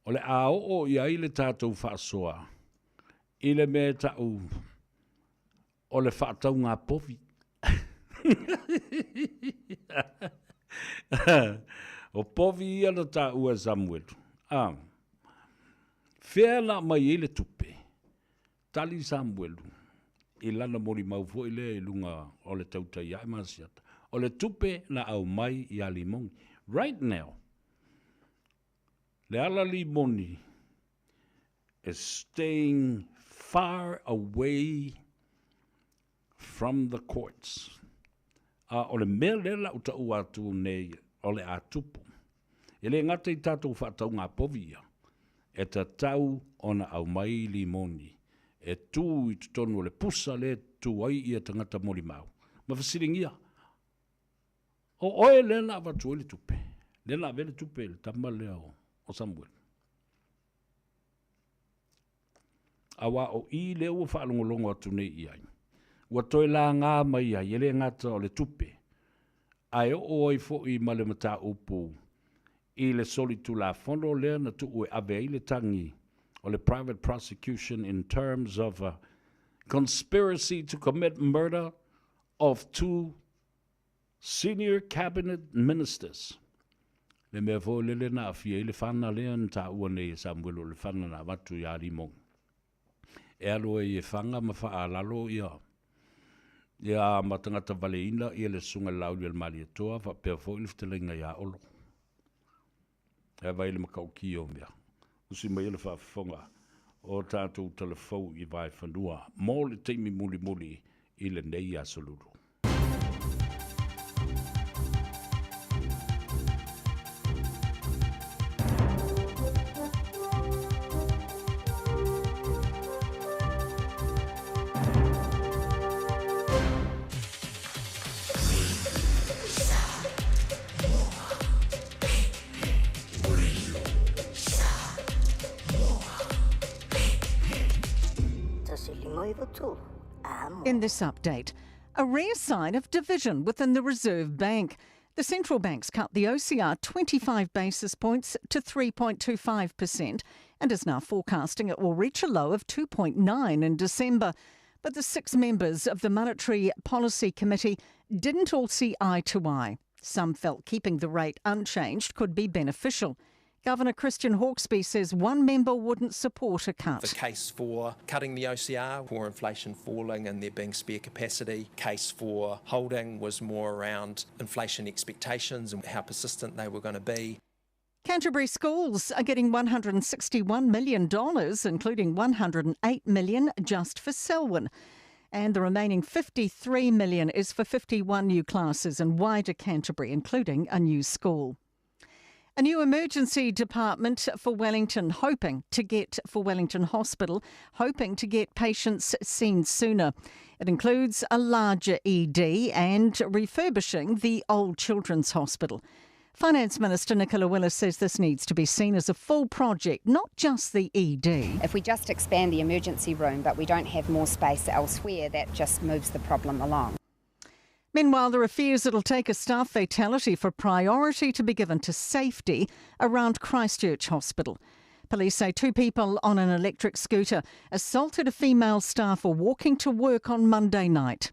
O le o ia i le tātou whaasoa. I le me tau o le whaatau ngā povi. O povi ia na tā ua Samuel. Whea na mai i le tupe. Tali Samuel. I lana mori mau fo i lea i lunga o le tautai ai masiata. O le tupe na au mai i a limongi. Right now, le ala limoni is staying far away from the courts. O le mea lela uta uatu nei o le atupu. E le ngata i tātou whaatau ngā povia. E ta tau ona au mai limoni. E tū i tutonu le pusa le tū ai i a tangata mori mau. Ma whasiringia. O oe lena watu le tupe. Lena vele tupe le tama leo o Samuel. Awa o i leo ua whaalongolongo atu nei i ai. Ua toi la ngā mai ai, ele ngata o le tupe. Ai o oi fo i male mata upu. I le soli tu la fono lea na tu ue ave i le tangi. O le private prosecution in terms of conspiracy to commit murder of 2 senior cabinet ministers. Le mea fo lele na afia i le whana lea na ta ua nei Samuel o le whana na watu i arimong. E alo e whanga ma wha alalo ia. Ia matangata valeina ia le sunga lauri al mali atoa wha pia fo ili ftelenga ia olo. E vai le makau ki o mea. Usi mai ele whaafonga o tātou telefou i vai whanua. Mō le teimi muli i le nei a soluru. In this update, a rare sign of division within the Reserve Bank. The central bank's cut the OCR 25 basis points to 3.25% and is now forecasting it will reach a low of 2.9 in December. But the 6 members of the Monetary Policy Committee didn't all see eye to eye. Some felt keeping the rate unchanged could be beneficial. Governor Christian Hawkesby says one member wouldn't support a cut. The case for cutting the OCR, for inflation falling and there being spare capacity. Case for holding was more around inflation expectations and how persistent they were going to be. Canterbury schools are getting $161 million, including $108 million just for Selwyn. And the remaining $53 million is for 51 new classes in wider Canterbury, including a new school. A new emergency department for Wellington Hospital, hoping to get patients seen sooner. It includes a larger ED and refurbishing the old Children's Hospital. Finance Minister Nicola Willis says this needs to be seen as a full project, not just the ED. If we just expand the emergency room but we don't have more space elsewhere, that just moves the problem along. Meanwhile, there are fears it'll take a staff fatality for priority to be given to safety around Christchurch Hospital. Police say 2 people on an electric scooter assaulted a female staff while walking to work on Monday night.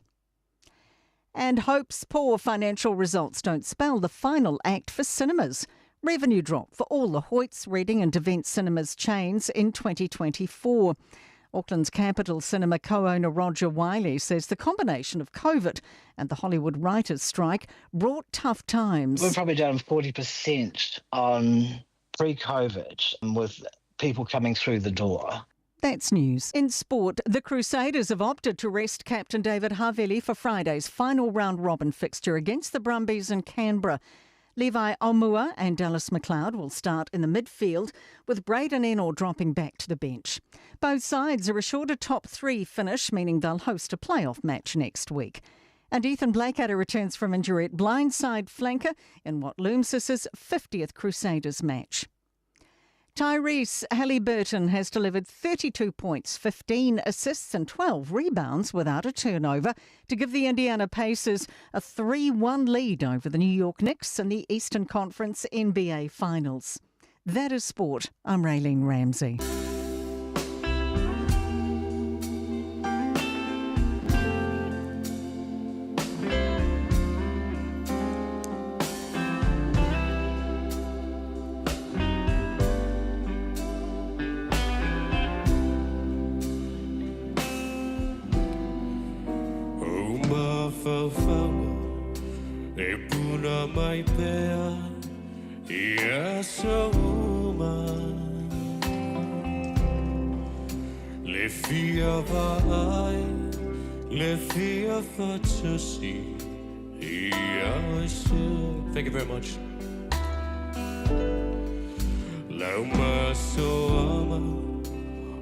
And Hope's poor financial results don't spell the final act for cinemas. Revenue drop for all the Hoyts, Reading and Devent Cinemas chains in 2024. Auckland's Capital Cinema co-owner Roger Wiley says the combination of COVID and the Hollywood writers' strike brought tough times. We're probably down 40% on pre-COVID with people coming through the door. That's news. In sport, the Crusaders have opted to rest captain David Havili for Friday's final round-robin fixture against the Brumbies in Canberra. Levi Omua and Dallas McLeod will start in the midfield, with Braden Ennor dropping back to the bench. Both sides are assured a top three finish, meaning they'll host a playoff match next week. And Ethan Blackadder returns from injury at blindside flanker in what looms as his 50th Crusaders match. Tyrese Halliburton has delivered 32 points, 15 assists and 12 rebounds without a turnover to give the Indiana Pacers a 3-1 lead over the New York Knicks in the Eastern Conference NBA Finals. That is sport. I'm Raylene Ramsey. E puna mai pea ia sauma le fia vai le fia fatasi ia se. Thank you very much. Lau maso ama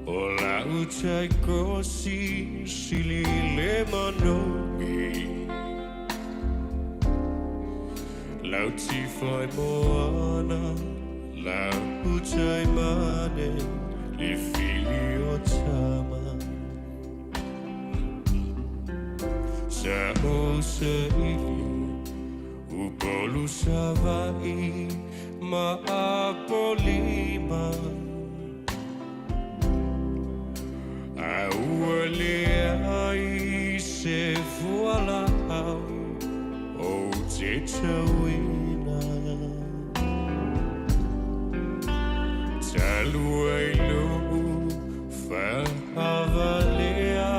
o lau chai kosi sili le manogi. Lau ti fai moana, lau chai mane, le fili o tama. Sa o se ili, upolu sa vai, ma apolima. Aua le ai se fuala au, o te tawina. Talu ai lu, whaavalea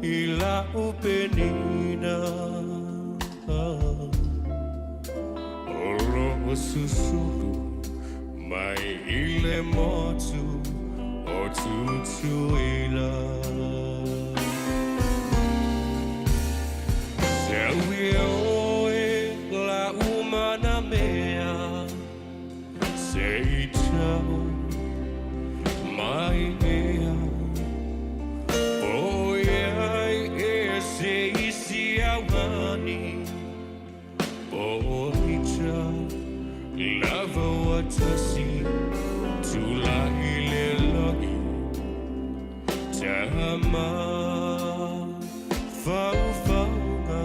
I la upenina. Olo susulu, mai ile motu, o tutuila. Sewi oe la umana mea, sei tau, mai ea. Oi ai e sei si awani, oi ta, lava watasi, tula ile logi. Tama fau fauga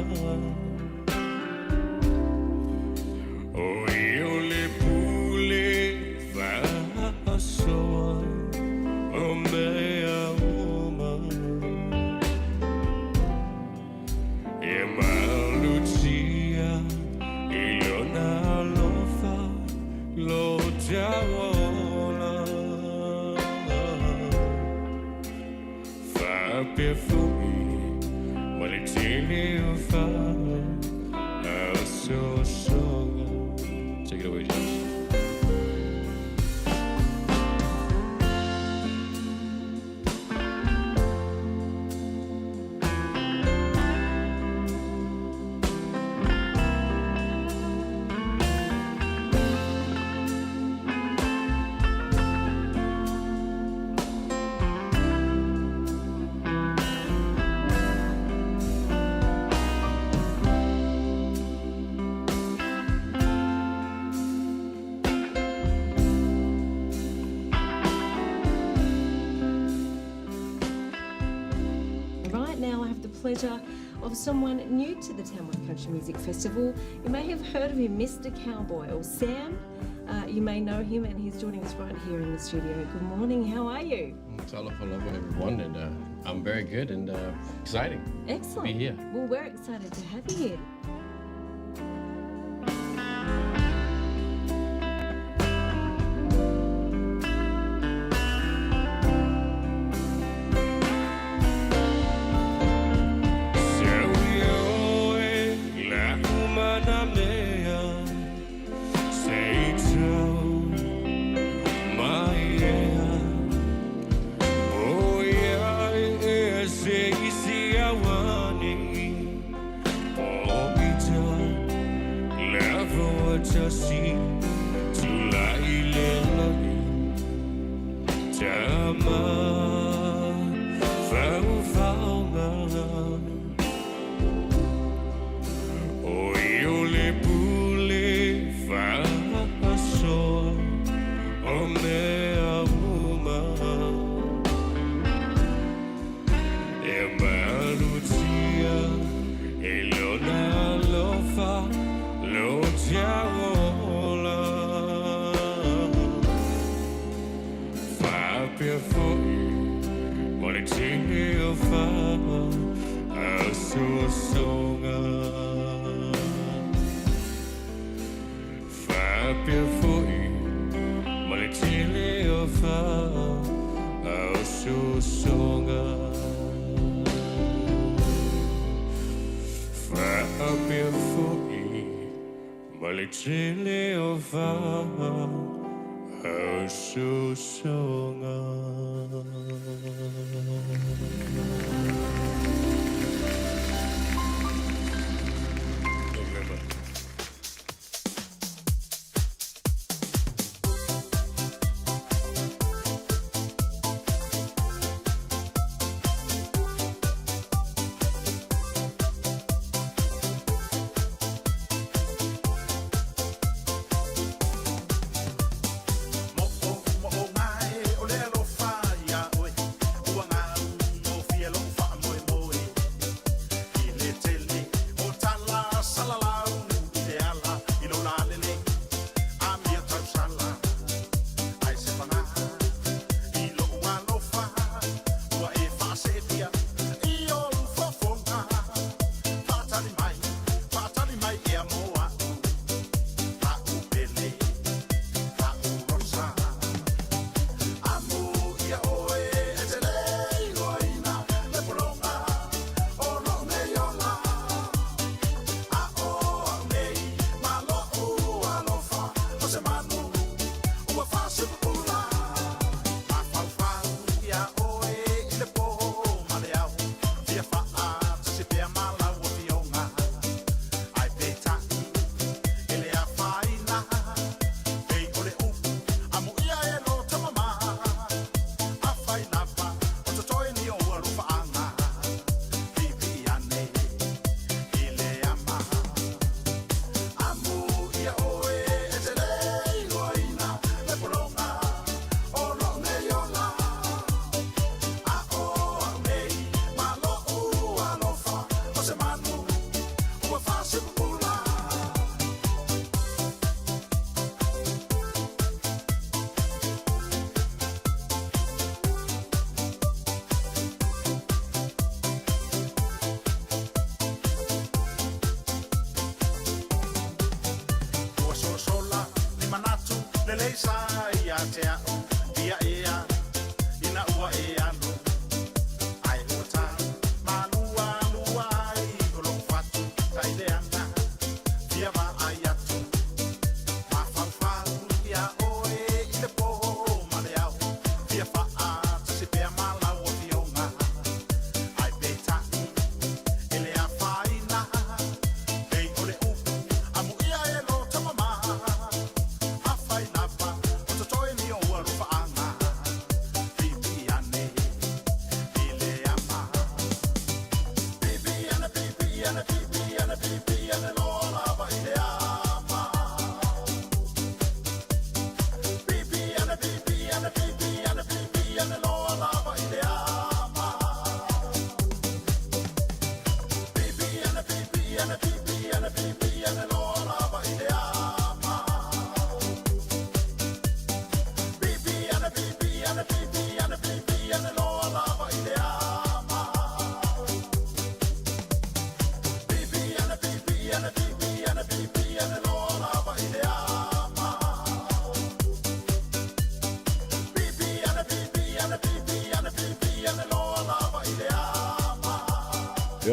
oi ole pule fa soa o mea uma e malucia e lona lofa lo jaola perfume, qualitele o far, I'll so. Take it away, James. Pleasure of someone new to the Tamworth Country Music Festival. You may have heard of him, Mr. Cowboy, or Sam. You may know him, and he's joining us right here in the studio. Good morning. How are you? Talofa everyone, and I'm very good and exciting. Excellent. To be here. Well, we're excited to have you here.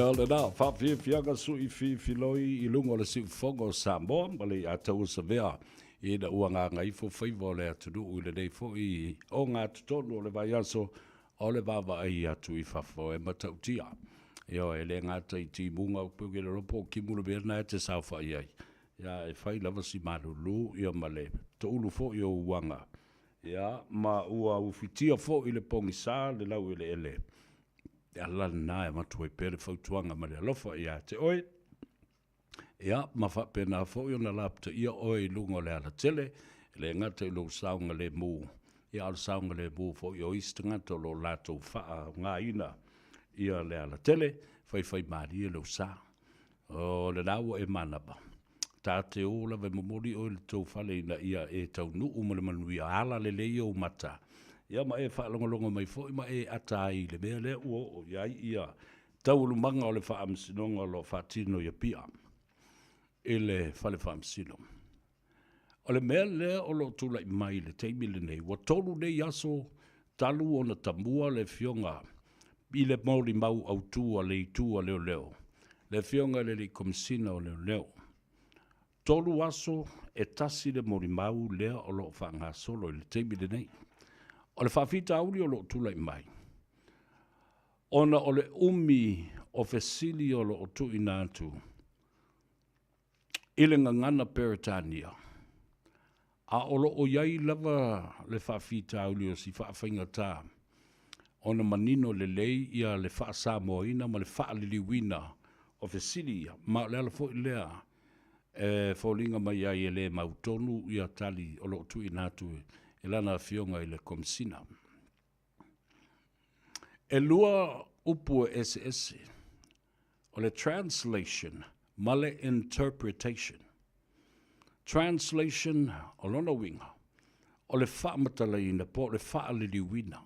Ia le na whawhiawhianga sui whiwhiloi I lungo le siu whongo Samoa, ma le a tau sa vea I na ua ngā Gagaifo Faiva o le atunu ui le nei fo I o ngā tutonu o le vai aso o le wawa ai atu I whawho e matautia. Ia e le ngāta I ti munga upu ke le ropo ki mula berna e te sau whai ai. Ia e whai lava si marulu ia ma le to ulu fo I o uanga. Ia ma ua uwhitia fo I le pongisā le lau I le ele. Ia lana e matu e pere fautuanga ma le alofa ia te oe. Ia ma whapena fo I o na lapta ia oe lungo le ala tele. Le ngata I lo saunga le mū. Ia ala saunga le mū fo I o istangata lo lato wha ngā ina. Ia le ala tele. Whai maari e lo sa. O le naua e manaba. Tā te ola ve momori o le tau whale ina ia e tau nuu ma le manui ala le leo mata. Ia ma e whaalongolongo mai fo ma e atai le mea le ua o iai ia tau lumanga o le whaamsinonga lo whaatino ia pia. E le whale whaamsino. O le mea le o lo tula I mai le teimi le nei. Wa tolu nei aso talu o na tamua le fionga. I le mauri mau au tua le itua leo leo. Le fionga le komisina o leo leo. Tolu aso e tasi le mauri mau lea o lo whaanga solo I le teimi le nei. O le whawhita auri o lo tula I mai. Ona o le umi o fesili o lo o tu inatu. Ile ngangana Peritania. A o lo o iai lava le whawhita auri o si whawhainga tā. Ona manino le lei ia le wha Samoina ma le wha liliwina o fesili. Ma le ala fo I lea. E fōlinga mai ai e le mautonu ia tali o lo tu inatu e lana fionga I le komisina. E lua upu e ese o le translation ma le interpretation. Translation o lona winga o le wha matalaina po le wha liliwina.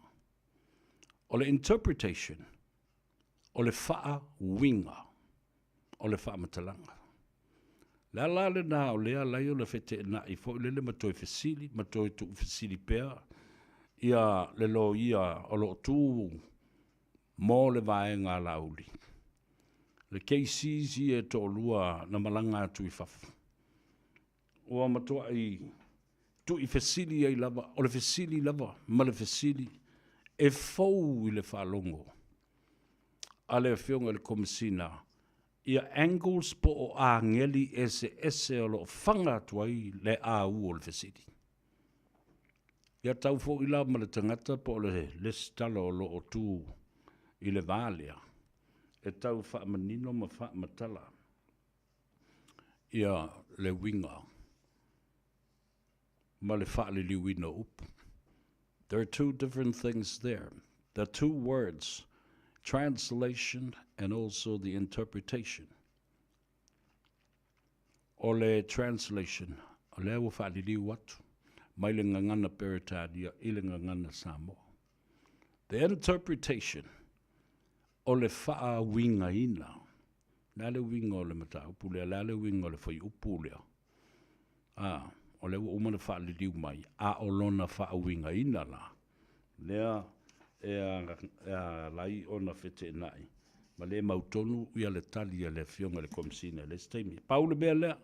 O le interpretation o le wha winga o le wha matalanga. La la le na o lea lai o le fete na I fo le matoi fesili, matoi tu fesili pea. Ia le lo ia o lo tu mo le vae ngā lauli. Le KCs I e to lua na malanga atu I fafu. Ua matoa I tu I fesili ai lava, o le fesili lava, ma le fesili e fau I le whalongo. A le whionga le komisina. Ia angles po o a ngeli ese o lo whanga tuai le a u o le fesiti. Ia tau fo ila ma le tangata po le stalo o lo o tu I le valea. E tau wha manino ma wha matala. Ia le winga. Ma le wha le liwina upu. There are two different things there. There are two words. Translation and also the interpretation. O le translation, o le awa whaalili watu, mai le ngangana Peritania, I le ngangana Samoa. The interpretation, o le wha winga ina, la le winga o le mata upulea, la le winga o le whai upulea. O le umana whaalili mai, a o lona wha winga ina la. Lea, lai ona fete nai. Ma le mautonu ia le tali le fionga le komisina le steimi. Paule mea lea.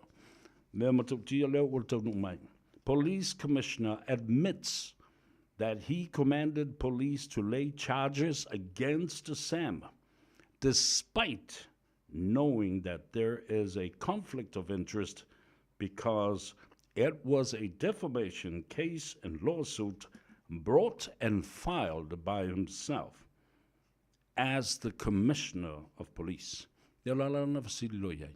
Mea matautia leo o taunu mai. Police commissioner admits that he commanded police to lay charges against Sam, despite knowing that there is a conflict of interest because it was a defamation case and lawsuit brought and filed by himself as the commissioner of police. Ia lala na fasili lo iai.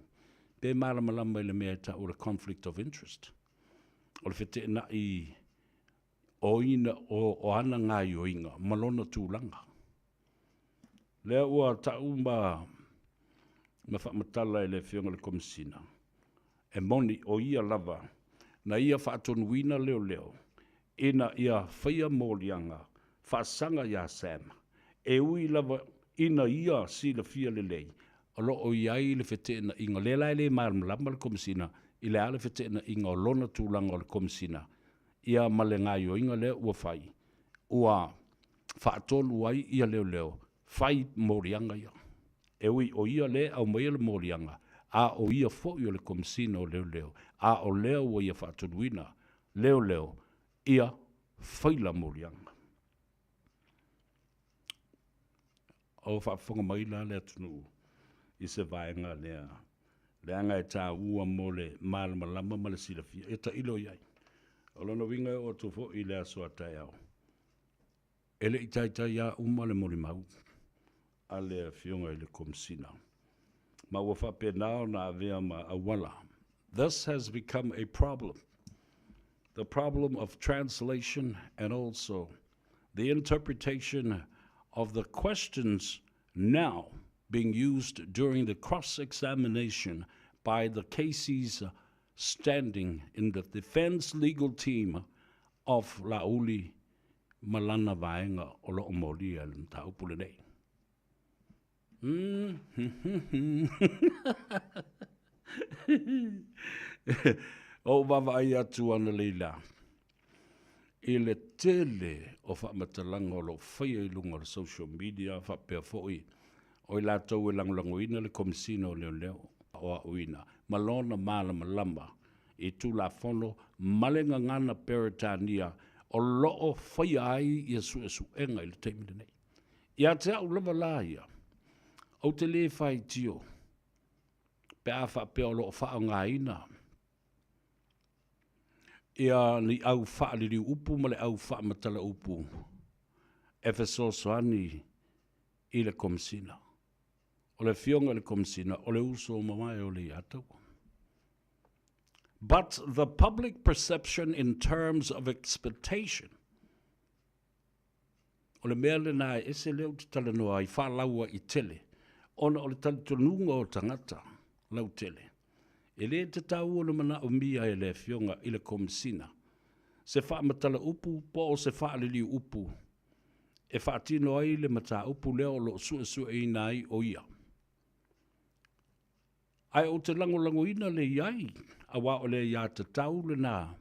Pe malamalama le mea ta o le conflict of interest. O le fete na I oina o ana ngā ioinga, malona tūlanga. Lea ua ta umba ma whamatala le whionga le komisina. E moni o ia lava, na ia whaatonuina leo leo. Ina ia whaia mōlianga, whaasanga ia Sam. E ui lava ina ia si la fia le lei. O lo o iai le fete na inga le lai le marmalama le komisina, I le ale fete na inga o lona tūlanga o le komisina. Ia male ngā ioinga le ua whai. Ua whaatonu ai ia leo leo. Whai mōlianga ia. E ui o ia le au mai le morianga. A o ia fo'i o le komisina o leo leo. A o leo o ia whaaturuina. Leo leo. Ia whaila morianga. O whaafonga mai la le atunu. I se vaenga lea. Leanga e tā ua mo le malama lama ma le silafia. E ta ilo iai. O lona winga o tu fo'i le asoa tai au. Ele i tai ia uma le mori mau. A le fionga i le komisina. Ma ua whapenao na avea ma awala. This has become a problem. The problem of translation and also the interpretation of the questions now being used during the cross-examination by the cases standing in the defense legal team of Lauli Malana Vaenga o lo Molia and Taupule. O vavai atu ana leila. I le tele o whamatalanga o lo whaia I lunga o social media, whapea fo'i. O I lātou e langolangoina le komisina o leo leo o a uina. Malona malama lama. I tū la whono malenga ngana peritania o loo whaia ai I su enga I le teimile nei. Ia te au lava la ia. O te le whai tio. Pe a whapea o loo wha ngā ina. Ia ni au whaaliri upu ma le au whaamatala upu. E whesosoani I le komisina. O le fionga le komisina, o le uso o mawai o le atau. But the public perception in terms of expectation. O le mea le nai ese leo te tala noa I whaalaua I tele. Ona o le talitonunga o tangata, lau tele. E le te tau o le mana o mia e le fionga I le komisina. Se whaamatala upu, po o se whaalili upu. E whaatino ai le mata upu leo lo sua I nai o ia. Ai o te lango ina le iai, a wa o le ia te tau le nā.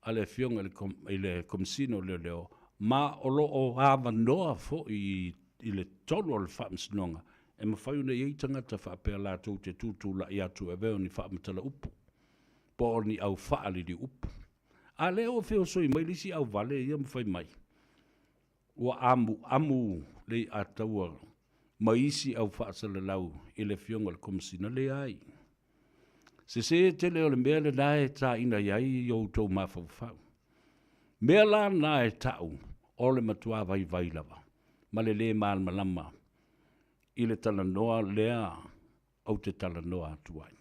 A le fionga I le komisina o leo, ma o lo o hawa noa fo I le tolo o le whaamsinonga. E mawhai una I tangata whaapea lātou te tūtū la I atu e veo ni whaamatala upu. Po ni au whaalili upu. A leo feo soi mai lisi au vale ia mawhai mai. Ua amu le ataua maisi au whaasala lau I le fionga le komisina le ai. Se tele o le mea le nae tā ina iai I tau mawhau. Mea la nae tau o le matua vai lava. Ma le malama. I le talanoa lea au te talanoa atuai.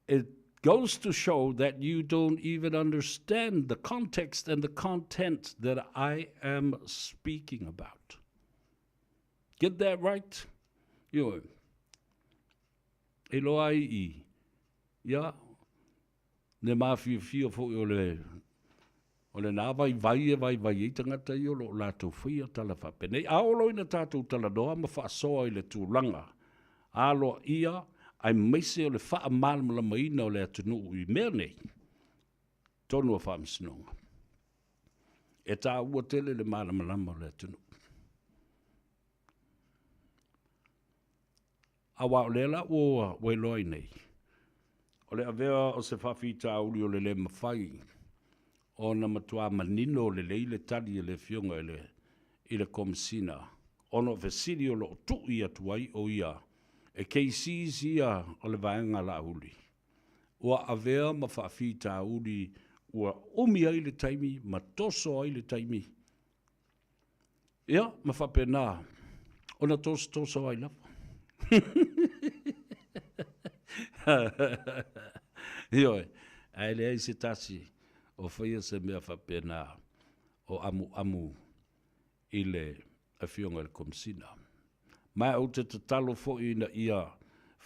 It goes to show that you don't even understand the context and the content that I am speaking about. Get that right? Yo. Eloai I. Ya. Ne mafi fio fo o le nā vai I tangata I o lo lātou whia tala whapene. A olo ina tātou tala noa ma whaasoa I le tūlanga. A lo ia ai meise o le wha malama maina o le atunu I mea nei. Tonu a whaamsinonga. E tā ua tele le malama o le atunu. A wa o le la o wailoi nei. O le avea o se whawhita uli o le mawhai. O na matua manino le leile tali le fionga I le komisina. Ono vesiri o lo tu ia tuai o ia. E KCs ia o le vaenga la uli. Ua avea ma whaafita uli ua umi ai le taimi, ma toso ai le taimi. Ia, ma whapena. Ona toso ai lapa. Ioi, ai le ai se tasi. O whaia se mea whapena o amu I le awhionga le komisina. Mai au te talo fo ina ia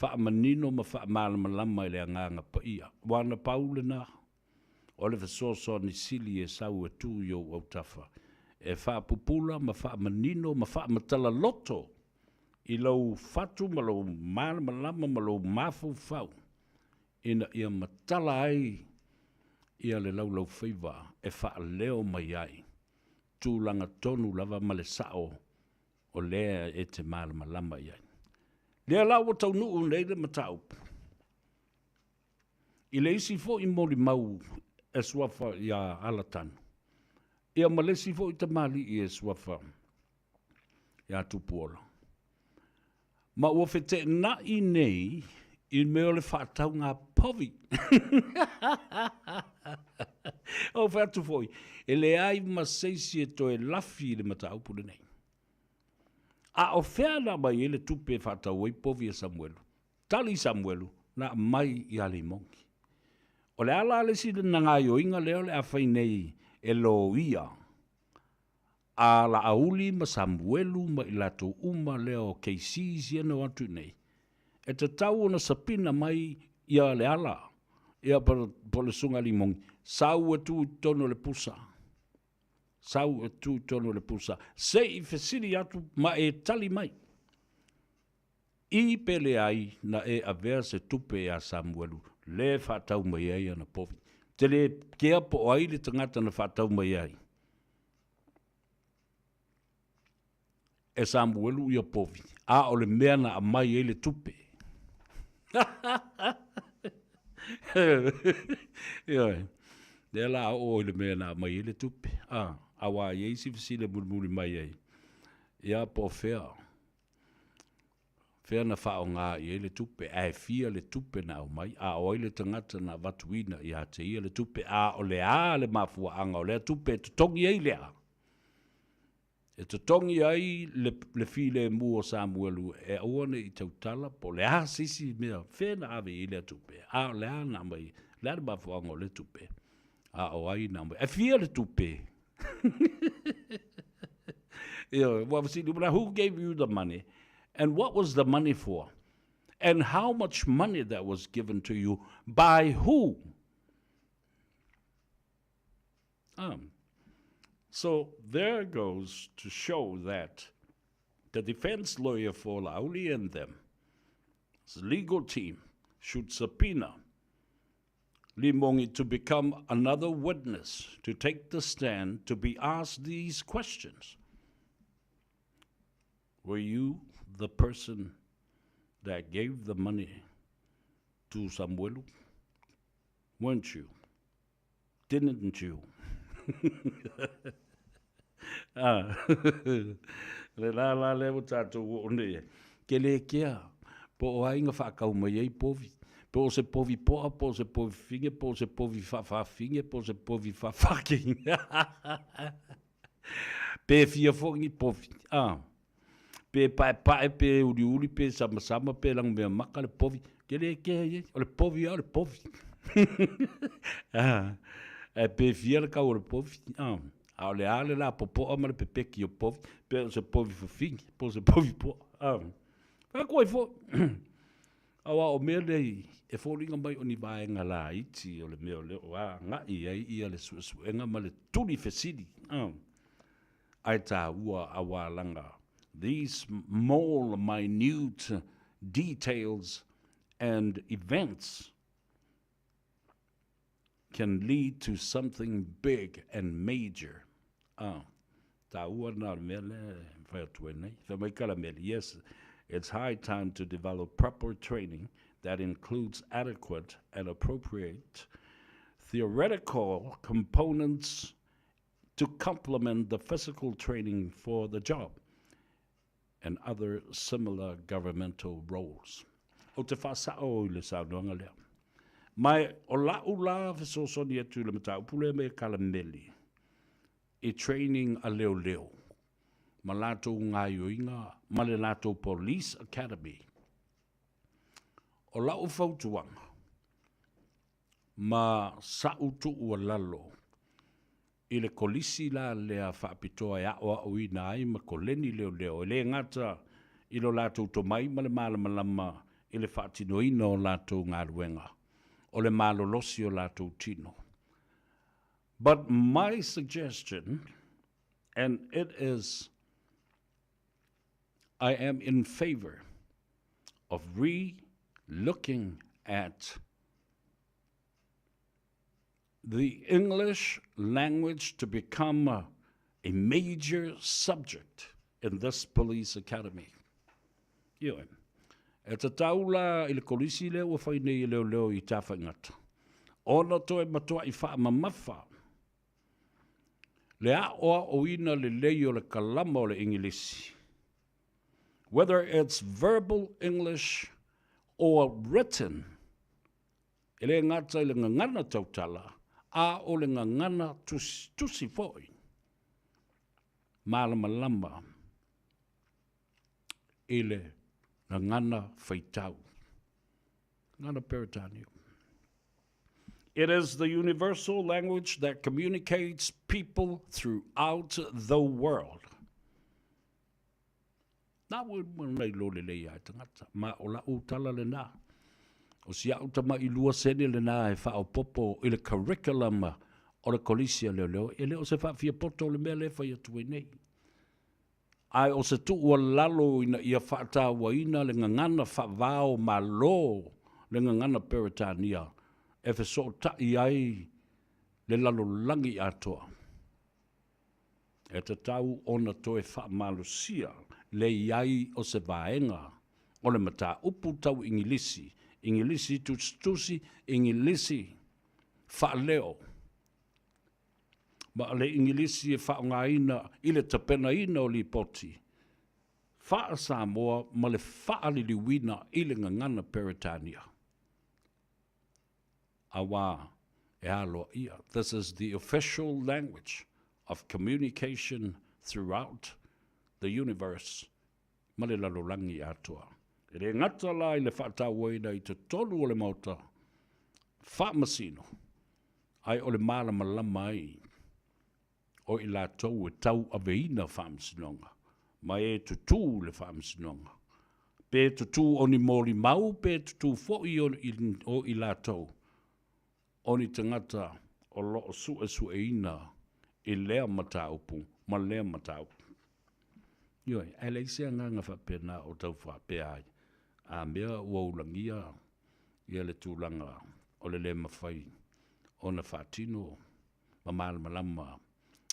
whaamanino ma whaamalama I le anganga pa ia. Wana paule na o le whasoso ni sili e sau e tū yo au tafa. E whaapupula ma whaamanino ma whaamatala loto I lau fatu ma lau malama ma lau mafu fau. Ina ia matala ai ia le lau Faiva e wha leo mai ai. Tūlanga tonu lava ma le sao o lea e te malama lama iai. Lea lau tau nuu nei le mataupu. I le isi fo I mori mau e suafa ia alatanu. Ia malesi fo I tamali I e suafa ia tupuola. Ma ua fete na I nei I meo le whaatau ngā povi. O whaatu foi. E le ai maseisi e toe lafi le mataupu le nei. A o whea na mai ele tupe whaatau ei povi e Samuelu. Tali Samuelu na mai I ale mongi. O le ala le si le nangai o inga leo le awhai nei e lo ia. A la auli ma Samuelu ma I lato uma leo keisisi ena watu nei. E te tau ona sapina mai ia le ala. Ia po le sunga li mongi. Sau e tu tono le pusa. Sau e tu tono le pusa. Se I fesiri atu ma e tali mai. I pele ai na e avea se tupe a Samuelu. Le whaatau mai ai ana povi. Te le kea po ai le tangata na whaatau mai ai. E Samuelu ia povi. A o le mea na a mai e le tupe. Ia. Le la o le mea na a mai e le tupe. Awa i eisi fisile mulmuli mai ai. Ia po fea. Fea na whao ngā I le tupe, e fia le tupe na au mai, a oi le tangata na watuina I a te ia le tupe, a o le mafua anga, o le tupe e tutongi ai lea. E tutongi ai le file mua Samuelu, e awane I tautala, po le sisi mea, fea na ave I le tupe, a o le na mai, le mafua anga o le tupe, a o ai na mai, e fia le tupe. Who gave you the money? And what was the money for? And how much money that was given to you by who? So there goes to show that the defense lawyer for Lauli and them, the legal team, should subpoena Limongi to become another witness, to take the stand, to be asked these questions. Were you the person that gave the money to Samuelu? Weren't you? Didn't you? Le la lewo tātou o ne. Ke le kea, po o ainga whakau mai ei povi. Po se povi poa, po se povi finge, po se povi whawhawhinge, po se povi whawhaking. Pe fia fongi povi. Pe pae, pe uli, pe sama, pe lang mea maka le povi. Ke le kea ye, o le povi, o le povi. Pe fia le kau o le povi. A le ale la popo ama le pepeki o povi. Pe se povi whawhinge, po se povi poa. Koe fo. Awa o mea lei, e fōringa mai o ni vaenga la iti o le mea o leo. Ngai ai ia le suenga ma le tuni fesidi. Ai tā ua awa langa. These small, minute details and events can lead to something big and major. Yes, it's high time to develop proper training that includes adequate and appropriate theoretical components to complement the physical training for the job and other similar governmental roles. O te whasao I le saunoanga lea. Mai o la ula fesosoni atu le mata upule me kalameli. I training a leo leo. Ma lato ngā yoinga, ma le lato Police Academy. O lau fautuanga. Ma sautu ua lalo. I le kolisi la lea whaapitoa e awa o ina ai ma koleni leo leo. E le ngata I lo lato tomai ma le malama I le whaatino ina o lato ngā ruenga. O le malolosi o lato tino. But my suggestion, and it is, I am in favor of re-looking at the English language to become a major subject in this police academy. E ta taula i le kolisi leo ua whai nei leo i tā whaingata. Ona toe matua i wha mamafa. Le a oa o ina le lei o le kalama o le ingilisi. Whether it's verbal English or written, e le ngata i le ngangana tautala, a o le ngangana tusi foi. Malama i le ngangana whaitau. Ngana Peritania. It is the universal language that communicates people throughout the world. Nā nei lo le lei ai tangata, ma o la utala le nā. O si au tama i lua sene le nā e wha popo i le curriculum o le kolisia leo, e leo se wha fia poto le mea le whai atu e nei. Ai o se tu ua lalo ina ia wha ta waina le ngangana wha vao ma lo le ngangana Peritania. E fe so tai ai le lalo langi atoa. E te tau ona toe wha malusia le iai o se vaenga o le mata upu tau ingilisi. Ingilisi tusi, ingilisi wha leo. Ma le ingilisi e wha ngā ina i le tapena ina o li poti. Wha Samoa ma le wha li wina i le ngangana Peritania. Awa e aloa ia. This is the official language of communication throughout the universe. Male lalolangi atua. E re ngata la i le whaata waina i te tolu o le mauta. Whamasino. Ai o le malama lama ai. O i la tau e tau aveina whamasinonga. Mai e tutu le whamasinonga. Pe tutu o ni mori mau, pe tutu foi o i la tau. Oni tangata o loo su e ina i lea mataupu, ma lea mataupu. Ioi, ele isia nganga whapena o tau whapea ai. A mea ua ulangia ia le tūlanga o le mawhai o na whatino ma malama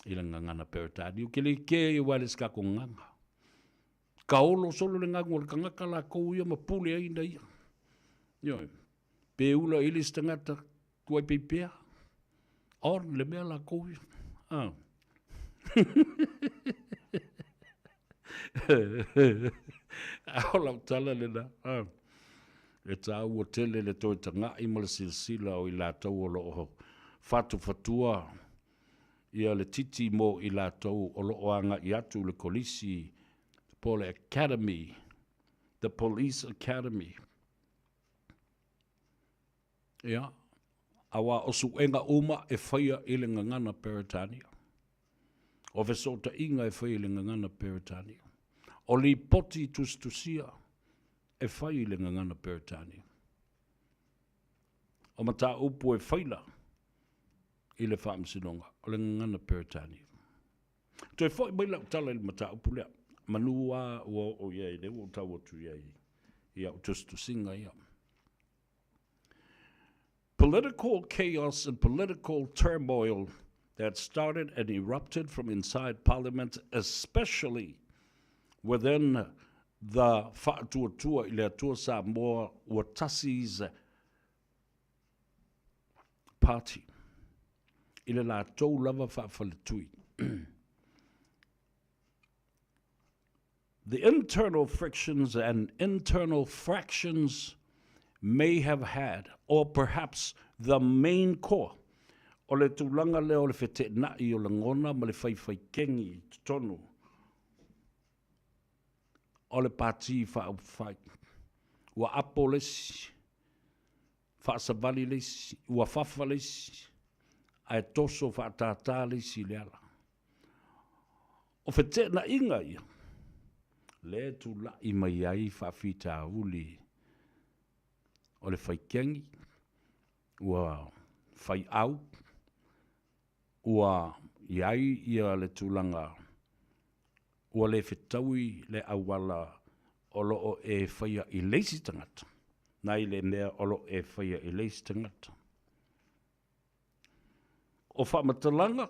i le ngangana Peritania. Uke le ke i wale skako nganga. Ka olo solo le nganga o le kangaka la kou ia ma pule aina ia. Ioi, pe ula ilis tangata kuai pipea. On le mea la kou ia. Ah. Aola tala le na. E tā ua tele le toi tanga i ma le silsila o i la tau o loo fatu fatua ia le titi mo i la tau o loo anga i atu le kolisi po le academy, the police academy. Ia, awa osu enga uma e whaia i le ngangana Peritania. O vesota inga e whaia i le ngangana Peritania. O li poti tustusia e whai le ngangana Peritania. O mata upu e whaila i le whaamsinonga o le ngangana Peritania. To e whai mai lau tala i mata upu lea. Manua o iei, le o tau atu iei. Ia o tustusinga ia. Political chaos and political turmoil that started and erupted from inside Parliament, especially within the whaatuatua i le atua Samoa ua Tasi's party. I le la tau lava whaafalitui. The internal frictions and internal fractions may have had, or perhaps the main core, o le tūlanga leo le whete nai o le ngona ma le whaiwhai kengi tonu. O le pāti whaupwhai. Ua apo lesi, whaasavali lesi, ua whawha lesi, ai toso whaatata lesi le ala. O whete na inga ia, le tu la i mai ai whawhita uli. O le whaikengi, ua whai au, ua iai ia le tūlanga, ua le whetaui le awala o loo e whaia i leisi tangata. Nai le mea o loo e whaia i leisi tangata. O whamatalanga,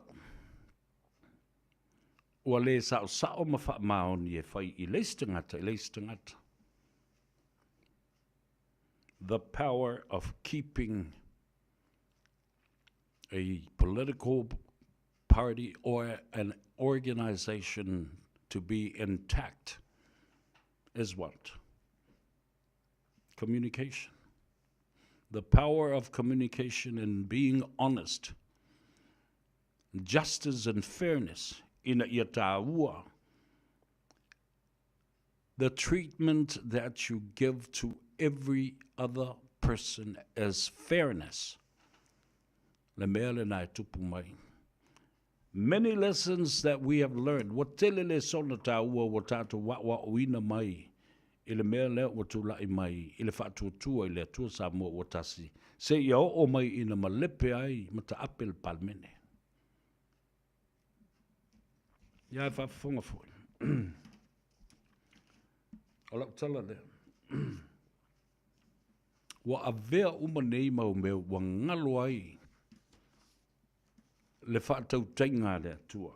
ua le sao ma wha maoni e whai i leisi tangata, the power of keeping a political party or an organization to be intact is what? Communication. The power of communication and being honest, justice and fairness in a iataua. The treatment that you give to every other person as fairness. Le mea le nai tupu mai. Many lessons that we have learned. Wa telele sona tāua wa tātou wa uina mai. Ile mea lea wa tūlai mai. Ile whātuatua ile atua Samoa wa tasi. Se ia o mai ina malepe ai ma ta apel palmene. Ia e whaafonga fwoi. O lau tala lea. Wa avea uma nei mau meu wa ngalo ai. Le whaatau tainga le atua.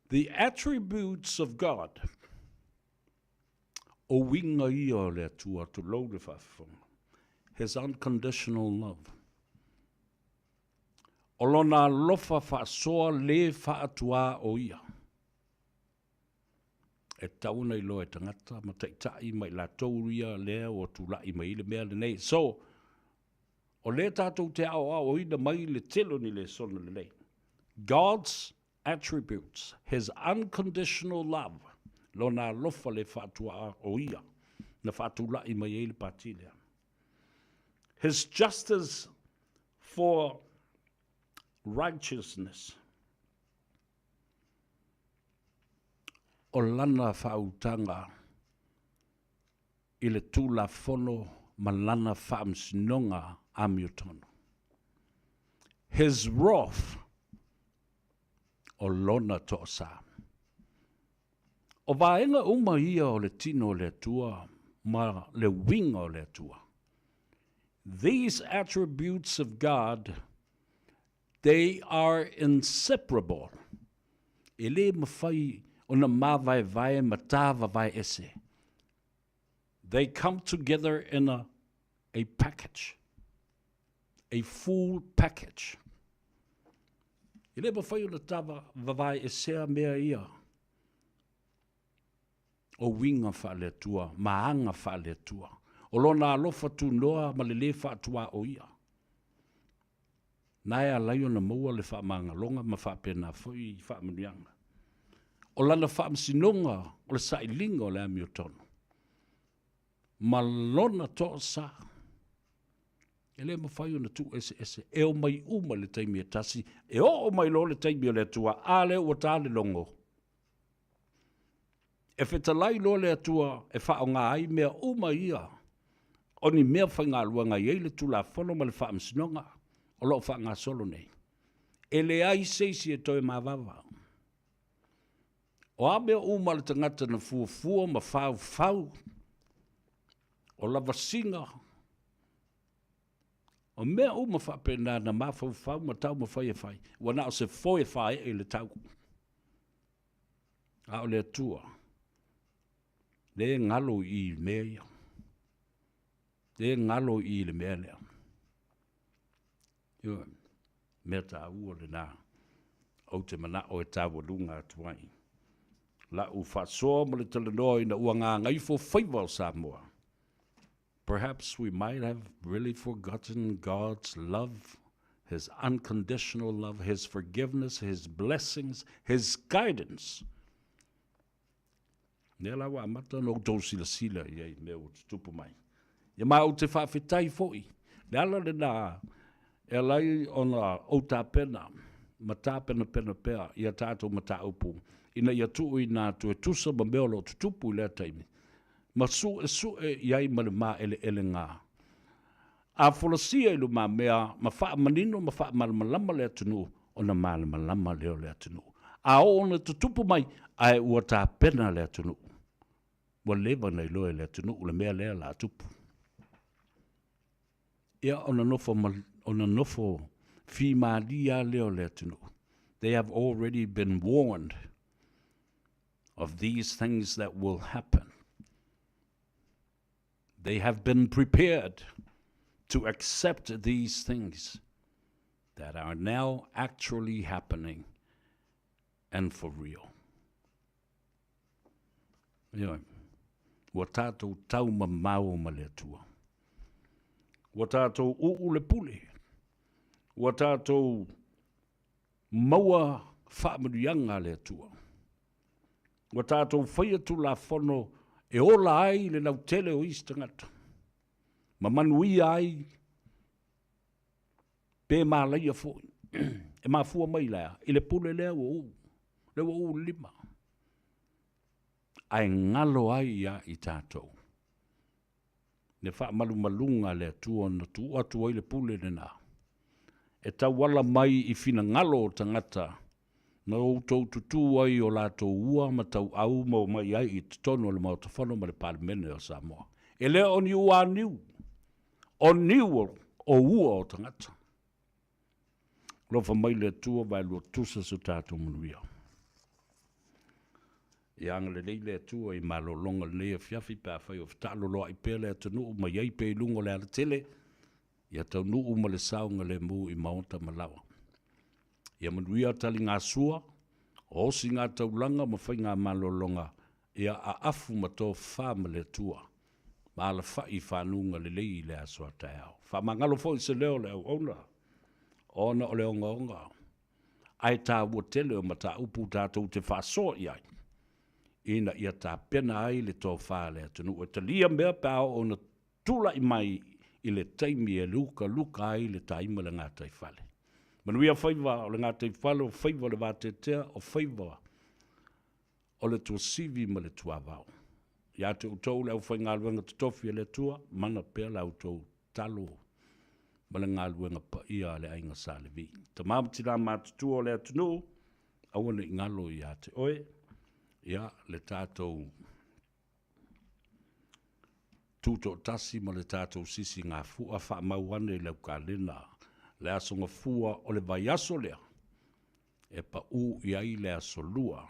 The attributes of God. O winga ia le atua to lo le whaafonga. His unconditional love. O lona lofa whaasoa le whaatua o ia. E tauna I loa e tangata, ma taitai mai la tauria lea o tūlai mai le mea le nei. So, o le tātou te ao o ina mai le telo ni le sona le nei. God's attributes, his unconditional love, lo nā lofa le whātua o ia, na whātulai mai e le pātilea. His justice for righteousness. O lana whautanga I le tūla whono ma lana whaamsinonga amiutono. His wrath o lona tosa. O vaenga uma ia o le tino le tua ma le winga o le tua. These attributes of God, they are inseparable. Ele mawhai ona mawai vai matava vai ese. They come together in a package. A full package. Ele mawhai ona tava vai esea mea ia. O winga wha le tua, maanga wha le tua. O lona alofa tu noa ma le le wha tua o ia. Nai a lai ona maua le wha maanga longa ma wha pena fui wha manianga. O lana whaamsinonga o le sailinga o le amiutono. Ma lona toa sa. E le mawhai ona tu ese. E o mai uma le taimi e tasi. E o mai lo le taimi o le tua. A le ua tā le longo. E whetalai lo le atua. E wha o ngā ai mea uma ia. O ni mea whai ngā luanga i le tula whono ma le whaamsinonga. O lo wha ngā solo nei. E le ai seisi e toi mawawao. O a mea uma le tangata na fuafua ma fau. O lava singa. O mea uma whapena na ma fau ma tau ma whai e whai. Wana o se foi e whai e le tau. A o le atua. Le ngalo I mea ia. Le ngalo I le mea lea. Iwa, mea ta ua le nā. O te mana o e tāua lunga atuai. La u whasoa ma le talanoa ina ua ngā Gagaifo Faiva o Samoa. Perhaps we might have really forgotten God's love, his unconditional love, his forgiveness, his blessings, his guidance. Nela wa amata no tau sila iei meo tupu mai. Ia mai o te whawhitai foi. Le ala le nā e lai o na o tā pena, ma tā pena pea, ia tātou ma tā upu. Ina ia tuu I nā tu e tusa ma meo lo tutupu I lea taimi. Ma su e iai ma le mā ele ngā. A wholasia I lu mā mea, ma wha manino, ma wha malama lea tunu, o na mā malama leo lea tunu. A o na tutupu mai, ai ua tā pena lea tunu. Wa lewa nei loe lea tunu, ule mea lea la tupu. Ia ona nofo fi mālia leo lea tunu. They have already been warned of these things that will happen. They have been prepared to accept these things that are now actually happening and for real. Ioi, ua tātou tau mamau ma le atua. Ua tātou uu le pule. Ua tātou maua whaamanuianga le atua. Ua tātou whaia tu la whono e ola ai le nau tele o istangata. Ma manui ai pe mālaia fōi. E mafua mai lea. I le pule lea ua uu. Le ua uu lima. Ai ngalo ai ia i tātou. Ne wha malunga le atua na tu atua i le pule le nā. E tau wala mai i fina ngalo o tangata. Na o tau tutu ai o lātou ua ma tau au mau mai ai i titono le mau tawhano ma le palemene o Samoa. E lea o ni ua niu. O niu o ua o tangata. Lofa mai le atua vai lua tusa su tātou manuia. Ia anga le leile atua i malolonga le nea fiafi pa whai o whatalo loa i pēle atanu ma iai pē lungo le ala tele. Ia tau nuu ma le saunga le mu i maonta malawa. Ia manuia tali ngā sua, o si ngā taulanga ma whai ngā malolonga, ia a afu ma tō whāma le tua. Ma ala whai whanunga le lei le asua tai au. Whamangalo fo i se leo le au ona. Ona o le onga onga. Ai tā ua tele o ma tā upu tātou te whasoa i ai. Ina ia tā pena ai le tō whāle atunu. O te lia mea pāo o na tula i mai i le taimi e luka ai le taima le ngā tai whale. Manuia Faiva o le ngā tai whale o Faiva le vātetea o Faiva o le tua sivi ma le tua vau. Ia te utou le au whai ngā luenga te tofi le tua, mana pēr le utou talo ma le ngā luenga pa ia le ainga sa le vi. Ta mamti rā mātutua o le atunu, awana i ngalo i ate oe, ia le tātou tuto tasi ma le tātou sisi ngā fua wha mauane i lau kālena, le asonga fua o le vai aso lea, e pa u i ai le aso lua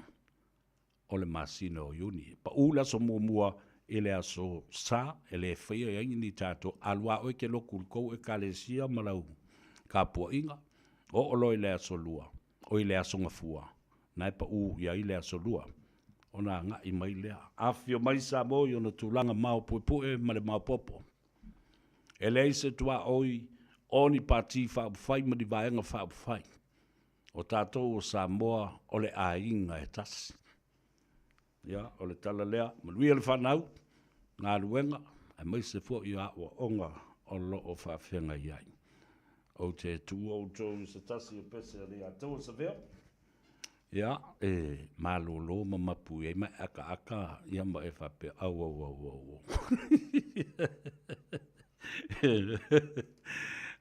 o le masina o iuni. Pa u le aso mua e le aso sa, e le whaia i ai ni tātou alua oe ke loku kou e kālesia ma lau kāpua inga, o loi le aso lua, o i le asonga fua, nai pa u i ai le aso lua. Ona nga i mai lea. Afio mai Samoa i ona tūlanga mau puepue ma le mau popo. E lei se tua oi, oni pati whaupwhai ma di vaenga whaupwhai. O tātou o Samoa o le ainga e tasi. Ia, o le tala lea, manuia le whanau, ngā ruenga, e mai se fo i a o onga o lo o whawhenga iai. O te tu o tō se tasi o pese a rea tau sa veo. Ia, e malolo ma mapu e mai aka ia ma e whape au.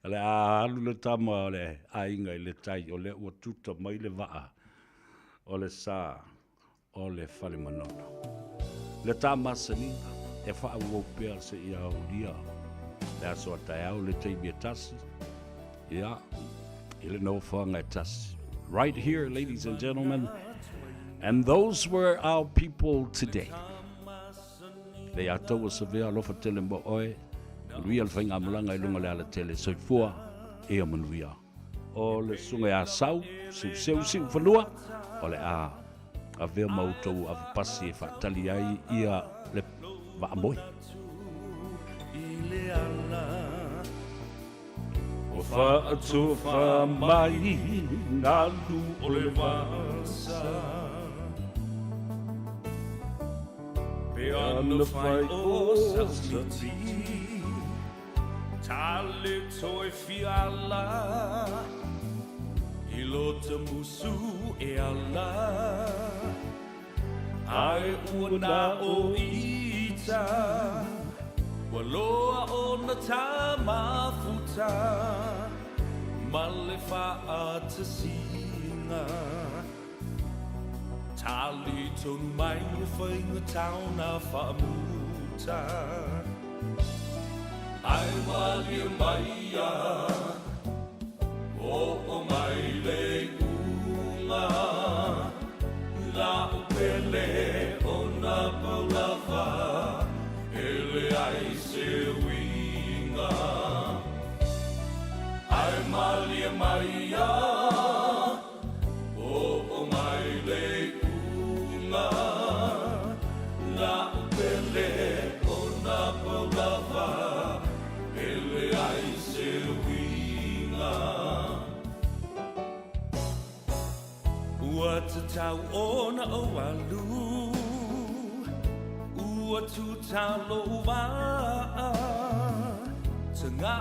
Ale a alu le tama o le ainga i le tai o le ua tuta mai le waa o le sa o le whale manona. Le tama sanina e wha au pia se ia au lia le aso atai au le teibia tasi. Ia, i le no whanga e tasi. Right here, ladies and gentlemen. And those were our people today. They are toa savea lofa tele mo oe. Manuia le whainga mulanga I lunga le ala tele soifua e a manuia. O le sunga a sau, siu whanua. O le a vea mautou a pasi e whaatali ai ia le vaamoe. O whaatuwha mai ngā lu o le wasa. Pe ana whai o sasati, tale toi fiala, I lota musu e ala, ai una o ita, waloa o na tama futa, male faa te singa. Tali tonu mai o whainga tauna whaamuta. Ai wali mai a, o mai le unga, la upele o na paulawa, ele ai se malia maia o mai le kunga na pele o na polava ele ai se winga ua te tau ona o alu ua tu talo wa tanga